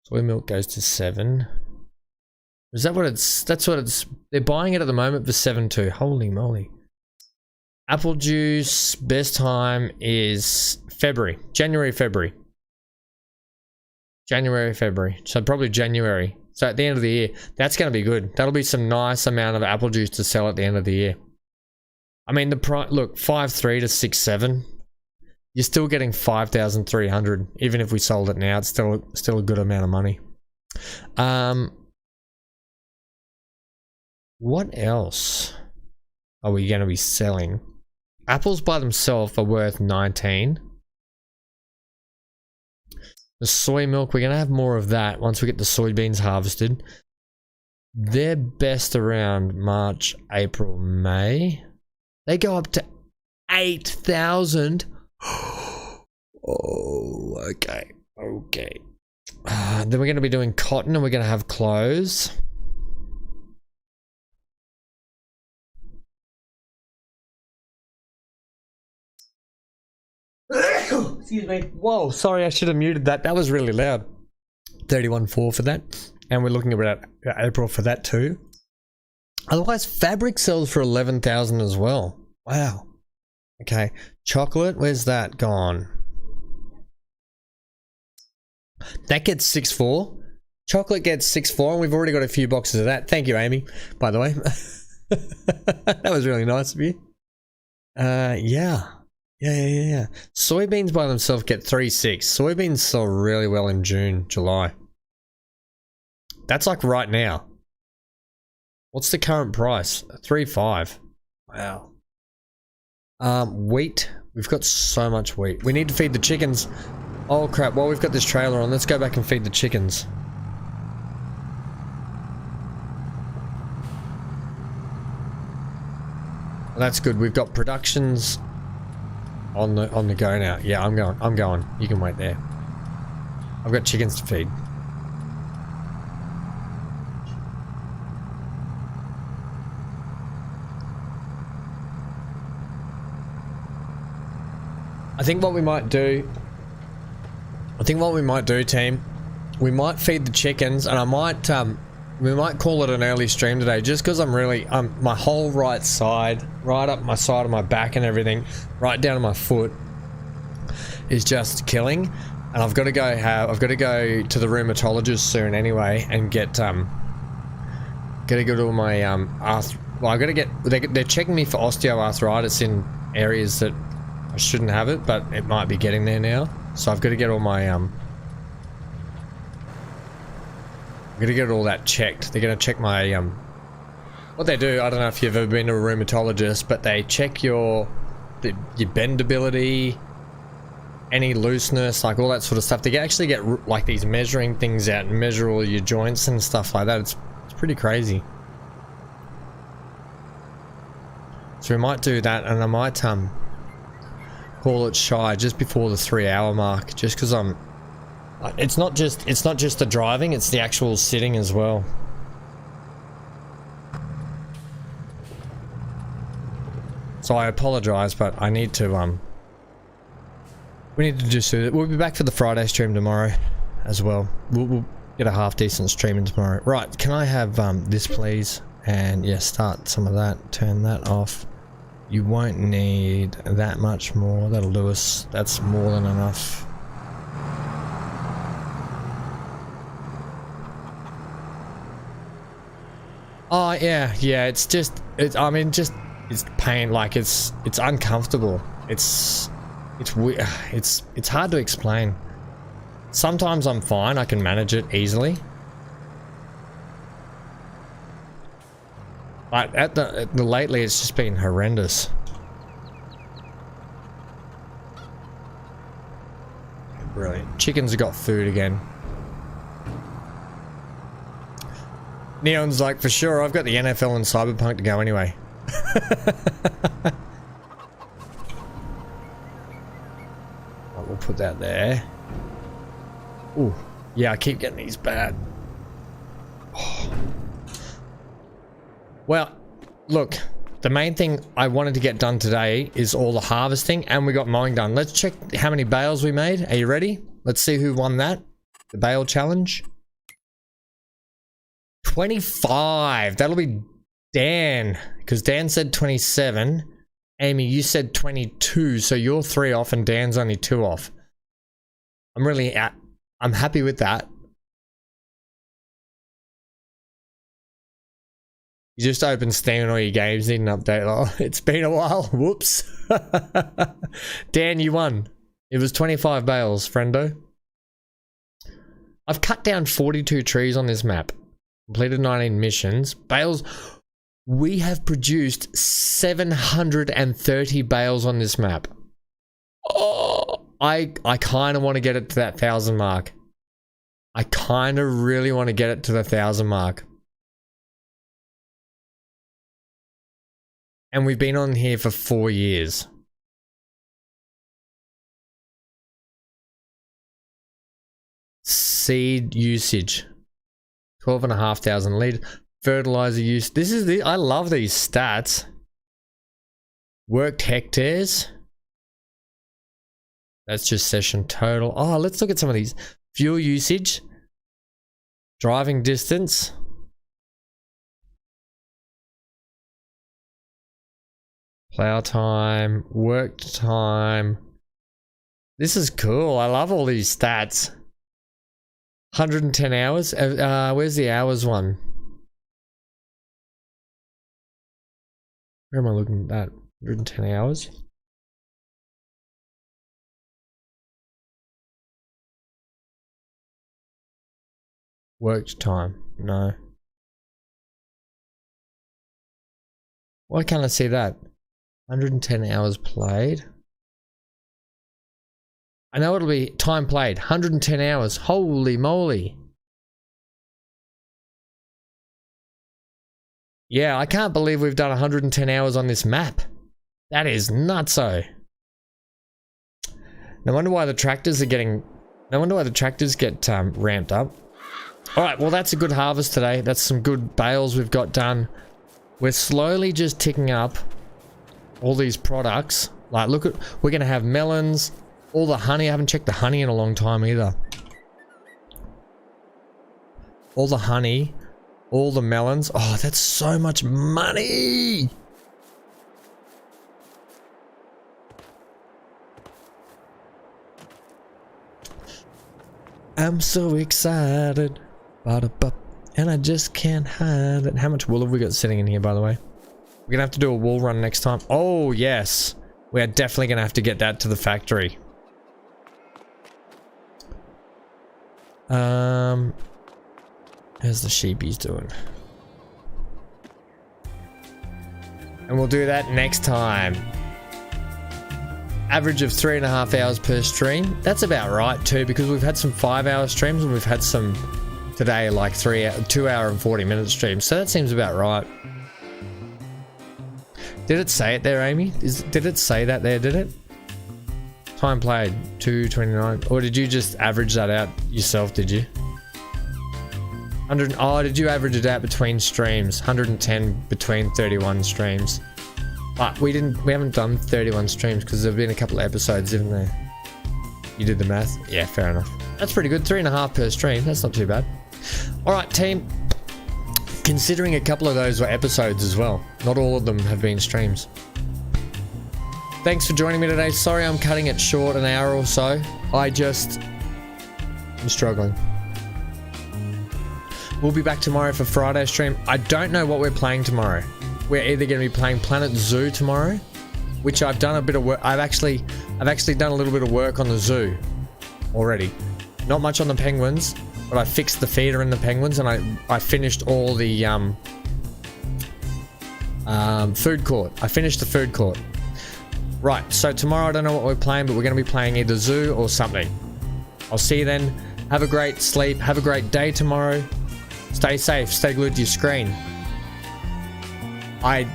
Soy milk goes to 7. Is that what it's? That's what it's. They're buying it at the moment for 7.2. Holy moly! Apple juice best time is February, January, February. So probably January. So at the end of the year, that's going to be good. That'll be some nice amount of apple juice to sell at the end of the year. I mean, the price. Look, 5.3 to 6.7. You're still getting 5,300. Even if we sold it now, it's still a good amount of money. What else are we going to be selling? Apples by themselves are worth 19. The soy milk, we're going to have more of that once we get the soybeans harvested. They're best around March, April, May. They go up to 8,000. Oh, okay. Okay. Then we're going to be doing cotton and we're going to have clothes. Excuse me. Whoa, sorry, I should have muted that. That was really loud. 31.4 for that. And we're looking about April for that too. Otherwise, fabric sells for 11,000 as well. Wow. Okay. Chocolate, where's that gone? That gets 6.4. Chocolate gets 6.4, and we've already got a few boxes of that. Thank you, Amy, by the way. That was really nice of you. Yeah. Yeah. Soybeans by themselves get 3.6. Soybeans sell really well in June, July. That's like right now. What's the current price? 3.5. Wow. Wheat. We've got so much wheat. We need to feed the chickens. Oh crap, while we've got this trailer on, let's go back and feed the chickens. Well, that's good. We've got productions on the go now. Yeah, I'm going. You can wait there. I've got chickens to feed. I think what we might do, team, we might feed the chickens, and I might, we might call it an early stream today, just because I'm really, my whole right side, right up my side of my back and everything, right down to my foot, is just killing, and I've got to go to the rheumatologist soon anyway, and gotta go to my, well, I gotta get, they're checking me for osteoarthritis in areas that I shouldn't have it, but it might be getting there now. So I've got to get all my I've got to get all that checked. They're going to check my what they do, I don't know if you've ever been to a rheumatologist, but they check your bendability, any looseness, like all that sort of stuff. They actually get like these measuring things out and measure all your joints and stuff like that. It's pretty crazy. So we might do that, and I might call it shy just before the 3-hour mark, just because it's not just the driving, it's the actual sitting as well. So I apologize, but I need to we need to just do it. We'll be back for the Friday stream tomorrow as well. We'll get a half decent stream in tomorrow. Right, can I have this please? And yeah, start some of that, turn that off. You won't need that much more. That'll do us. That's more than enough. Oh yeah, it's just, it's pain. Like it's uncomfortable. It's hard to explain. Sometimes I'm fine. I can manage it easily. But at the lately, it's just been horrendous. Brilliant. Chickens have got food again. Neon's like, for sure, I've got the NFL and Cyberpunk to go anyway. Right, we'll put that there. Ooh, yeah, I keep getting these bad. Oh. Well, look, the main thing I wanted to get done today is all the harvesting, and we got mowing done. Let's check how many bales we made. Are you ready? Let's see who won that. The bale challenge. 25. That'll be Dan, because Dan said 27. Amy, you said 22, so you're 3 off and Dan's only 2 off. I'm happy with that. You just opened Steam and all your games need an update. Oh, it's been a while. Whoops. Dan, you won. It was 25 bales, friendo. I've cut down 42 trees on this map. Completed 19 missions. Bales. We have produced 730 bales on this map. Oh, I kind of want to get it to that 1,000 mark. I kind of really want to get it to the 1,000 mark. And we've been on here for 4 years. Seed usage. 12,500 liters. Fertilizer use. I love these stats. Worked hectares. That's just session total. Oh, let's look at some of these. Fuel usage. Driving distance. Plow time, work time. This is cool. I love all these stats. 110 hours. Where's the hours one? Where am I looking at that? 110 hours. Worked time. No. Why can't I see that? 110 hours played. I know it'll be time played. 110 hours. Holy moly. Yeah, I can't believe we've done 110 hours on this map. That is nutso. No wonder why the tractors are getting... No wonder why the tractors get ramped up. Alright, well that's a good harvest today. That's some good bales we've got done. We're slowly just ticking up all these products. Like, look at... We're going to have melons. All the honey. I haven't checked the honey in a long time either. All the honey. All the melons. Oh, that's so much money! I'm so excited. And I just can't hide it. How much wool have we got sitting in here, by the way? We're gonna have to do a wool run next time. Oh, yes. We are definitely gonna have to get that to the factory. How's the sheepies doing? And we'll do that next time. Average of 3.5 hours per stream. That's about right too, because we've had some 5-hour streams and we've had some today like 2 hour and 40 minute streams. So that seems about right. Did it say it there, Amy? Did it say that there, did it? Time played, 2:29. Or did you just average that out yourself, did you? 100, oh, did you average it out between streams? 110 between 31 streams. But we haven't done 31 streams because there have been a couple of episodes, isn't there? You did the math? Yeah, fair enough. That's pretty good. 3.5 per stream. That's not too bad. Alright, team. Considering a couple of those were episodes as well. Not all of them have been streams. Thanks for joining me today. Sorry I'm cutting it short, an hour or so. I'm struggling. We'll be back tomorrow for Friday stream. I don't know what we're playing tomorrow. We're either going to be playing Planet Zoo tomorrow, which I've done a bit of work. I've actually done a little bit of work on the zoo already. Not much on the penguins, but I fixed the feeder in the penguins and I finished all the food court. I finished the food court. Right, so tomorrow I don't know what we're playing, but we're going to be playing either zoo or something. I'll see you then. Have a great sleep. Have a great day tomorrow. Stay safe. Stay glued to your screen.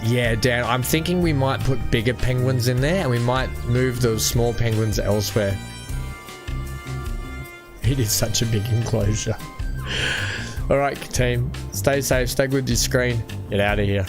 Yeah, Dan, I'm thinking we might put bigger penguins in there and we might move those small penguins elsewhere. It is such a big enclosure. Alright, team. Stay safe. Stay glued to your screen. Get out of here.